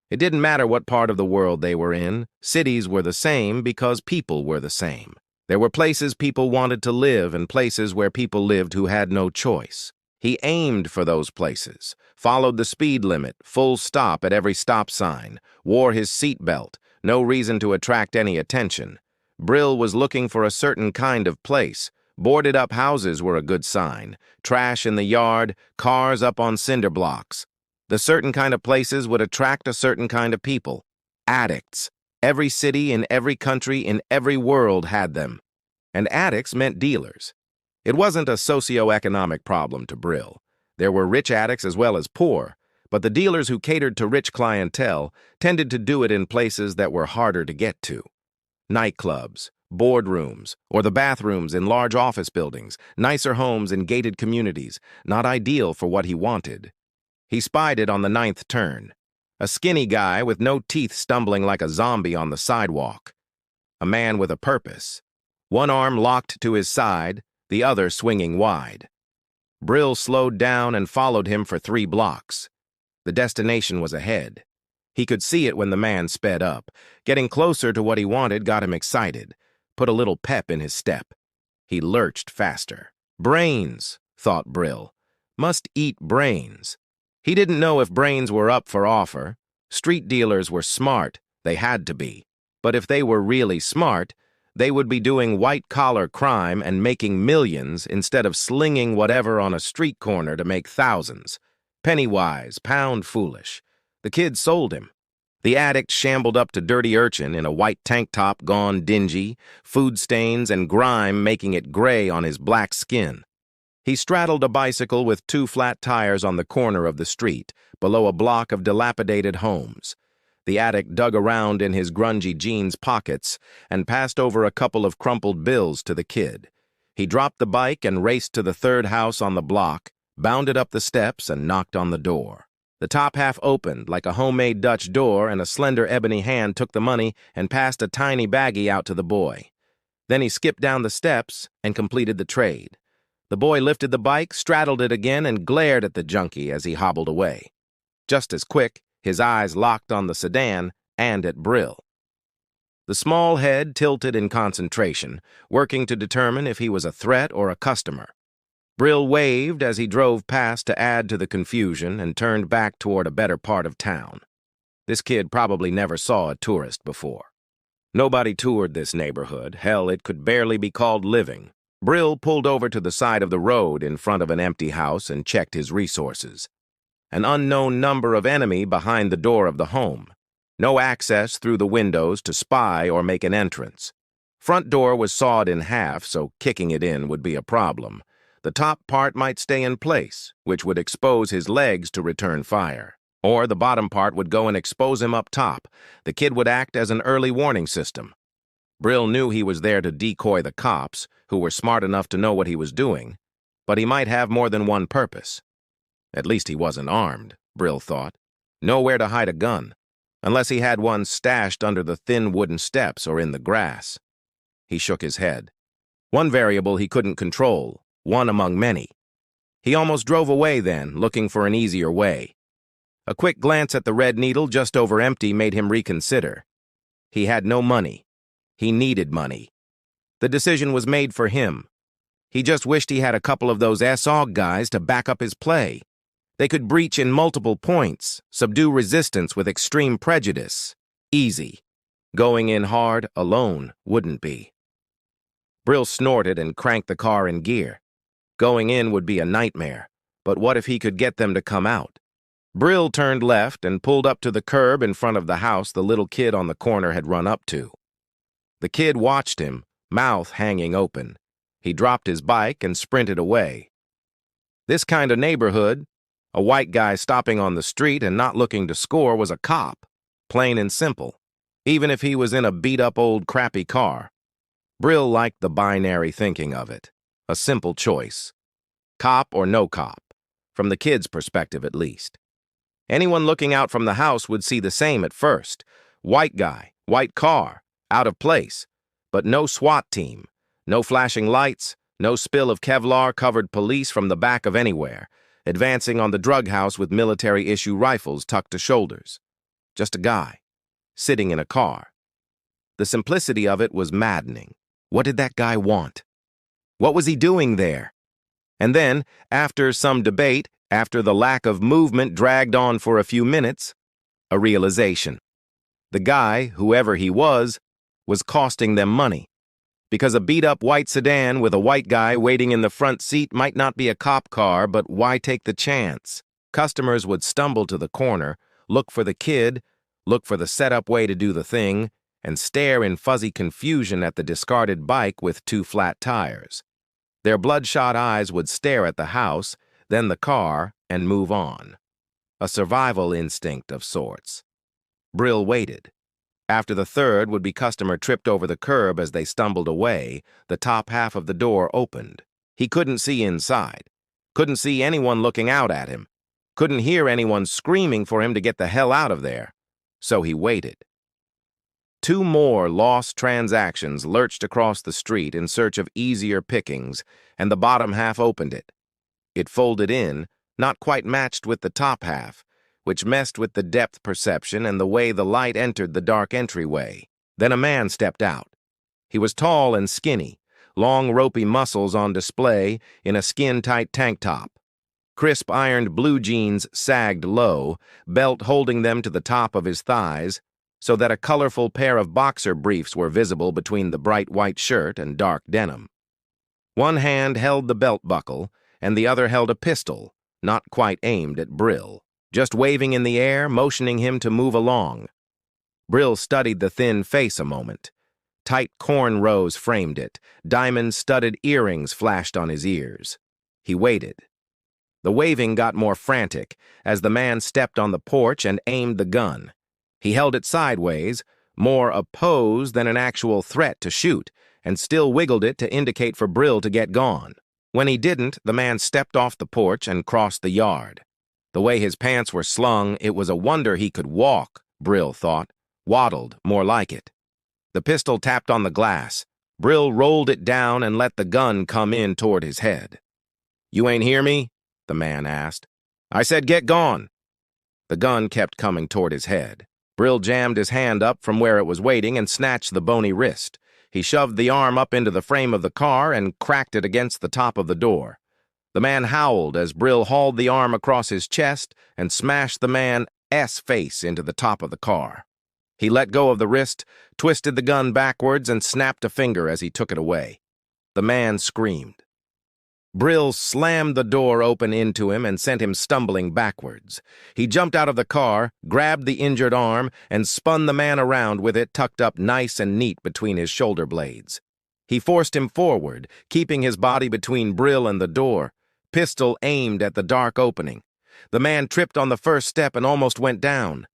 It didn't matter what part of the world they were in, cities were the same because people were the same. There were places people wanted to live and places where people lived who had no choice. He aimed for those places, followed the speed limit, full stop at every stop sign, wore his seatbelt, no reason to attract any attention. Brill was looking for a certain kind of place. Boarded-up houses were a good sign. Trash in the yard, cars up on cinder blocks. The certain kind of places would attract a certain kind of people. Addicts. Every city in every country in every world had them. And addicts meant dealers. It wasn't a socio-economic problem to Brill. There were rich addicts as well as poor, but the dealers who catered to rich clientele tended to do it in places that were harder to get to. Nightclubs, boardrooms, or the bathrooms in large office buildings, nicer homes in gated communities, not ideal for what he wanted. He spied it on the 9th turn. A skinny guy with no teeth stumbling like a zombie on the sidewalk. A man with a purpose. One arm locked to his side, the other swinging wide. Brill slowed down and followed him for 3 blocks. The destination was ahead. He could see it when the man sped up. Getting closer to what he wanted got him excited, put a little pep in his step. He lurched faster. Brains, thought Brill. Must eat brains. He didn't know if brains were up for offer. Street dealers were smart, they had to be. But if they were really smart, they would be doing white-collar crime and making millions instead of slinging whatever on a street corner to make thousands. Penny-wise, pound foolish. The kid sold him. The addict shambled up to Dirty Urchin in a white tank top gone dingy, food stains and grime making it gray on his black skin. He straddled a bicycle with 2 flat tires on the corner of the street, below a block of dilapidated homes. The addict dug around in his grungy jeans pockets and passed over a couple of crumpled bills to the kid. He dropped the bike and raced to the 3rd house on the block, bounded up the steps and knocked on the door. The top half opened like a homemade Dutch door, and a slender ebony hand took the money and passed a tiny baggie out to the boy. Then he skipped down the steps and completed the trade. The boy lifted the bike, straddled it again, and glared at the junkie as he hobbled away. Just as quick, his eyes locked on the sedan and at Brill. The small head tilted in concentration, working to determine if he was a threat or a customer. Brill waved as he drove past to add to the confusion and turned back toward a better part of town. This kid probably never saw a tourist before. Nobody toured this neighborhood. Hell, it could barely be called living. Brill pulled over to the side of the road in front of an empty house and checked his resources. An unknown number of enemy behind the door of the home. No access through the windows to spy or make an entrance. Front door was sawed in half, so kicking it in would be a problem. The top part might stay in place, which would expose his legs to return fire. Or the bottom part would go and expose him up top. The kid would act as an early warning system. Brill knew he was there to decoy the cops, who were smart enough to know what he was doing, but he might have more than one purpose. At least he wasn't armed, Brill thought. Nowhere to hide a gun, unless he had one stashed under the thin wooden steps or in the grass. He shook his head. One variable he couldn't control, one among many. He almost drove away then, looking for an easier way. A quick glance at the red needle just over empty made him reconsider. He had no money. He needed money. The decision was made for him. He just wished he had a couple of those SOG guys to back up his play. They could breach in multiple points, subdue resistance with extreme prejudice. Easy. Going in hard, alone, wouldn't be. Brill snorted and cranked the car in gear. Going in would be a nightmare, but what if he could get them to come out? Brill turned left and pulled up to the curb in front of the house the little kid on the corner had run up to. The kid watched him, mouth hanging open. He dropped his bike and sprinted away. This kind of neighborhood, a white guy stopping on the street and not looking to score was a cop, plain and simple, even if he was in a beat-up old crappy car. Brill liked the binary thinking of it, a simple choice. Cop or no cop, from the kid's perspective at least. Anyone looking out from the house would see the same at first. White guy, white car, out of place, but no SWAT team, no flashing lights, no spill of Kevlar-covered police from the back of anywhere, advancing on the drug house with military-issue rifles tucked to shoulders. Just a guy, sitting in a car. The simplicity of it was maddening. What did that guy want? What was he doing there? And then, after some debate, after the lack of movement dragged on for a few minutes, a realization. The guy, whoever he was costing them money. Because a beat-up white sedan with a white guy waiting in the front seat might not be a cop car, but why take the chance? Customers would stumble to the corner, look for the kid, look for the set-up way to do the thing, and stare in fuzzy confusion at the discarded bike with 2 flat tires. Their bloodshot eyes would stare at the house, then the car, and move on. a survival instinct of sorts. Brill waited. After the third would-be customer tripped over the curb as they stumbled away, the top half of the door opened. He couldn't see inside. Couldn't see anyone looking out at him. Couldn't hear anyone screaming for him to get the hell out of there. So he waited. Two more lost transactions lurched across the street in search of easier pickings, and the bottom half opened it. It folded in, not quite matched with the top half, which messed with the depth perception and the way the light entered the dark entryway. Then a man stepped out. He was tall and skinny, long ropey muscles on display in a skin-tight tank top. Crisp ironed blue jeans sagged low, belt holding them to the top of his thighs, so that a colorful pair of boxer briefs were visible between the bright white shirt and dark denim. One hand held the belt buckle, and the other held a pistol, not quite aimed at Brill, just waving in the air, motioning him to move along. Brill studied the thin face a moment. Tight cornrows framed it. Diamond-studded earrings flashed on his ears. He waited. The waving got more frantic as the man stepped on the porch and aimed the gun. He held it sideways, more a pose than an actual threat to shoot, and still wiggled it to indicate for Brill to get gone. When he didn't, the man stepped off the porch and crossed the yard. The way his pants were slung, it was a wonder he could walk, Brill thought. Waddled, more like it. The pistol tapped on the glass. Brill rolled it down and let the gun come in toward his head. "You ain't hear me?" the man asked. "I said get gone." The gun kept coming toward his head. Brill jammed his hand up from where it was waiting and snatched the bony wrist. He shoved the arm up into the frame of the car and cracked it against the top of the door. The man howled as Brill hauled the arm across his chest and smashed the man's face into the top of the car. He let go of the wrist, twisted the gun backwards, and snapped a finger as he took it away. The man screamed. Brill slammed the door open into him and sent him stumbling backwards. He jumped out of the car, grabbed the injured arm, and spun the man around with it tucked up nice and neat between his shoulder blades. He forced him forward, keeping his body between Brill and the door, pistol aimed at the dark opening. The man tripped on the first step and almost went down.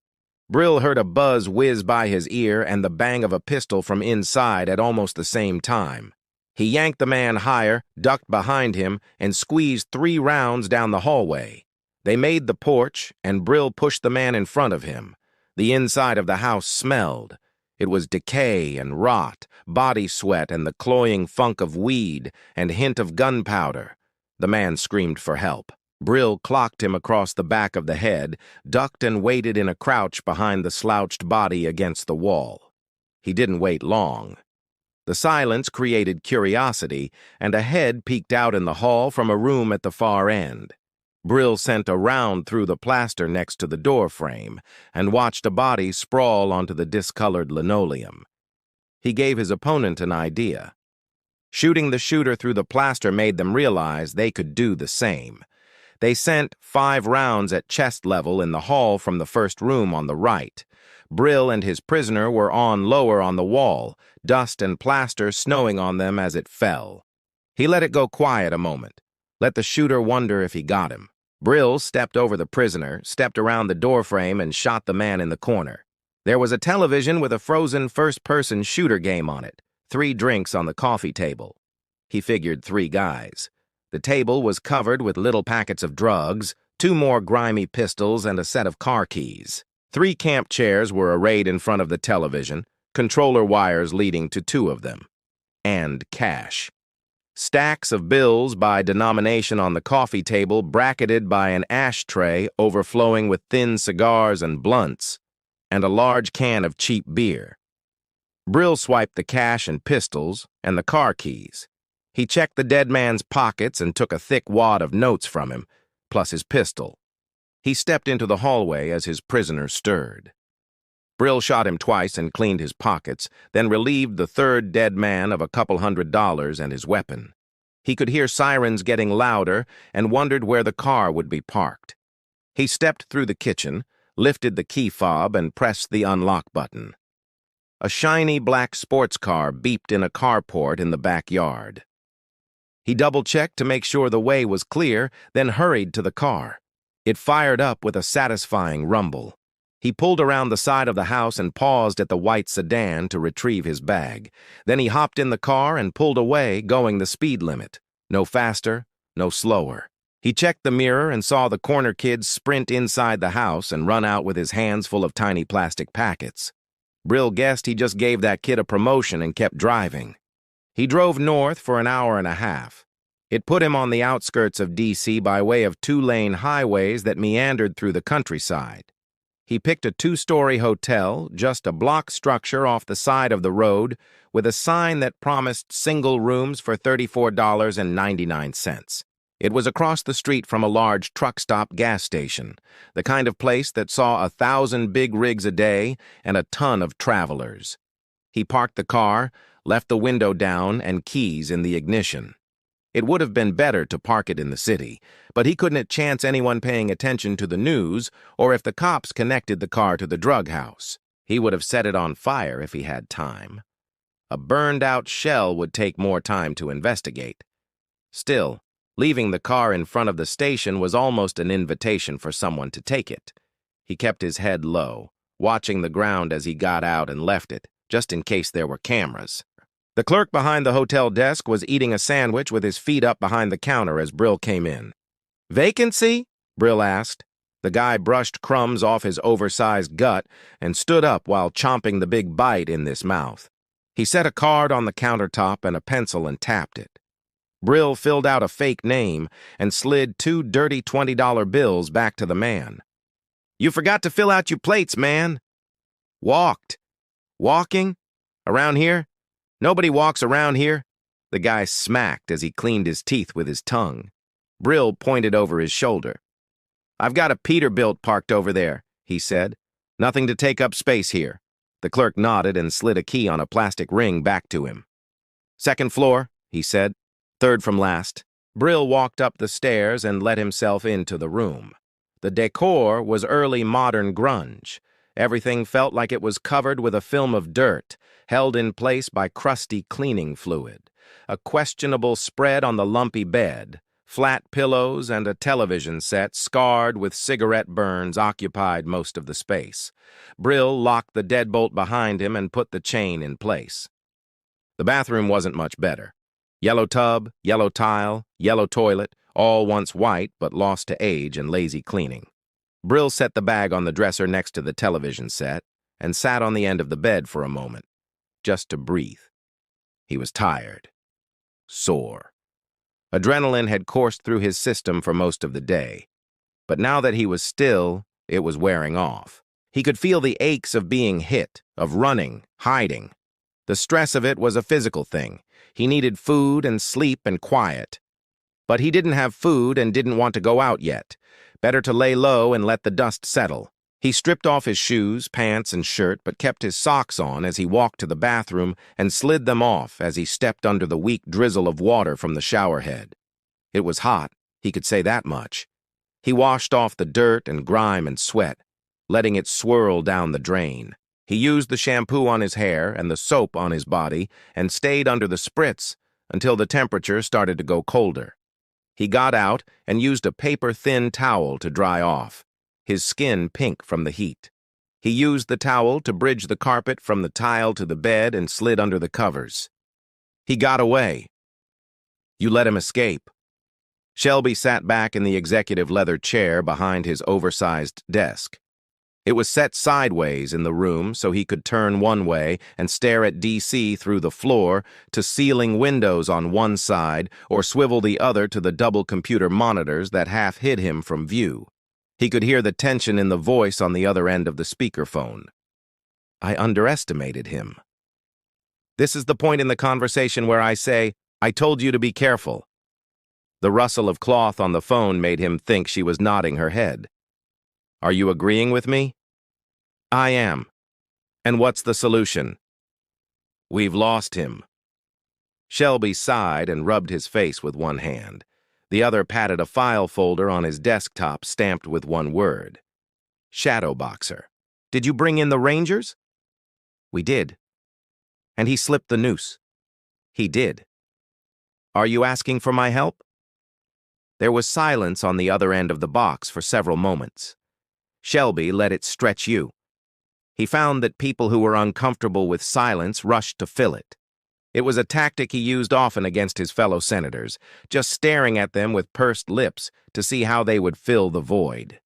Brill heard a buzz whiz by his ear and the bang of a pistol from inside at almost the same time. He yanked the man higher, ducked behind him, and squeezed 3 rounds down the hallway. They made the porch, and Brill pushed the man in front of him. The inside of the house smelled. It was decay and rot, body sweat and the cloying funk of weed and hint of gunpowder. The man screamed for help. Brill clocked him across the back of the head, ducked and waited in a crouch behind the slouched body against the wall. He didn't wait long. The silence created curiosity, and a head peeked out in the hall from a room at the far end. Brill sent a round through the plaster next to the door frame and watched a body sprawl onto the discolored linoleum. He gave his opponent an idea. Shooting the shooter through the plaster made them realize they could do the same. They sent 5 rounds at chest level in the hall from the first room on the right. Brill and his prisoner were on lower on the wall, dust and plaster snowing on them as it fell. He let it go quiet a moment, let the shooter wonder if he got him. Brill stepped over the prisoner, stepped around the doorframe, and shot the man in the corner. There was a television with a frozen first-person shooter game on it, 3 drinks on the coffee table. He figured 3 guys. The table was covered with little packets of drugs, 2 more grimy pistols, and a set of car keys. 3 camp chairs were arrayed in front of the television, controller wires leading to 2 of them. And cash. Stacks of bills by denomination on the coffee table, bracketed by an ashtray overflowing with thin cigars and blunts, and a large can of cheap beer. Brill swiped the cash and pistols and the car keys. He checked the dead man's pockets and took a thick wad of notes from him, plus his pistol. He stepped into the hallway as his prisoner stirred. Brill shot him twice and cleaned his pockets, then relieved the third dead man of a couple $100 and his weapon. He could hear sirens getting louder and wondered where the car would be parked. He stepped through the kitchen, lifted the key fob, and pressed the unlock button. A shiny black sports car beeped in a carport in the backyard. He double-checked to make sure the way was clear, then hurried to the car. It fired up with a satisfying rumble. He pulled around the side of the house and paused at the white sedan to retrieve his bag. Then he hopped in the car and pulled away, going the speed limit. No faster, no slower. He checked the mirror and saw the corner kid sprint inside the house and run out with his hands full of tiny plastic packets. Brill guessed he just gave that kid a promotion and kept driving. He drove north for an hour and a half. It put him on the outskirts of D.C. by way of two-lane highways that meandered through the countryside. He picked a two-story hotel, just a block structure off the side of the road, with a sign that promised single rooms for $34.99. It was across the street from a large truck-stop gas station, the kind of place that saw 1,000 big rigs a day and a ton of travelers. He parked the car, left the window down and keys in the ignition. It would have been better to park it in the city, but he couldn't chance anyone paying attention to the news or if the cops connected the car to the drug house. He would have set it on fire if he had time. A burned-out shell would take more time to investigate. Still, leaving the car in front of the station was almost an invitation for someone to take it. He kept his head low, watching the ground as he got out and left it, just in case there were cameras. The clerk behind the hotel desk was eating a sandwich with his feet up behind the counter as Brill came in. "Vacancy?" Brill asked. The guy brushed crumbs off his oversized gut and stood up while chomping the big bite in his mouth. He set a card on the countertop and a pencil and tapped it. Brill filled out a fake name and slid 2 dirty $20 bills back to the man. "You forgot to fill out your plates, man." "Walked." "Walking? Around here? Nobody walks around here." The guy smacked as he cleaned his teeth with his tongue. Brill pointed over his shoulder. "I've got a Peterbilt parked over there," he said. "Nothing to take up space here." The clerk nodded and slid a key on a plastic ring back to him. "Second floor," he said. "Third from last." Brill walked up the stairs and let himself into the room. The decor was early modern grunge. Everything felt like it was covered with a film of dirt, held in place by crusty cleaning fluid. A questionable spread on the lumpy bed, flat pillows, and a television set scarred with cigarette burns occupied most of the space. Brill locked the deadbolt behind him and put the chain in place. The bathroom wasn't much better. Yellow tub, yellow tile, yellow toilet, all once white but lost to age and lazy cleaning. Brill set the bag on the dresser next to the television set and sat on the end of the bed for a moment, just to breathe. He was tired, sore. Adrenaline had coursed through his system for most of the day, but now that he was still, it was wearing off. He could feel the aches of being hit, of running, hiding. The stress of it was a physical thing. He needed food and sleep and quiet. But he didn't have food and didn't want to go out yet. Better to lay low and let the dust settle. He stripped off his shoes, pants, and shirt, but kept his socks on as he walked to the bathroom and slid them off as he stepped under the weak drizzle of water from the shower head. It was hot, he could say that much. He washed off the dirt and grime and sweat, letting it swirl down the drain. He used the shampoo on his hair and the soap on his body and stayed under the spritz until the temperature started to go colder. He got out and used a paper-thin towel to dry off, his skin pink from the heat. He used the towel to bridge the carpet from the tile to the bed and slid under the covers. He got away. You let him escape. Shelby sat back in the executive leather chair behind his oversized desk. It was set sideways in the room so he could turn one way and stare at DC through the floor to ceiling windows on one side or swivel the other to the double computer monitors that half hid him from view. He could hear the tension in the voice on the other end of the speakerphone. I underestimated him. This is the point in the conversation where I say, "I told you to be careful." The rustle of cloth on the phone made him think she was nodding her head. "Are you agreeing with me?" "I am. And what's the solution?" "We've lost him." Shelby sighed and rubbed his face with one hand. The other patted a file folder on his desktop stamped with one word. Shadowboxer. "Did you bring in the Rangers?" "We did." "And he slipped the noose?" "He did." "Are you asking for my help?" There was silence on the other end of the box for several moments. Shelby let it stretch you. He found that people who were uncomfortable with silence rushed to fill it. It was a tactic he used often against his fellow senators, just staring at them with pursed lips to see how they would fill the void.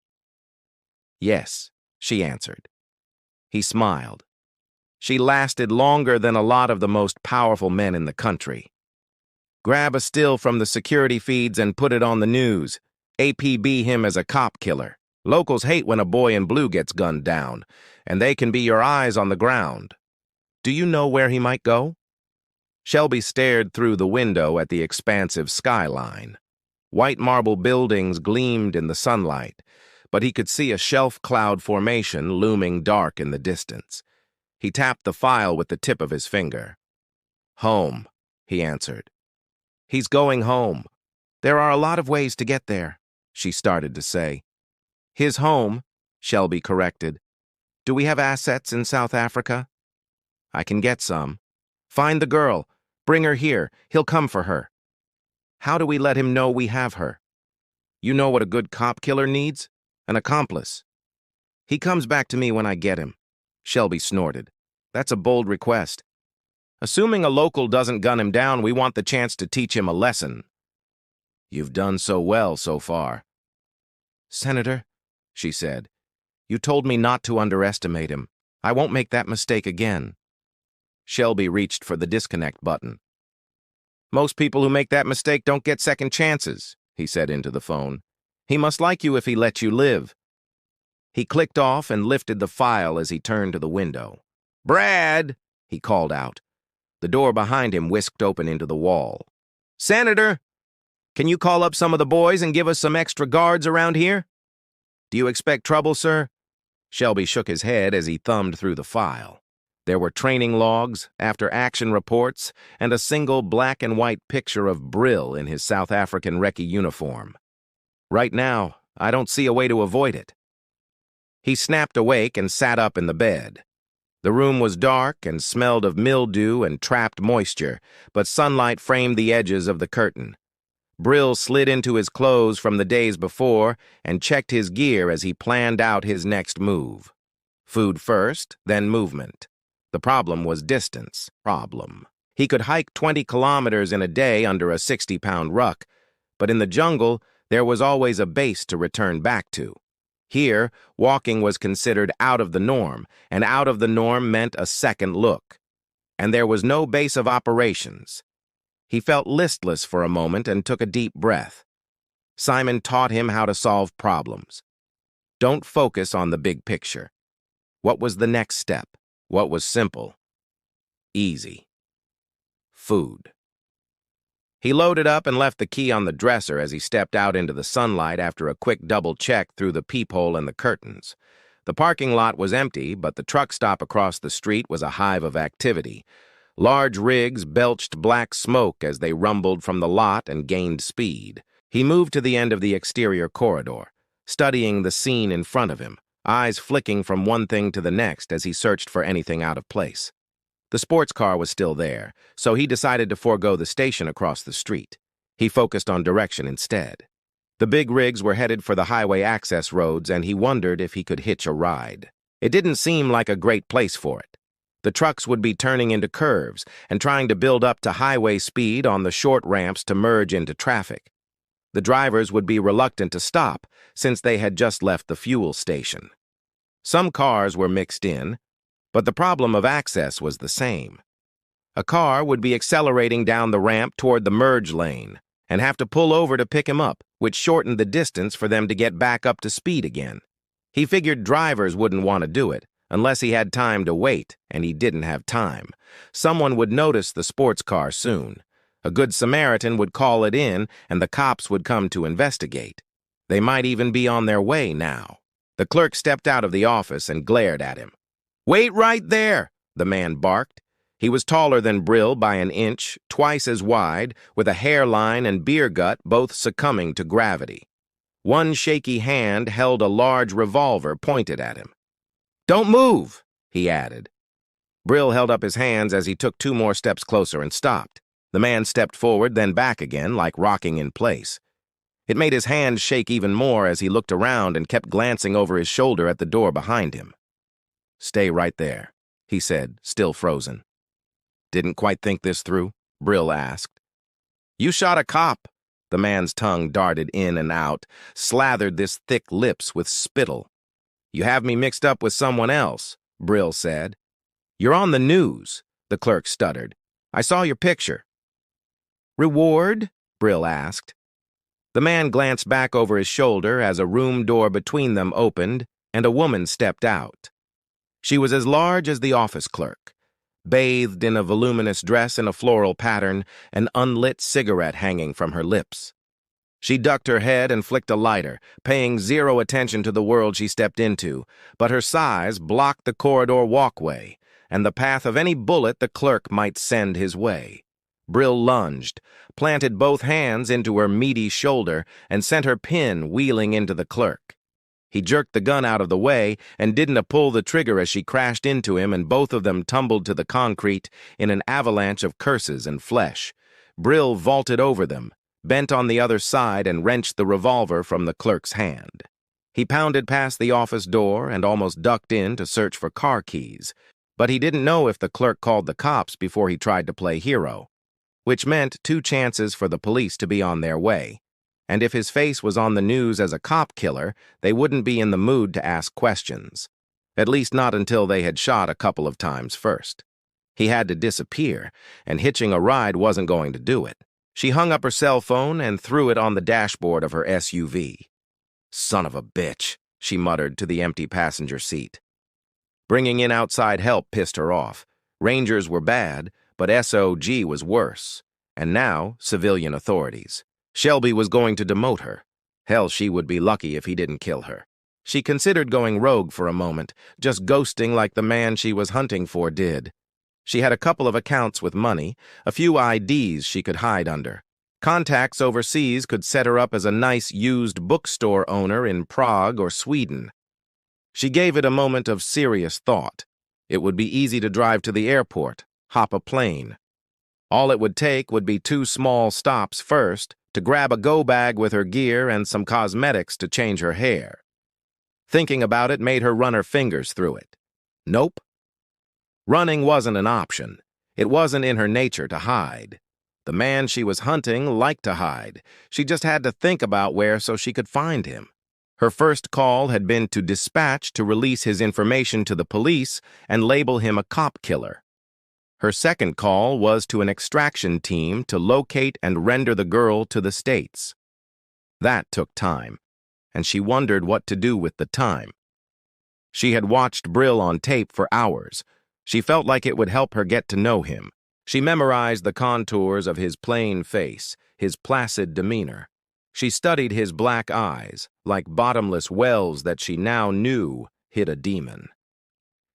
"Yes," she answered. He smiled. She lasted longer than a lot of the most powerful men in the country. "Grab a still from the security feeds and put it on the news. APB him as a cop killer. Locals hate when a boy in blue gets gunned down, and they can be your eyes on the ground. Do you know where he might go?" Shelby stared through the window at the expansive skyline. White marble buildings gleamed in the sunlight, but he could see a shelf cloud formation looming dark in the distance. He tapped the file with the tip of his finger. "Home," he answered. "He's going home. There are a lot of ways to get there," she started to say. "His home," Shelby corrected. "Do we have assets in South Africa?" "I can get some. Find the girl. Bring her here. He'll come for her." "How do we let him know we have her?" "You know what a good cop killer needs? An accomplice." "He comes back to me when I get him," Shelby snorted. "That's a bold request. Assuming a local doesn't gun him down, we want the chance to teach him a lesson." "You've done so well so far." "Senator," she said, "you told me not to underestimate him. I won't make that mistake again." Shelby reached for the disconnect button. "Most people who make that mistake don't get second chances," he said into the phone. "He must like you if he lets you live." He clicked off and lifted the file as he turned to the window. "Brad!" he called out. The door behind him whisked open into the wall. "Senator, can you call up some of the boys and give us some extra guards around here?" "Do you expect trouble, sir?" Shelby shook his head as he thumbed through the file. There were training logs, after-action reports, and a single black and white picture of Brill in his South African recce uniform. "Right now, I don't see a way to avoid it." He snapped awake and sat up in the bed. The room was dark and smelled of mildew and trapped moisture, but sunlight framed the edges of the curtain. Brill slid into his clothes from the days before and checked his gear as he planned out his next move. Food first, then movement. The problem was distance. He could hike 20 kilometers in a day under a 60-pound ruck, but in the jungle, there was always a base to return back to. Here, walking was considered out of the norm, and out of the norm meant a second look. And there was no base of operations. He felt listless for a moment and took a deep breath. Simon taught him how to solve problems. Don't focus on the big picture. What was the next step? What was simple? Easy. Food. He loaded up and left the key on the dresser as he stepped out into the sunlight after a quick double check through the peephole and the curtains. The parking lot was empty, but the truck stop across the street was a hive of activity. Large rigs belched black smoke as they rumbled from the lot and gained speed. He moved to the end of the exterior corridor, studying the scene in front of him, eyes flicking from one thing to the next as he searched for anything out of place. The sports car was still there, so he decided to forego the station across the street. He focused on direction instead. The big rigs were headed for the highway access roads, and he wondered if he could hitch a ride. It didn't seem like a great place for it. The trucks would be turning into curves and trying to build up to highway speed on the short ramps to merge into traffic. The drivers would be reluctant to stop since they had just left the fuel station. Some cars were mixed in, but the problem of access was the same. A car would be accelerating down the ramp toward the merge lane and have to pull over to pick him up, which shortened the distance for them to get back up to speed again. He figured drivers wouldn't want to do it unless he had time to wait, and he didn't have time. Someone would notice the sports car soon. A good Samaritan would call it in, and the cops would come to investigate. They might even be on their way now. The clerk stepped out of the office and glared at him. "Wait right there," the man barked. He was taller than Brill by an inch, twice as wide, with a hairline and beer gut both succumbing to gravity. One shaky hand held a large revolver pointed at him. "Don't move," he added. Brill held up his hands as he took 2 more steps closer and stopped. The man stepped forward, then back again, like rocking in place. It made his hand shake even more as he looked around and kept glancing over his shoulder at the door behind him. "Stay right there," he said, still frozen. "Didn't quite think this through?" Brill asked. "You shot a cop." The man's tongue darted in and out, slathered his thick lips with spittle. "You have me mixed up with someone else," Brill said. "You're on the news," the clerk stuttered. "I saw your picture." "Reward?" Brill asked. The man glanced back over his shoulder as a room door between them opened and a woman stepped out. She was as large as the office clerk, bathed in a voluminous dress in a floral pattern, an unlit cigarette hanging from her lips. She ducked her head and flicked a lighter, paying zero attention to the world she stepped into, but her size blocked the corridor walkway and the path of any bullet the clerk might send his way. Brill lunged, planted both hands into her meaty shoulder, and sent her pin wheeling into the clerk. He jerked the gun out of the way and didn't pull the trigger as she crashed into him, and both of them tumbled to the concrete in an avalanche of curses and flesh. Brill vaulted over them, bent on the other side, and wrenched the revolver from the clerk's hand. He pounded past the office door and almost ducked in to search for car keys, but he didn't know if the clerk called the cops before he tried to play hero, which meant 2 chances for the police to be on their way. And if his face was on the news as a cop killer, they wouldn't be in the mood to ask questions. At least not until they had shot a couple of times first. He had to disappear, and hitching a ride wasn't going to do it. She hung up her cell phone and threw it on the dashboard of her SUV. "Son of a bitch," she muttered to the empty passenger seat. Bringing in outside help pissed her off. Rangers were bad, but SOG was worse. And now, civilian authorities. Shelby was going to demote her. Hell, she would be lucky if he didn't kill her. She considered going rogue for a moment, just ghosting like the man she was hunting for did. She had a couple of accounts with money, a few IDs she could hide under. Contacts overseas could set her up as a nice used bookstore owner in Prague or Sweden. She gave it a moment of serious thought. It would be easy to drive to the airport, hop a plane. All it would take would be 2 small stops first, to grab a go-bag with her gear and some cosmetics to change her hair. Thinking about it made her run her fingers through it. Nope. Running wasn't an option. It wasn't in her nature to hide. The man she was hunting liked to hide. She just had to think about where so she could find him. Her first call had been to dispatch to release his information to the police and label him a cop killer. Her second call was to an extraction team to locate and render the girl to the States. That took time, and she wondered what to do with the time. She had watched Brill on tape for hours. She felt like it would help her get to know him. She memorized the contours of his plain face, his placid demeanor. She studied his black eyes, like bottomless wells that she now knew hid a demon.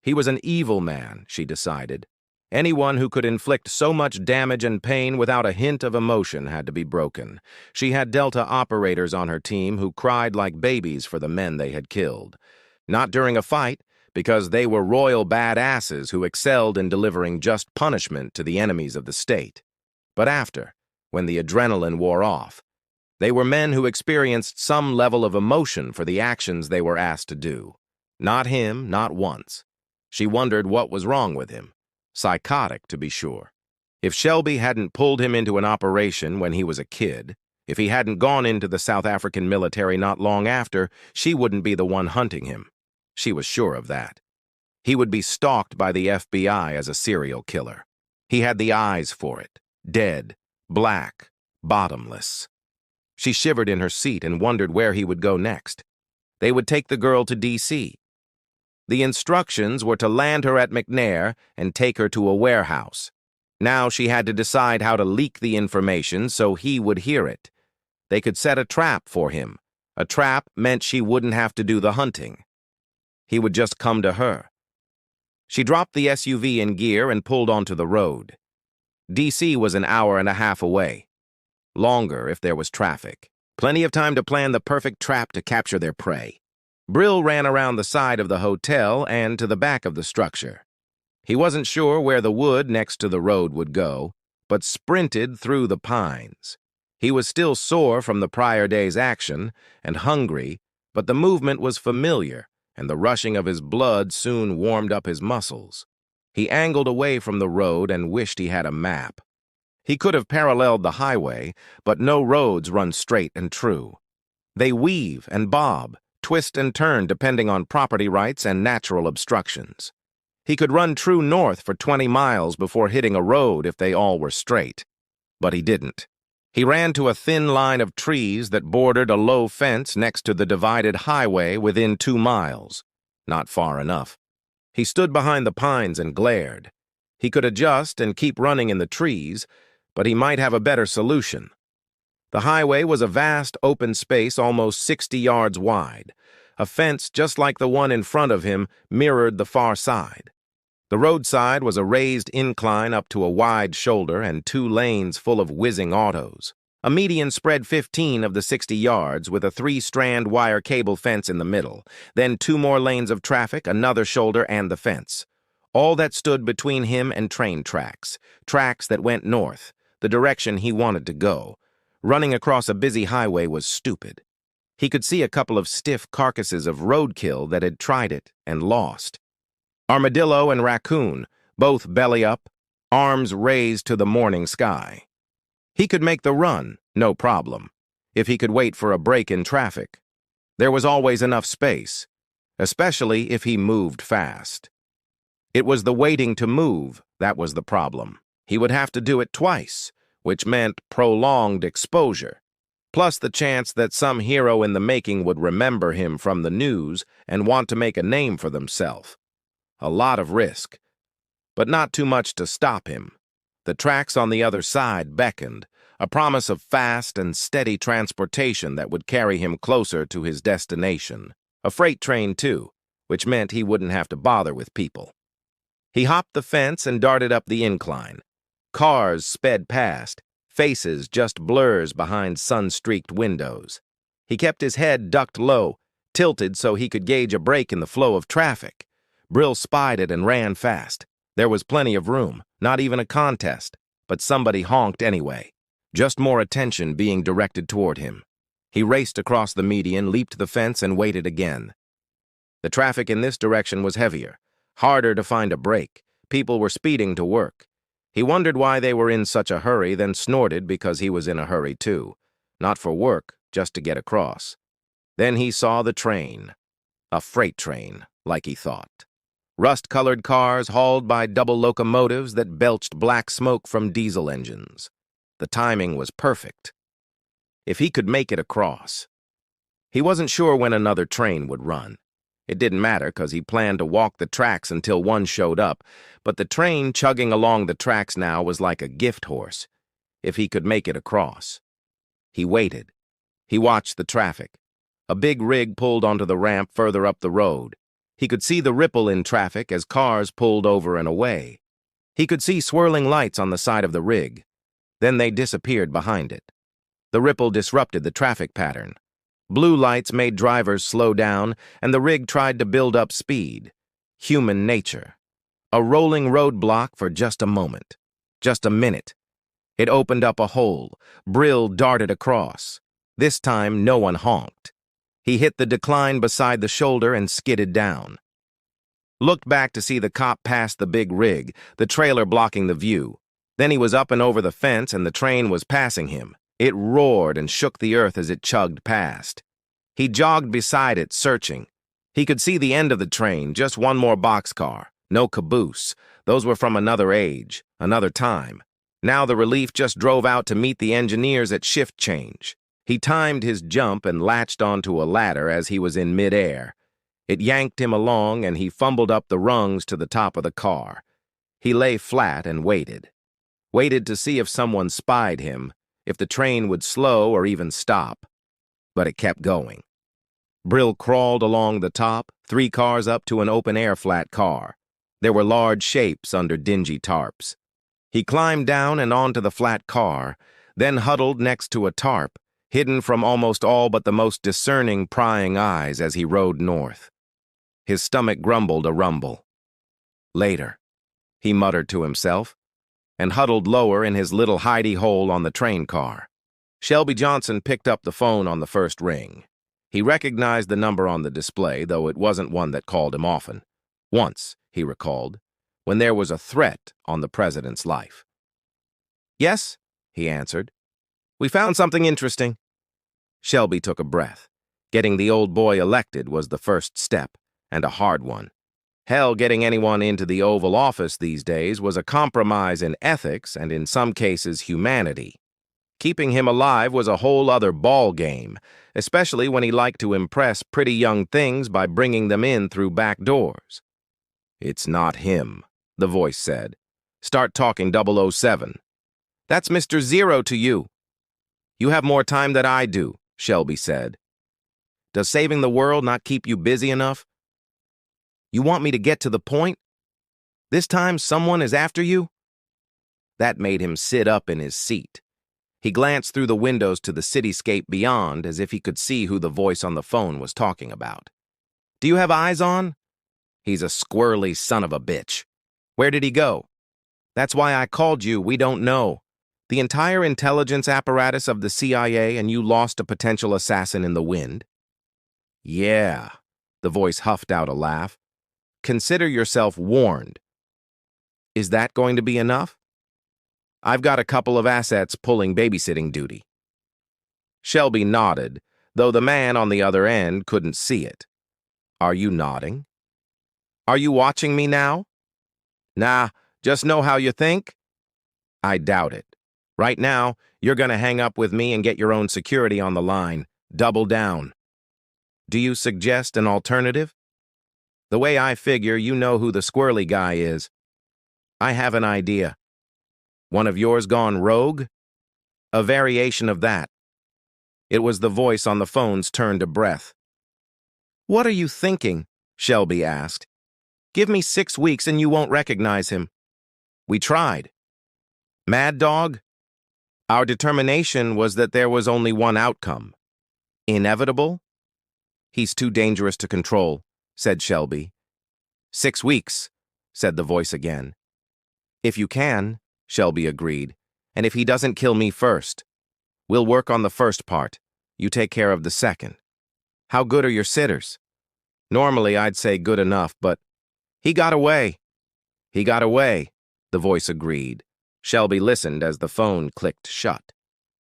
He was an evil man, she decided. Anyone who could inflict so much damage and pain without a hint of emotion had to be broken. She had Delta operators on her team who cried like babies for the men they had killed. Not during a fight, because they were royal badasses who excelled in delivering just punishment to the enemies of the state. But after, when the adrenaline wore off, they were men who experienced some level of emotion for the actions they were asked to do. Not him, not once. She wondered what was wrong with him. Psychotic, to be sure. If Shelby hadn't pulled him into an operation when he was a kid, if he hadn't gone into the South African military not long after, she wouldn't be the one hunting him. She was sure of that. He would be stalked by the FBI as a serial killer. He had the eyes for it. Dead, black, bottomless. She shivered in her seat and wondered where he would go next. They would take the girl to D.C. The instructions were to land her at McNair and take her to a warehouse. Now she had to decide how to leak the information so he would hear it. They could set a trap for him. A trap meant she wouldn't have to do the hunting. He would just come to her. She dropped the SUV in gear and pulled onto the road. D.C. was an hour and a half away. Longer if there was traffic. Plenty of time to plan the perfect trap to capture their prey. Brill ran around the side of the hotel and to the back of the structure. He wasn't sure where the wood next to the road would go, but sprinted through the pines. He was still sore from the prior day's action and hungry, but the movement was familiar, and the rushing of his blood soon warmed up his muscles. He angled away from the road and wished he had a map. He could have paralleled the highway, but no roads run straight and true. They weave and bob, twist and turn depending on property rights and natural obstructions. He could run true north for 20 miles before hitting a road if they all were straight. But he didn't. He ran to a thin line of trees that bordered a low fence next to the divided highway within 2 miles. Not far enough. He stood behind the pines and glared. He could adjust and keep running in the trees, but he might have a better solution. The highway was a vast open space almost 60 yards wide. A fence just like the one in front of him mirrored the far side. The roadside was a raised incline up to a wide shoulder and 2 lanes full of whizzing autos. A median spread 15 of the 60 yards with a 3-strand wire cable fence in the middle, then 2 more lanes of traffic, another shoulder, and the fence. All that stood between him and train tracks that went north, the direction he wanted to go. Running across a busy highway was stupid. He could see a couple of stiff carcasses of roadkill that had tried it and lost. Armadillo and raccoon, both belly up, arms raised to the morning sky. He could make the run, no problem, if he could wait for a break in traffic. There was always enough space, especially if he moved fast. It was the waiting to move that was the problem. He would have to do it twice, which meant prolonged exposure, plus the chance that some hero in the making would remember him from the news and want to make a name for themselves. A lot of risk, but not too much to stop him. The tracks on the other side beckoned, a promise of fast and steady transportation that would carry him closer to his destination. A freight train, too, which meant he wouldn't have to bother with people. He hopped the fence and darted up the incline. Cars sped past, faces just blurs behind sun-streaked windows. He kept his head ducked low, tilted so he could gauge a break in the flow of traffic. Brill spied it and ran fast. There was plenty of room, not even a contest, but somebody honked anyway. Just more attention being directed toward him. He raced across the median, leaped the fence, and waited again. The traffic in this direction was heavier, harder to find a break. People were speeding to work. He wondered why they were in such a hurry, then snorted because he was in a hurry too. Not for work, just to get across. Then he saw the train. A freight train, like he thought. Rust-colored cars hauled by double locomotives that belched black smoke from diesel engines. The timing was perfect. If he could make it across. He wasn't sure when another train would run. It didn't matter because he planned to walk the tracks until one showed up, but the train chugging along the tracks now was like a gift horse, if he could make it across. He waited. He watched the traffic. A big rig pulled onto the ramp further up the road. He could see the ripple in traffic as cars pulled over and away. He could see swirling lights on the side of the rig. Then they disappeared behind it. The ripple disrupted the traffic pattern. Blue lights made drivers slow down, and the rig tried to build up speed. Human nature. A rolling roadblock for just a moment. Just a minute. It opened up a hole. Brill darted across. This time, no one honked. He hit the decline beside the shoulder and skidded down. Looked back to see the cop pass the big rig, the trailer blocking the view. Then he was up and over the fence and the train was passing him. It roared and shook the earth as it chugged past. He jogged beside it, searching. He could see the end of the train, just one more boxcar. No caboose. Those were from another age, another time. Now the relief just drove out to meet the engineers at shift change. He timed his jump and latched onto a ladder as he was in midair. It yanked him along and he fumbled up the rungs to the top of the car. He lay flat and waited. Waited to see if someone spied him, if the train would slow or even stop. But it kept going. Brill crawled along the top, 3 cars up to an open-air flat car. There were large shapes under dingy tarps. He climbed down and onto the flat car, then huddled next to a tarp, hidden from almost all but the most discerning prying eyes as he rode north. His stomach grumbled a rumble. Later, he muttered to himself, and huddled lower in his little hidey hole on the train car. Shelby Johnson picked up the phone on the first ring. He recognized the number on the display, though it wasn't one that called him often. Once, he recalled, when there was a threat on the president's life. "Yes," he answered. "We found something interesting." Shelby took a breath. Getting the old boy elected was the first step, and a hard one. Hell, getting anyone into the Oval Office these days was a compromise in ethics and in some cases humanity. Keeping him alive was a whole other ball game, especially when he liked to impress pretty young things by bringing them in through back doors. "It's not him," the voice said. "Start talking 007. "That's Mr. Zero to you." "You have more time than I do," Shelby said. "Does saving the world not keep you busy enough? You want me to get to the point? This time someone is after you?" That made him sit up in his seat. He glanced through the windows to the cityscape beyond as if he could see who the voice on the phone was talking about. "Do you have eyes on?" "He's a squirrely son of a bitch." "Where did he go?" "That's why I called you. We don't know. The entire intelligence apparatus of the CIA, and you lost a potential assassin in the wind." "Yeah," the voice huffed out a laugh. "Consider yourself warned." "Is that going to be enough?" "I've got a couple of assets pulling babysitting duty." Shelby nodded, though the man on the other end couldn't see it. "Are you nodding? Are you watching me now?" "Nah, just know how you think." "I doubt it. Right now, you're going to hang up with me and get your own security on the line. Double down." "Do you suggest an alternative?" "The way I figure, you know who the squirrely guy is." "I have an idea." "One of yours gone rogue?" "A variation of that." It was the voice on the phone's turn to breath. "What are you thinking?" Shelby asked. "Give me 6 weeks and you won't recognize him." "We tried." "Mad Dog?" "Our determination was that there was only one outcome." "Inevitable?" "He's too dangerous to control," said Shelby. 6 weeks, said the voice again. "If you can," Shelby agreed, "and if he doesn't kill me first. We'll work on the first part. You take care of the second." "How good are your sitters?" "Normally I'd say good enough, but—" "He got away." "He got away," the voice agreed. Shelby listened as the phone clicked shut.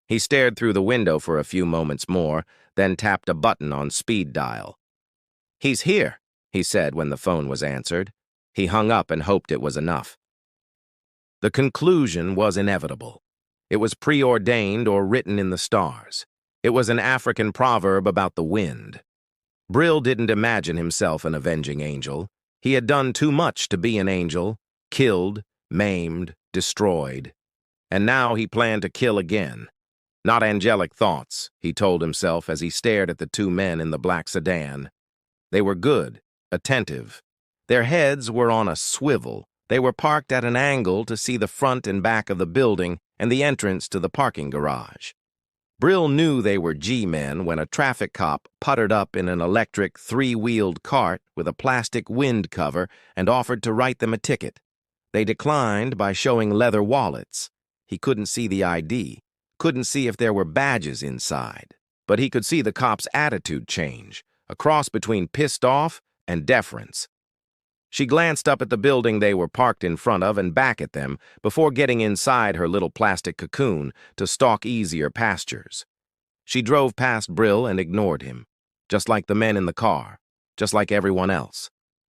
He stared through the window for a few moments more, then tapped a button on speed dial. "He's here," he said when the phone was answered. He hung up and hoped it was enough. The conclusion was inevitable. It was preordained or written in the stars. It was an African proverb about the wind. Brill didn't imagine himself an avenging angel. He had done too much to be an angel, killed, maimed, destroyed. And now he planned to kill again. Not angelic thoughts, he told himself as he stared at the 2 men in the black sedan. They were good, attentive. Their heads were on a swivel. They were parked at an angle to see the front and back of the building and the entrance to the parking garage. Brill knew they were G-men when a traffic cop puttered up in an electric 3-wheeled cart with a plastic wind cover and offered to write them a ticket. They declined by showing leather wallets. He couldn't see the ID, couldn't see if there were badges inside, but he could see the cop's attitude change, a cross between pissed off and deference. She glanced up at the building they were parked in front of and back at them before getting inside her little plastic cocoon to stalk easier pastures. She drove past Brill and ignored him, just like the men in the car, just like everyone else.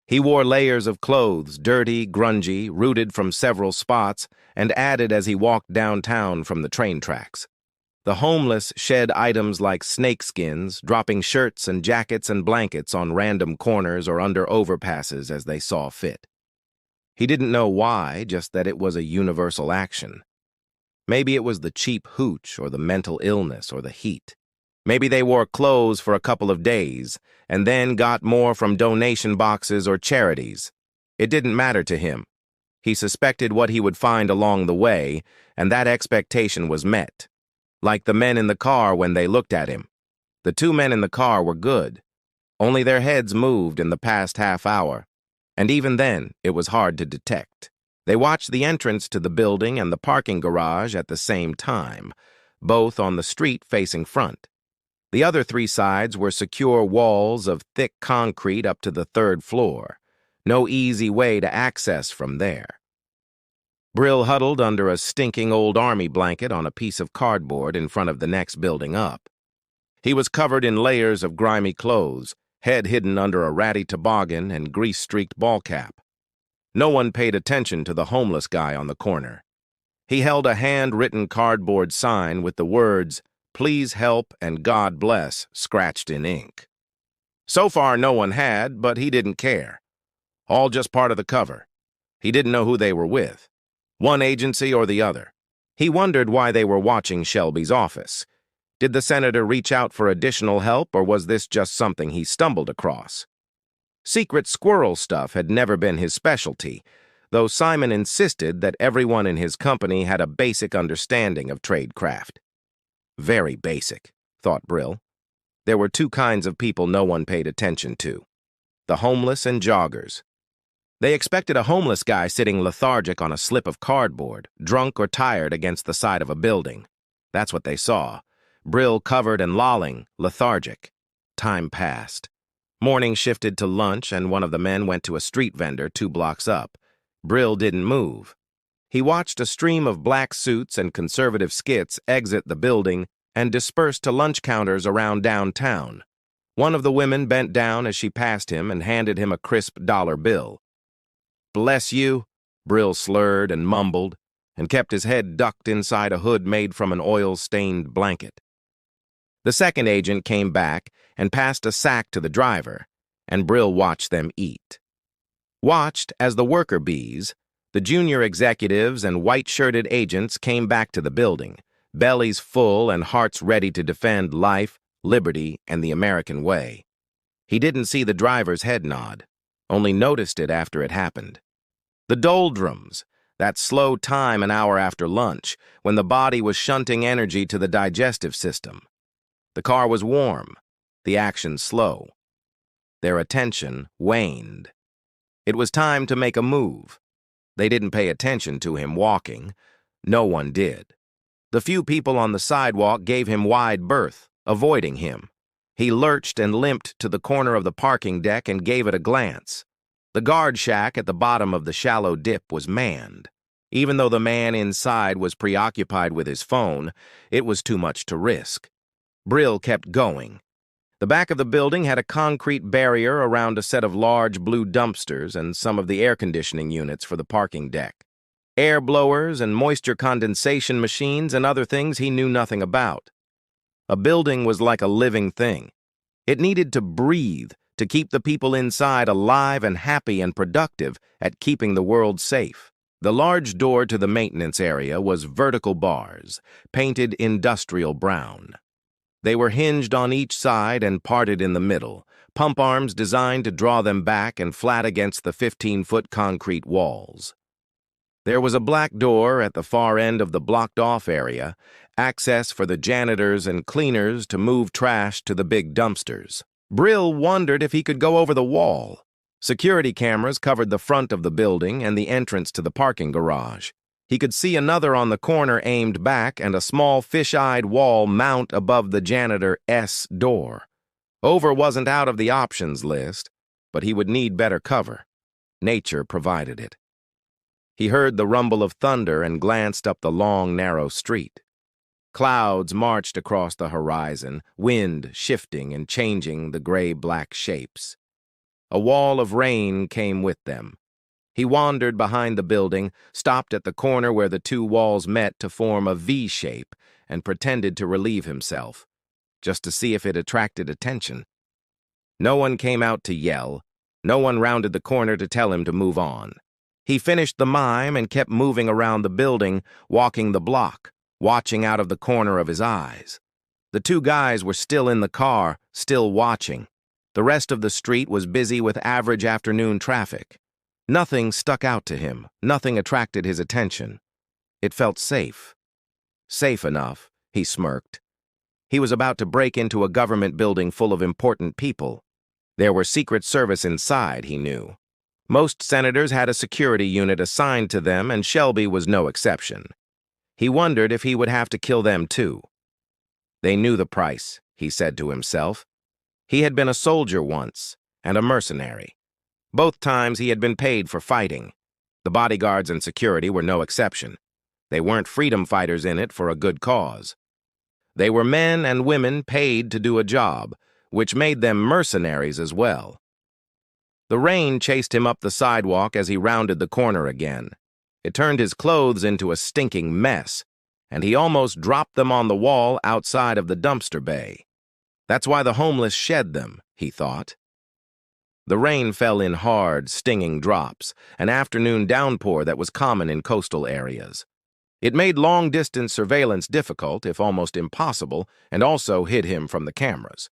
He wore layers of clothes, dirty, grungy, rooted from several spots, and added as he walked downtown from the train tracks. The homeless shed items like snakeskins, dropping shirts and jackets and blankets on random corners or under overpasses as they saw fit. He didn't know why, just that it was a universal action. Maybe it was the cheap hooch or the mental illness or the heat. Maybe they wore clothes for a couple of days and then got more from donation boxes or charities. It didn't matter to him. He suspected what he would find along the way, and that expectation was met. Like the men in the car when they looked at him. The 2 men in the car were good. Only their heads moved in the past half hour, and even then it was hard to detect. They watched the entrance to the building and the parking garage at the same time. both on the street facing front. The other three sides were secure walls of thick concrete up to the third floor. No easy way to access from there. Brill huddled under a stinking old army blanket on a piece of cardboard in front of the next building up. He was covered in layers of grimy clothes, head hidden under a ratty toboggan and grease-streaked ball cap. No one paid attention to the homeless guy on the corner. He held a hand-written cardboard sign with the words, "Please help and God bless," scratched in ink. So far, no one had, but he didn't care. All just part of the cover. He didn't know who they were with, one agency or the other. He wondered why they were watching Shelby's office. Did the senator reach out for additional help, or was this just something he stumbled across? Secret squirrel stuff had never been his specialty, though Simon insisted that everyone in his company had a basic understanding of tradecraft. Very basic, thought Brill. There were two kinds of people no one paid attention to: the homeless and joggers. They expected a homeless guy sitting lethargic on a slip of cardboard, drunk or tired against the side of a building. That's what they saw. Brill covered and lolling, lethargic. Time passed. Morning shifted to lunch, and one of the men went to a street vendor 2 blocks up. Brill didn't move. He watched a stream of black suits and conservative skits exit the building and disperse to lunch counters around downtown. One of the women bent down as she passed him and handed him a crisp dollar bill. "Bless you," Brill slurred and mumbled, and kept his head ducked inside a hood made from an oil-stained blanket. The second agent came back and passed a sack to the driver, and Brill watched them eat. Watched as the worker bees, the junior executives and white-shirted agents came back to the building, bellies full and hearts ready to defend life, liberty, and the American way. He didn't see the driver's head nod, only noticed it after it happened. The doldrums, that slow time an hour after lunch, when the body was shunting energy to the digestive system. The car was warm, the action slow. Their attention waned. It was time to make a move. They didn't pay attention to him walking. No one did. The few people on the sidewalk gave him wide berth, avoiding him. He lurched and limped to the corner of the parking deck and gave it a glance. The guard shack at the bottom of the shallow dip was manned. Even though the man inside was preoccupied with his phone, it was too much to risk. Brill kept going. The back of the building had a concrete barrier around a set of large blue dumpsters and some of the air conditioning units for the parking deck. Air blowers and moisture condensation machines and other things he knew nothing about. A building was like a living thing. It needed to breathe to keep the people inside alive and happy and productive at keeping the world safe. The large door to the maintenance area was vertical bars, painted industrial brown. They were hinged on each side and parted in the middle, pump arms designed to draw them back and flat against the 15-foot concrete walls. There was a black door at the far end of the blocked-off area, access for the janitors and cleaners to move trash to the big dumpsters. Brill wondered if he could go over the wall. Security cameras covered the front of the building and the entrance to the parking garage. He could see another on the corner aimed back and a small fish-eyed wall mount above the janitor's door. Over wasn't out of the options list, but he would need better cover. Nature provided it. He heard the rumble of thunder and glanced up the long, narrow street. Clouds marched across the horizon, wind shifting and changing the gray-black shapes. A wall of rain came with them. He wandered behind the building, stopped at the corner where the two walls met to form a V shape, and pretended to relieve himself, just to see if it attracted attention. No one came out to yell. No one rounded the corner to tell him to move on. He finished the mime and kept moving around the building, walking the block, watching out of the corner of his eyes. The two guys were still in the car, still watching. The rest of the street was busy with average afternoon traffic. Nothing stuck out to him. Nothing attracted his attention. It felt safe. Safe enough, he smirked. He was about to break into a government building full of important people. There were Secret Service inside, he knew. Most senators had a security unit assigned to them, and Shelby was no exception. He wondered if he would have to kill them too. They knew the price, he said to himself. He had been a soldier once, and a mercenary. Both times he had been paid for fighting. The bodyguards and security were no exception. They weren't freedom fighters in it for a good cause. They were men and women paid to do a job, which made them mercenaries as well. The rain chased him up the sidewalk as he rounded the corner again. It turned his clothes into a stinking mess, and he almost dropped them on the wall outside of the dumpster bay. That's why the homeless shed them, he thought. The rain fell in hard, stinging drops, an afternoon downpour that was common in coastal areas. It made long-distance surveillance difficult, if almost impossible, and also hid him from the cameras.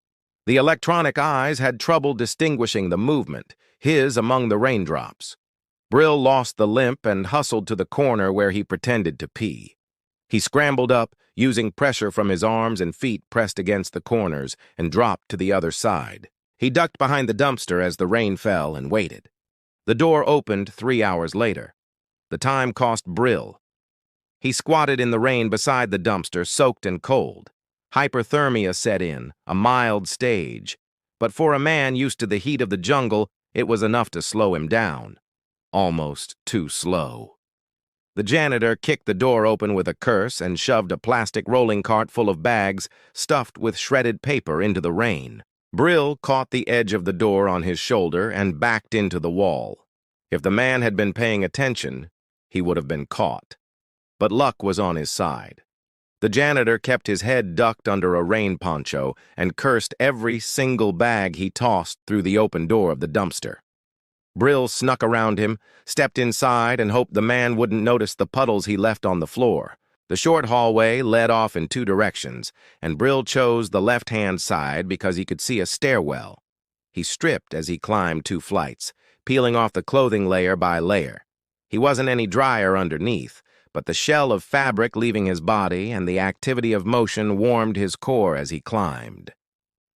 The electronic eyes had trouble distinguishing the movement, his among the raindrops. Brill lost the limp and hustled to the corner where he pretended to pee. He scrambled up, using pressure from his arms and feet pressed against the corners, and dropped to the other side. He ducked behind the dumpster as the rain fell and waited. The door opened 3 hours later. The time cost Brill. He squatted in the rain beside the dumpster, soaked and cold. Hyperthermia set in, a mild stage. But for a man used to the heat of the jungle, it was enough to slow him down. Almost too slow. The janitor kicked the door open with a curse and shoved a plastic rolling cart full of bags stuffed with shredded paper into the rain. Brill caught the edge of the door on his shoulder and backed into the wall. If the man had been paying attention, he would have been caught. But luck was on his side. The janitor kept his head ducked under a rain poncho and cursed every single bag he tossed through the open door of the dumpster. Brill snuck around him, stepped inside, and hoped the man wouldn't notice the puddles he left on the floor. The short hallway led off in 2 directions, and Brill chose the left-hand side because he could see a stairwell. He stripped as he climbed 2 flights, peeling off the clothing layer by layer. He wasn't any drier underneath, but the shell of fabric leaving his body and the activity of motion warmed his core as he climbed.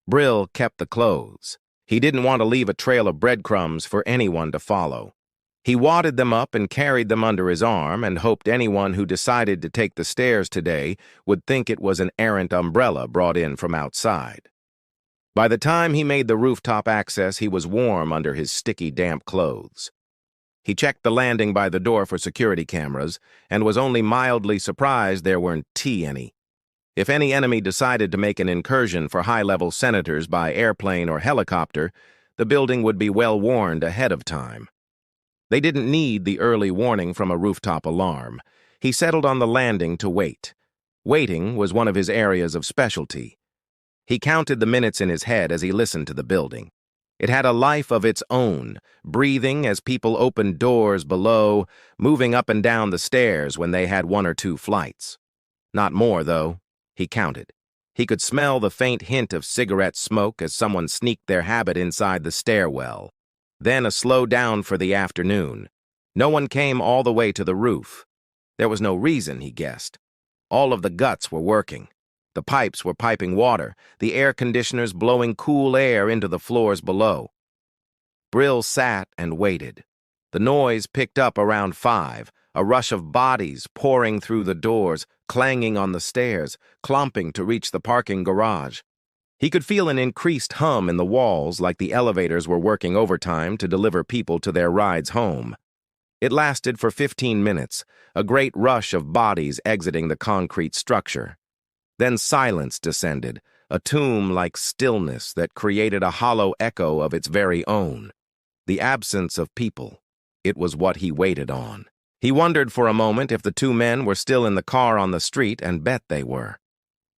Brill kept the clothes. He didn't want to leave a trail of breadcrumbs for anyone to follow. He wadded them up and carried them under his arm and hoped anyone who decided to take the stairs today would think it was an errant umbrella brought in from outside. By the time he made the rooftop access, he was warm under his sticky, damp clothes. He checked the landing by the door for security cameras and was only mildly surprised there weren't any. If any enemy decided to make an incursion for high-level senators by airplane or helicopter, the building would be well warned ahead of time. They didn't need the early warning from a rooftop alarm. He settled on the landing to wait. Waiting was one of his areas of specialty. He counted the minutes in his head as he listened to the building. It had a life of its own, breathing as people opened doors below, moving up and down the stairs when they had 1 or 2 flights. Not more, though. He counted. He could smell the faint hint of cigarette smoke as someone sneaked their habit inside the stairwell. Then a slow down for the afternoon. No one came all the way to the roof. There was no reason, he guessed. All of the guts were working. The pipes were piping water, the air conditioners blowing cool air into the floors below. Brill sat and waited. The noise picked up around 5, a rush of bodies pouring through the doors, clanging on the stairs, clomping to reach the parking garage. He could feel an increased hum in the walls like the elevators were working overtime to deliver people to their rides home. It lasted for 15 minutes, a great rush of bodies exiting the concrete structure. Then silence descended, a tomb-like stillness that created a hollow echo of its very own. The absence of people. It was what he waited on. He wondered for a moment if the 2 men were still in the car on the street and bet they were.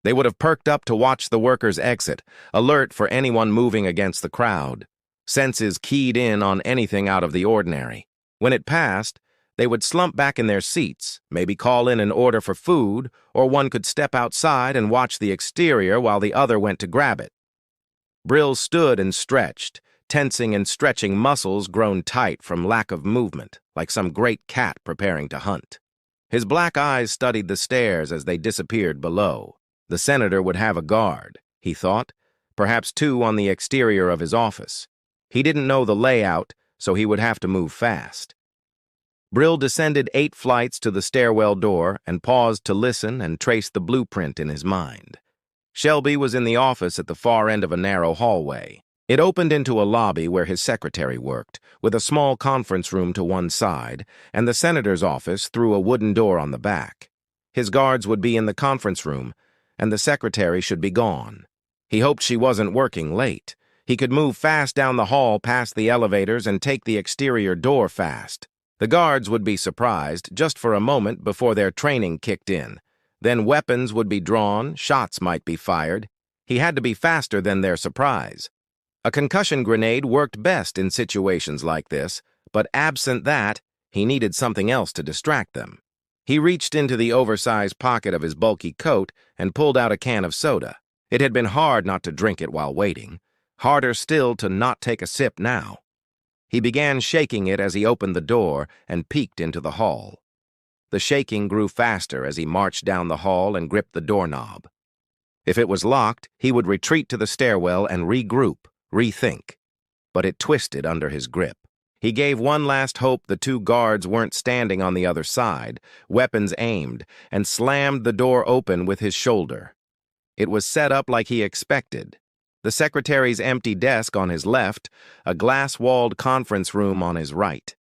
They would have perked up to watch the workers exit, alert for anyone moving against the crowd. Senses keyed in on anything out of the ordinary. When it passed, they would slump back in their seats, maybe call in an order for food, or one could step outside and watch the exterior while the other went to grab it. Brill stood and stretched, tensing and stretching muscles grown tight from lack of movement, like some great cat preparing to hunt. His black eyes studied the stairs as they disappeared below. The senator would have a guard, he thought, perhaps 2 on the exterior of his office. He didn't know the layout, so he would have to move fast. Brill descended 8 flights to the stairwell door and paused to listen and trace the blueprint in his mind. Shelby was in the office at the far end of a narrow hallway. It opened into a lobby where his secretary worked, with a small conference room to one side, and the senator's office through a wooden door on the back. His guards would be in the conference room, and the secretary should be gone. He hoped she wasn't working late. He could move fast down the hall past the elevators and take the exterior door fast. The guards would be surprised just for a moment before their training kicked in. Then weapons would be drawn, shots might be fired. He had to be faster than their surprise. A concussion grenade worked best in situations like this, but absent that, he needed something else to distract them. He reached into the oversized pocket of his bulky coat and pulled out a can of soda. It had been hard not to drink it while waiting. Harder still to not take a sip now. He began shaking it as he opened the door and peeked into the hall. The shaking grew faster as he marched down the hall and gripped the doorknob. If it was locked, he would retreat to the stairwell and regroup, rethink. But it twisted under his grip. He gave one last hope the two guards weren't standing on the other side, weapons aimed, and slammed the door open with his shoulder. It was set up like he expected. The secretary's empty desk on his left, a glass-walled conference room on his right.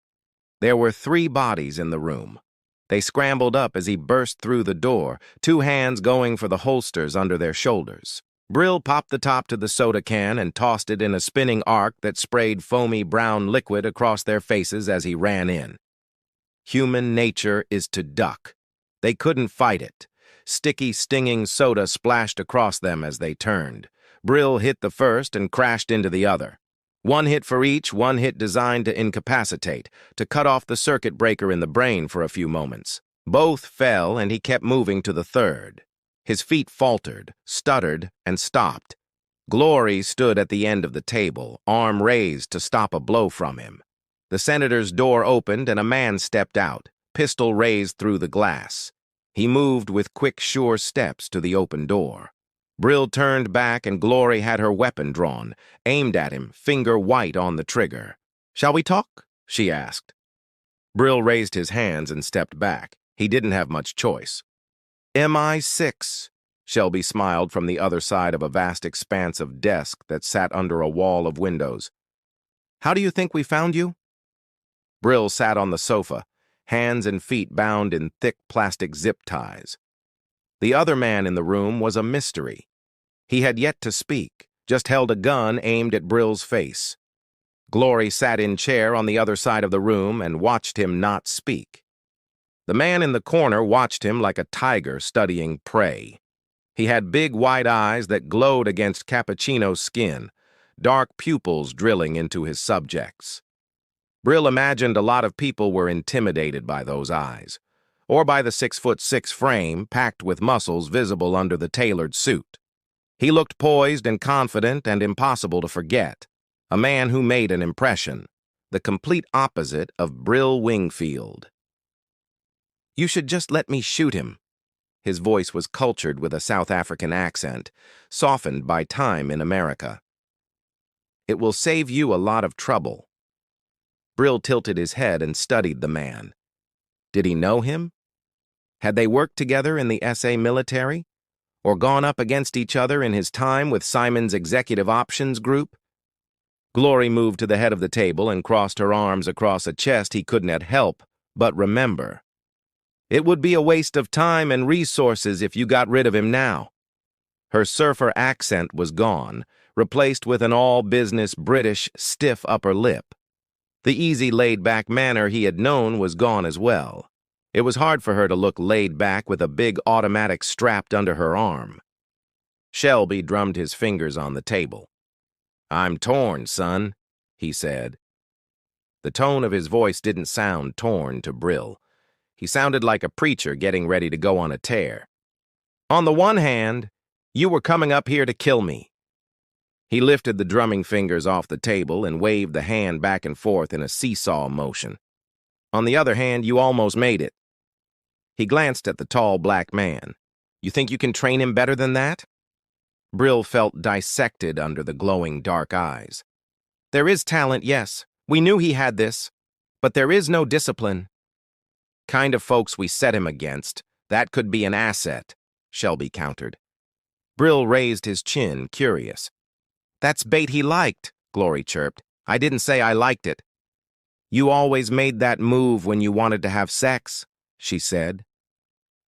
There were 3 bodies in the room. They scrambled up as he burst through the door, 2 hands going for the holsters under their shoulders. Brill popped the top to the soda can and tossed it in a spinning arc that sprayed foamy brown liquid across their faces as he ran in. Human nature is to duck. They couldn't fight it. Sticky, stinging soda splashed across them as they turned. Brill hit the first and crashed into the other. 1 hit for each, 1 hit designed to incapacitate, to cut off the circuit breaker in the brain for a few moments. Both fell, and he kept moving to the third. His feet faltered, stuttered, and stopped. Glory stood at the end of the table, arm raised to stop a blow from him. The senator's door opened and a man stepped out, pistol raised through the glass. He moved with quick, sure steps to the open door. Brill turned back and Glory had her weapon drawn, aimed at him, finger white on the trigger. "Shall we talk?" she asked. Brill raised his hands and stepped back. He didn't have much choice. "MI6, Shelby smiled from the other side of a vast expanse of desk that sat under a wall of windows. "How do you think we found you?" Brill sat on the sofa, hands and feet bound in thick plastic zip ties. The other man in the room was a mystery. He had yet to speak, just held a gun aimed at Brill's face. Glory sat in chair on the other side of the room and watched him not speak. The man in the corner watched him like a tiger studying prey. He had big white eyes that glowed against cappuccino skin, dark pupils drilling into his subjects. Brill imagined a lot of people were intimidated by those eyes, or by the 6'6" frame packed with muscles visible under the tailored suit. He looked poised and confident and impossible to forget, a man who made an impression, the complete opposite of Brill Wingfield. "You should just let me shoot him." His voice was cultured with a South African accent, softened by time in America. "It will save you a lot of trouble." Brill tilted his head and studied the man. Did he know him? Had they worked together in the SA military? Or gone up against each other in his time with Simon's Executive Options Group? Glory moved to the head of the table and crossed her arms across a chest he couldn't help but remember. "It would be a waste of time and resources if you got rid of him now." Her surfer accent was gone, replaced with an all-business British stiff upper lip. The easy, laid-back manner he had known was gone as well. It was hard for her to look laid back with a big automatic strapped under her arm. Shelby drummed his fingers on the table. "I'm torn, son," he said. The tone of his voice didn't sound torn to Brill. He sounded like a preacher getting ready to go on a tear. "On the one hand, you were coming up here to kill me." He lifted the drumming fingers off the table and waved the hand back and forth in a seesaw motion. "On the other hand, you almost made it." He glanced at the tall black man. "You think you can train him better than that?" Brill felt dissected under the glowing dark eyes. "There is talent, yes. We knew he had this. But there is no discipline." "Kind of folks we set him against. That could be an asset," Shelby countered. Brill raised his chin, curious. "That's bait he liked," Glory chirped. "I didn't say I liked it." "You always made that move when you wanted to have sex," she said.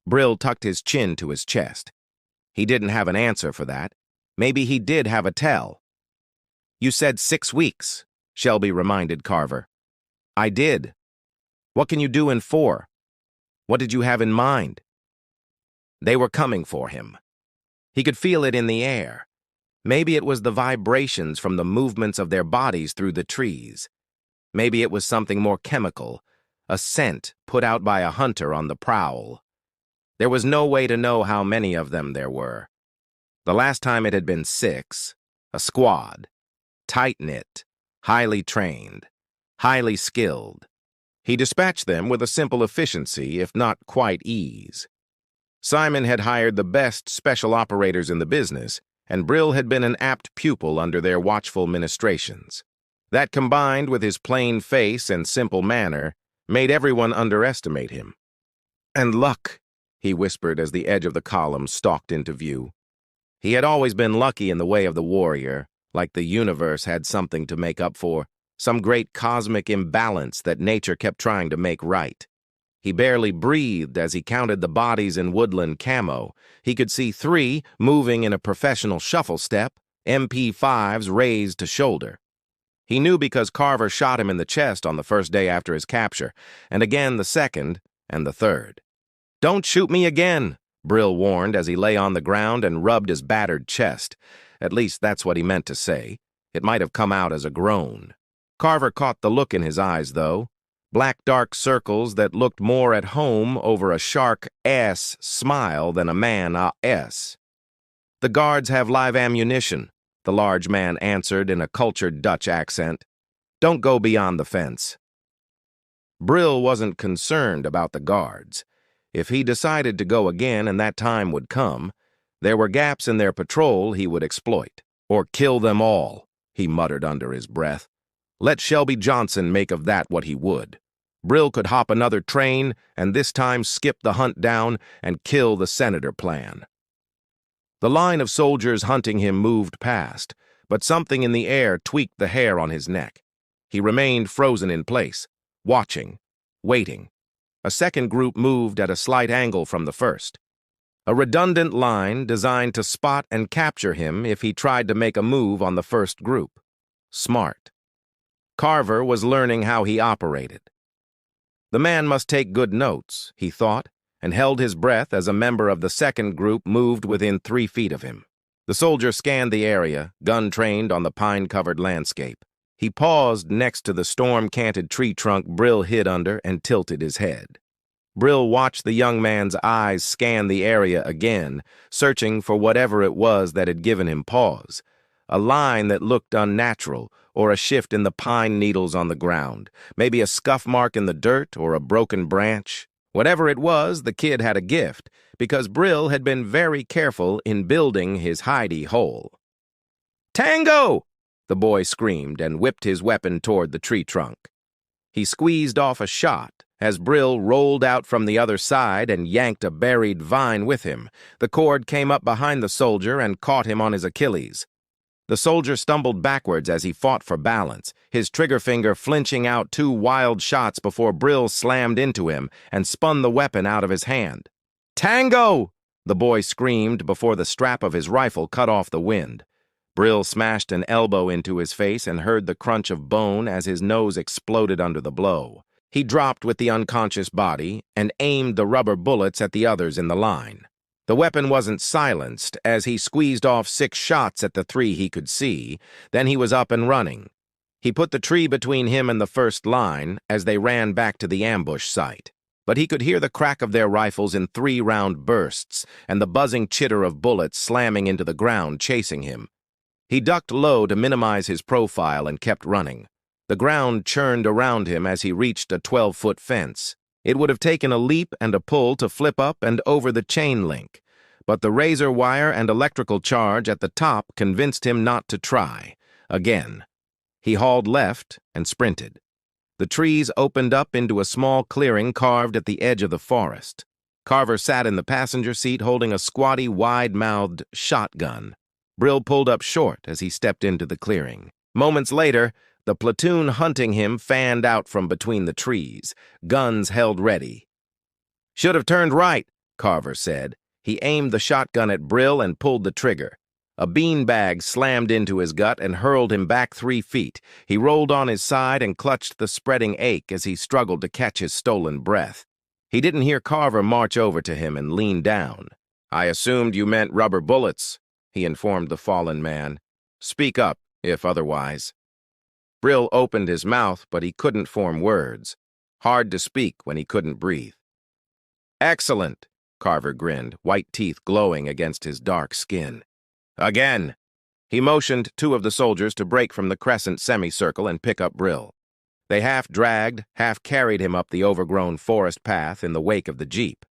Brill tucked his chin to his chest. He didn't have an answer for that. Maybe he did have a tell. "You said 6 weeks," Shelby reminded Carver. "I did. What can you do in 4? What did you have in mind?" They were coming for him. He could feel it in the air. Maybe it was the vibrations from the movements of their bodies through the trees. Maybe it was something more chemical, a scent put out by a hunter on the prowl. There was no way to know how many of them there were. The last time it had been 6, a squad, tight-knit, highly trained, highly skilled. He dispatched them with a simple efficiency, if not quite ease. Simon had hired the best special operators in the business, and Brill had been an apt pupil under their watchful ministrations. That, combined with his plain face and simple manner, made everyone underestimate him. "And luck," he whispered as the edge of the column stalked into view. He had always been lucky in the way of the warrior, like the universe had something to make up for, some great cosmic imbalance that nature kept trying to make right. He barely breathed as he counted the bodies in woodland camo. He could see 3 moving in a professional shuffle step, MP5s raised to shoulder. He knew because Carver shot him in the chest on the first day after his capture, and again the second and the third. "Don't shoot me again," Brill warned as he lay on the ground and rubbed his battered chest. At least that's what he meant to say. It might have come out as a groan. Carver caught the look in his eyes, though. Black dark circles that looked more at home over a shark S smile than a man S. "The guards have live ammunition," the large man answered in a cultured Dutch accent. "Don't go beyond the fence." Brill wasn't concerned about the guards. If he decided to go again and that time would come, there were gaps in their patrol he would exploit. "Or kill them all," he muttered under his breath. Let Shelby Johnson make of that what he would. Brill could hop another train and this time skip the hunt down and kill the senator plan. The line of soldiers hunting him moved past, but something in the air tweaked the hair on his neck. He remained frozen in place, watching, waiting. A second group moved at a slight angle from the first. A redundant line designed to spot and capture him if he tried to make a move on the first group. Smart. Carver was learning how he operated. The man must take good notes, he thought, and held his breath as a member of the second group moved within 3 feet of him. The soldier scanned the area, gun-trained on the pine-covered landscape. He paused next to the storm-canted tree trunk Brill hid under and tilted his head. Brill watched the young man's eyes scan the area again, searching for whatever it was that had given him pause. A line that looked unnatural, or a shift in the pine needles on the ground, maybe a scuff mark in the dirt or a broken branch. Whatever it was, the kid had a gift, because Brill had been very careful in building his hidey hole. "Tango!" the boy screamed and whipped his weapon toward the tree trunk. He squeezed off a shot as Brill rolled out from the other side and yanked a buried vine with him. The cord came up behind the soldier and caught him on his Achilles. The soldier stumbled backwards as he fought for balance, his trigger finger flinching out 2 wild shots before Brill slammed into him and spun the weapon out of his hand. "Tango!" the boy screamed before the strap of his rifle cut off the wind. Brill smashed an elbow into his face and heard the crunch of bone as his nose exploded under the blow. He dropped with the unconscious body and aimed the rubber bullets at the others in the line. The weapon wasn't silenced as he squeezed off 6 shots at the 3 he could see. Then he was up and running. He put the tree between him and the first line as they ran back to the ambush site. But he could hear the crack of their rifles in 3-round bursts and the buzzing chitter of bullets slamming into the ground, chasing him. He ducked low to minimize his profile and kept running. The ground churned around him as he reached a 12-foot fence. It would have taken a leap and a pull to flip up and over the chain link, but the razor wire and electrical charge at the top convinced him not to try. Again. He hauled left and sprinted. The trees opened up into a small clearing carved at the edge of the forest. Carver sat in the passenger seat holding a squatty, wide-mouthed shotgun. Brill pulled up short as he stepped into the clearing. Moments later, the platoon hunting him fanned out from between the trees, guns held ready. "Should have turned right," Carver said. He aimed the shotgun at Brill and pulled the trigger. A beanbag slammed into his gut and hurled him back 3 feet. He rolled on his side and clutched the spreading ache as he struggled to catch his stolen breath. He didn't hear Carver march over to him and lean down. "I assumed you meant rubber bullets," he informed the fallen man. "Speak up, if otherwise." Brill opened his mouth, but he couldn't form words. Hard to speak when he couldn't breathe. "Excellent," Carver grinned, white teeth glowing against his dark skin. "Again." He motioned 2 of the soldiers to break from the crescent semicircle and pick up Brill. They half-dragged, half-carried him up the overgrown forest path in the wake of the jeep.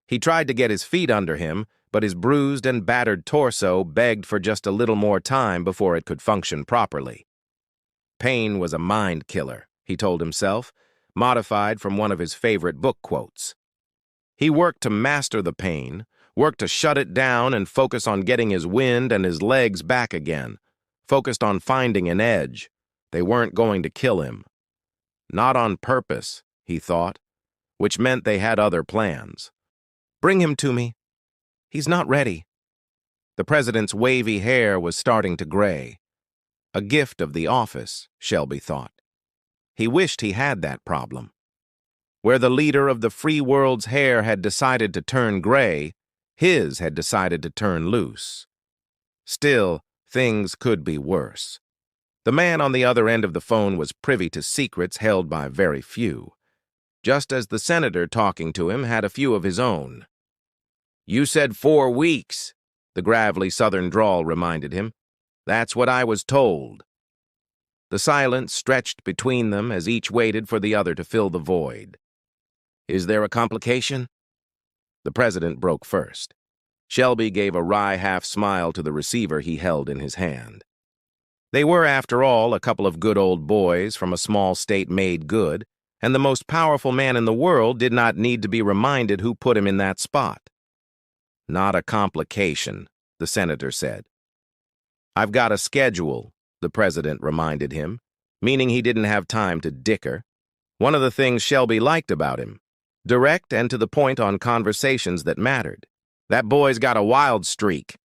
He tried to get his feet under him, but his bruised and battered torso begged for just a little more time before it could function properly. Pain was a mind killer, he told himself, modified from one of his favorite book quotes. He worked to master the pain, worked to shut it down and focus on getting his wind and his legs back again, focused on finding an edge. They weren't going to kill him. Not on purpose, he thought, which meant they had other plans. "Bring him to me." "He's not ready." The president's wavy hair was starting to gray. A gift of the office, Shelby thought. He wished he had that problem. Where the leader of the free world's hair had decided to turn gray, his had decided to turn loose. Still, things could be worse. The man on the other end of the phone was privy to secrets held by very few, just as the senator talking to him had a few of his own. "You said 4 weeks, the gravelly southern drawl reminded him. "That's what I was told." The silence stretched between them as each waited for the other to fill the void. "Is there a complication?" The president broke first. Shelby gave a wry half-smile to the receiver he held in his hand. They were, after all, a couple of good old boys from a small state made good, and the most powerful man in the world did not need to be reminded who put him in that spot. "Not a complication," the senator said. "I've got a schedule," the president reminded him, meaning he didn't have time to dicker. One of the things Shelby liked about him, direct and to the point on conversations that mattered. "That boy's got a wild streak."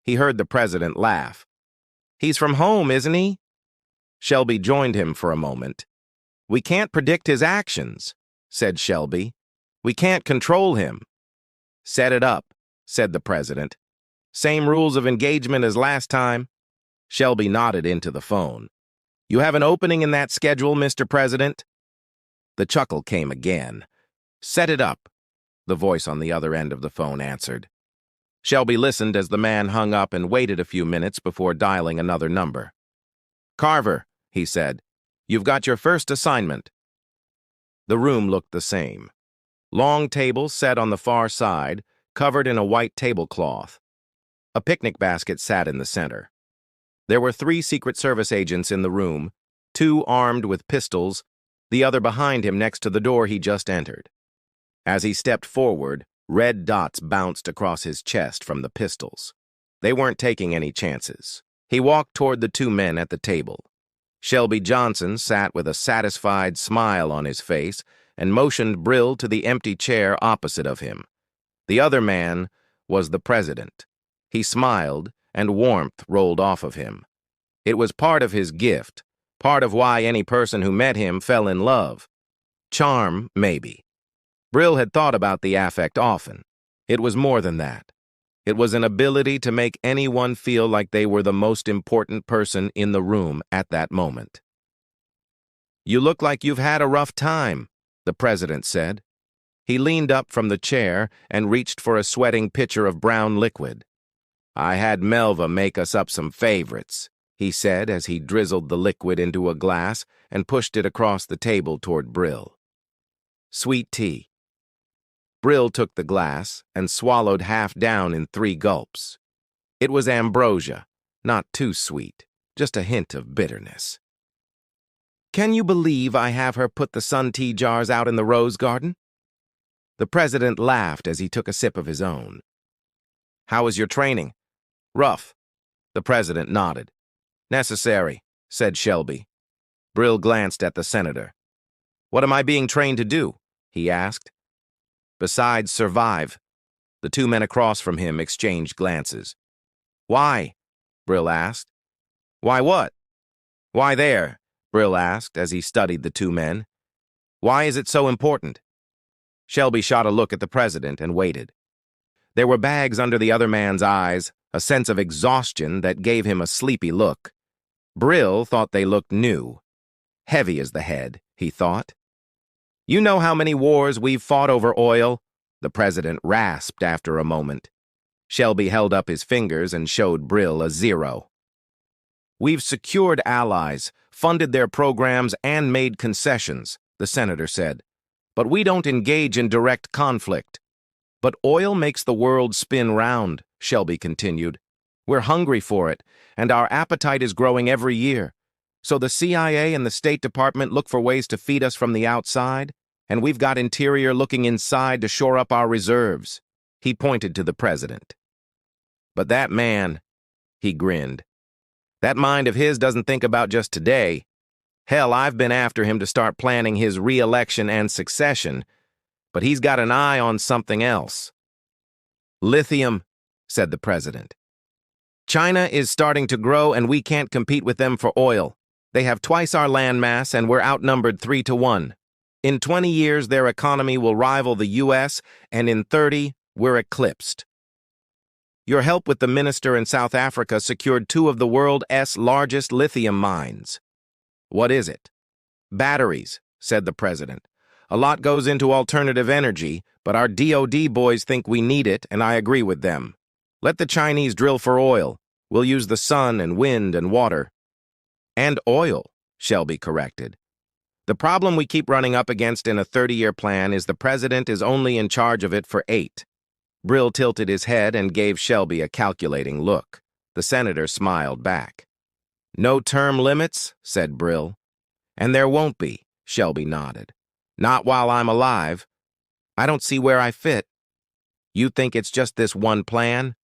He heard the president laugh. "He's from home, isn't he?" Shelby joined him for a moment. "We can't predict his actions," said Shelby. "We can't control him." "Set it up," said the president. "Same rules of engagement as last time." Shelby nodded into the phone. "You have an opening in that schedule, Mr. President?" The chuckle came again. "Set it up," the voice on the other end of the phone answered. Shelby listened as the man hung up and waited a few minutes before dialing another number. "Carver," he said, "you've got your first assignment." The room looked the same. Long tables set on the far side, covered in a white tablecloth. A picnic basket sat in the center. There were 3 Secret Service agents in the room, 2 armed with pistols, the other behind him next to the door he just entered. As he stepped forward, red dots bounced across his chest from the pistols. They weren't taking any chances. He walked toward the 2 men at the table. Shelby Johnson sat with a satisfied smile on his face and motioned Brill to the empty chair opposite of him. The other man was the president. He smiled, and warmth rolled off of him. It was part of his gift, part of why any person who met him fell in love. Charm, maybe. Brill had thought about the affect often. It was more than that. It was an ability to make anyone feel like they were the most important person in the room at that moment. "You look like you've had a rough time," the president said. He leaned up from the chair and reached for a sweating pitcher of brown liquid. "I had Melva make us up some favorites," he said as he drizzled the liquid into a glass and pushed it across the table toward Brill. "Sweet tea." Brill took the glass and swallowed half down in 3 gulps. It was ambrosia, not too sweet, just a hint of bitterness. "Can you believe I have her put the sun tea jars out in the rose garden?" The president laughed as he took a sip of his own. "How was your training?" "Rough." The president nodded. "Necessary," said Shelby. Brill glanced at the senator. "What am I being trained to do?" he asked. "Besides survive." The two men across from him exchanged glances. "Why?" Brill asked. "Why what?" "Why there?" Brill asked as he studied the two men. "Why is it so important?" Shelby shot a look at the president and waited. There were bags under the other man's eyes, a sense of exhaustion that gave him a sleepy look. Brill thought they looked new. Heavy as the head, he thought. "You know how many wars we've fought over oil?" the president rasped after a moment. Shelby held up his fingers and showed Brill a 0. "We've secured allies, funded their programs, and made concessions," the senator said. "But we don't engage in direct conflict." "But oil makes the world spin round," Shelby continued. "We're hungry for it, and our appetite is growing every year. So the CIA and the State Department look for ways to feed us from the outside, and we've got Interior looking inside to shore up our reserves." He pointed to the president. "But that man," he grinned, "that mind of his doesn't think about just today. Hell, I've been after him to start planning his re-election and succession, but he's got an eye on something else." "Lithium," said the president. "China is starting to grow, and we can't compete with them for oil. They have twice our land mass, and we're outnumbered 3-1. In 20 years, their economy will rival the U.S., and in 30, we're eclipsed. Your help with the minister in South Africa secured 2 of the world's largest lithium mines." "What is it?" "Batteries," said the president. "A lot goes into alternative energy, but our DOD boys think we need it, and I agree with them. Let the Chinese drill for oil. We'll use the sun and wind and water." "And oil," Shelby corrected. "The problem we keep running up against in a 30-year plan is the president is only in charge of it for 8. Brill tilted his head and gave Shelby a calculating look. The senator smiled back. "No term limits," said Brill. "And there won't be," Shelby nodded. "Not while I'm alive. I don't see where I fit." "You think it's just this one plan?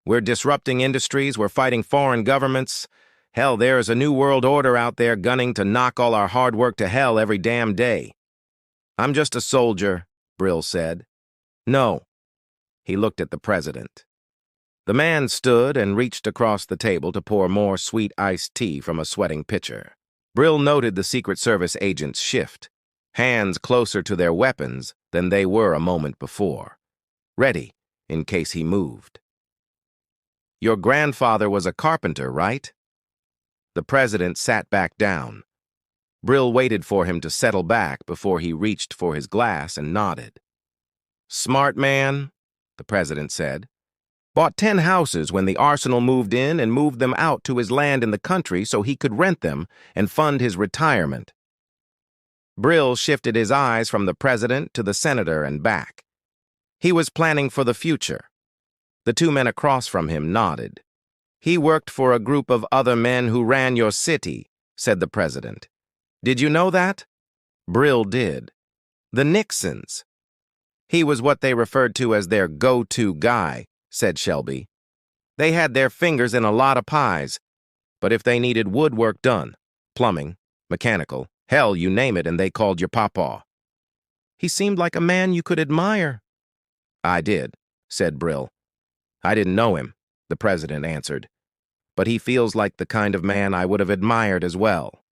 We're disrupting industries, we're fighting foreign governments. Hell, there's a new world order out there gunning to knock all our hard work to hell every damn day." "I'm just a soldier," Brill said. "No." He looked at the president. The man stood and reached across the table to pour more sweet iced tea from a sweating pitcher. Brill noted the Secret Service agents shift, hands closer to their weapons than they were a moment before, ready in case he moved. "Your grandfather was a carpenter, right?" The president sat back down. Brill waited for him to settle back before he reached for his glass and nodded. "Smart man," the president said. "Bought 10 houses when the arsenal moved in and moved them out to his land in the country so he could rent them and fund his retirement." Brill shifted his eyes from the president to the senator and back. He was planning for the future. The two men across from him nodded. "He worked for a group of other men who ran your city," said the president. "Did you know that?" Brill did. "The Nixons." "He was what they referred to as their go-to guy," said Shelby. "They had their fingers in a lot of pies, but if they needed woodwork done, plumbing, mechanical, hell, you name it, and they called your pawpaw." "He seemed like a man you could admire." "I did," said Brill. "I didn't know him," the president answered. "But he feels like the kind of man I would have admired as well."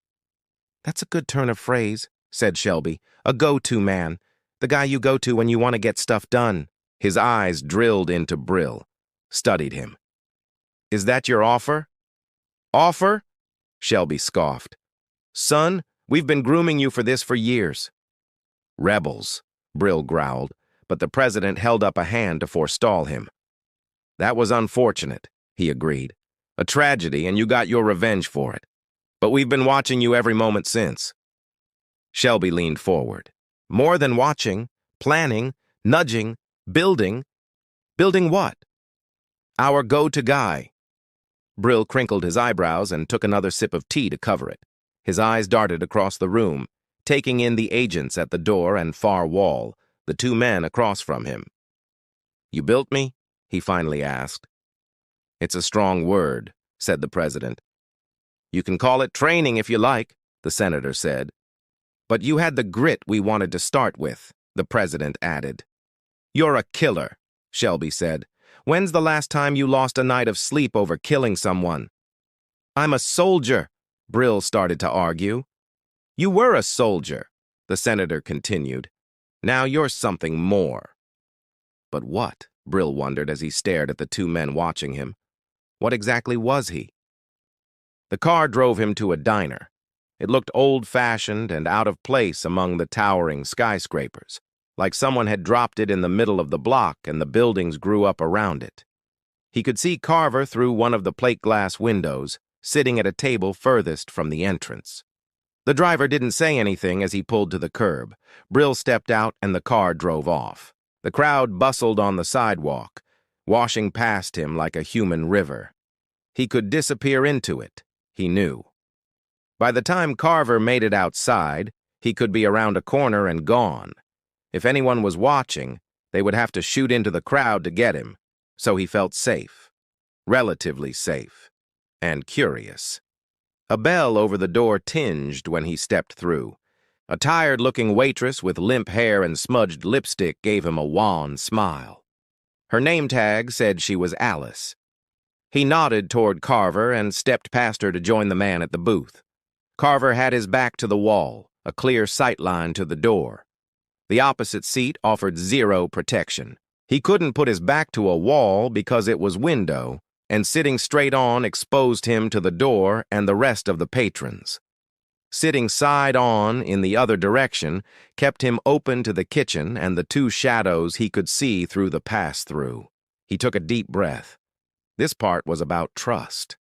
"That's a good turn of phrase," said Shelby. "A go-to man. The guy you go to when you want to get stuff done." His eyes drilled into Brill, studied him. "Is that your offer?" "Offer?" Shelby scoffed. "Son, we've been grooming you for this for years." "Rebels," Brill growled, but the president held up a hand to forestall him. "That was unfortunate," he agreed. "A tragedy, and you got your revenge for it. But we've been watching you every moment since." Shelby leaned forward. "More than watching, planning, nudging, building." "Building what?" "Our go-to guy." Brill crinkled his eyebrows and took another sip of tea to cover it. His eyes darted across the room, taking in the agents at the door and far wall, the two men across from him. "You built me?" he finally asked. "It's a strong word," said the president. "You can call it training if you like," the senator said. "But you had the grit we wanted to start with," the president added. "You're a killer," Shelby said. "When's the last time you lost a night of sleep over killing someone?" "I'm a soldier," Brill started to argue. "You were a soldier," the senator continued. "Now you're something more." But what? Brill wondered as he stared at the two men watching him. What exactly was he? The car drove him to a diner. It looked old-fashioned and out of place among the towering skyscrapers, like someone had dropped it in the middle of the block and the buildings grew up around it. He could see Carver through one of the plate glass windows, sitting at a table furthest from the entrance. The driver didn't say anything as he pulled to the curb. Brill stepped out and the car drove off. The crowd bustled on the sidewalk, washing past him like a human river. He could disappear into it, he knew. By the time Carver made it outside, he could be around a corner and gone. If anyone was watching, they would have to shoot into the crowd to get him, so he felt safe, relatively safe, and curious. A bell over the door tinged when he stepped through. A tired-looking waitress with limp hair and smudged lipstick gave him a wan smile. Her name tag said she was Alice. He nodded toward Carver and stepped past her to join the man at the booth. Carver had his back to the wall, a clear sightline to the door. The opposite seat offered zero protection. He couldn't put his back to a wall because it was window, and sitting straight on exposed him to the door and the rest of the patrons. Sitting side on in the other direction kept him open to the kitchen and the two shadows he could see through the pass-through. He took a deep breath. This part was about trust.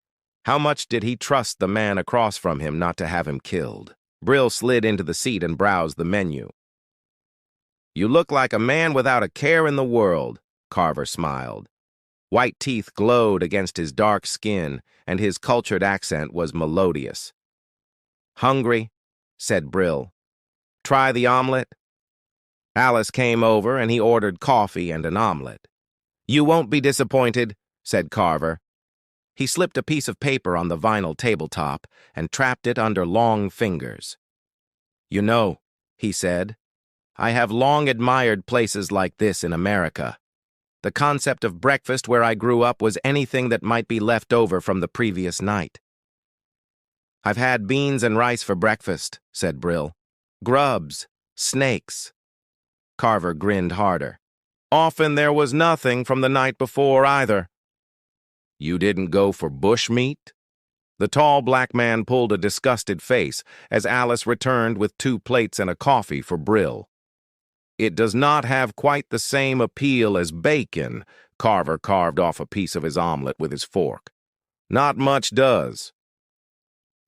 How much did he trust the man across from him not to have him killed? Brill slid into the seat and browsed the menu. "You look like a man without a care in the world," Carver smiled. White teeth glowed against his dark skin, and his cultured accent was melodious. "Hungry?" said Brill. "Try the omelet?" Alice came over, and he ordered coffee and an omelet. "You won't be disappointed," said Carver. He slipped a piece of paper on the vinyl tabletop and trapped it under long fingers. "You know," he said, "I have long admired places like this in America. The concept of breakfast where I grew up was anything that might be left over from the previous night." "I've had beans and rice for breakfast," said Brill. "Grubs, snakes." Carver grinned harder. "Often there was nothing from the night before either." "You didn't go for bush meat?" The tall black man pulled a disgusted face as Alice returned with 2 plates and a coffee for Brill. "It does not have quite the same appeal as bacon." Carver carved off a piece of his omelet with his fork. "Not much does."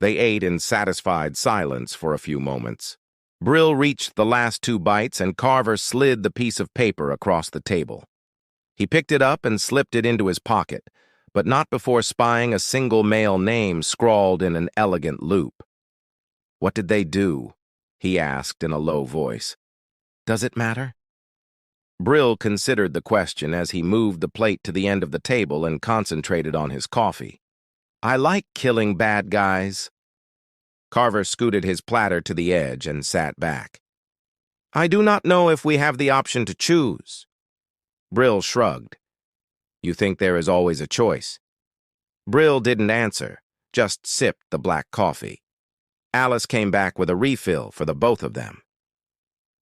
They ate in satisfied silence for a few moments. Brill reached the last 2 bites and Carver slid the piece of paper across the table. He picked it up and slipped it into his pocket, but not before spying a single male name scrawled in an elegant loop. "What did they do?" he asked in a low voice. "Does it matter?" Brill considered the question as he moved the plate to the end of the table and concentrated on his coffee. "I like killing bad guys." Carver scooted his platter to the edge and sat back. "I do not know if we have the option to choose." Brill shrugged. "You think there is always a choice?" Brill didn't answer, just sipped the black coffee. Alice came back with a refill for the both of them.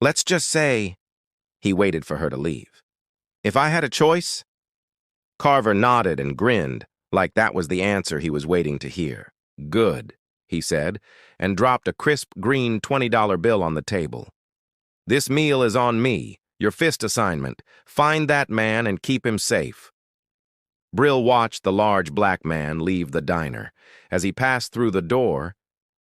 "Let's just say..." He waited for her to leave. "If I had a choice?" Carver nodded and grinned, like that was the answer he was waiting to hear. "Good," he said, and dropped a crisp green $20 bill on the table. "This meal is on me, your fist assignment. Find that man and keep him safe." Brill watched the large black man leave the diner. As he passed through the door,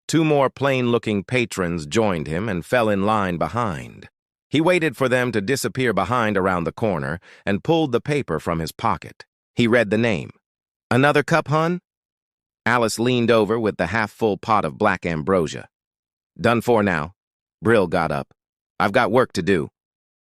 2 more plain-looking patrons joined him and fell in line behind. He waited for them to disappear behind around the corner and pulled the paper from his pocket. He read the name. "Another cup, hun?" Alice leaned over with the half-full pot of black ambrosia. "Done for now." Brill got up. "I've got work to do."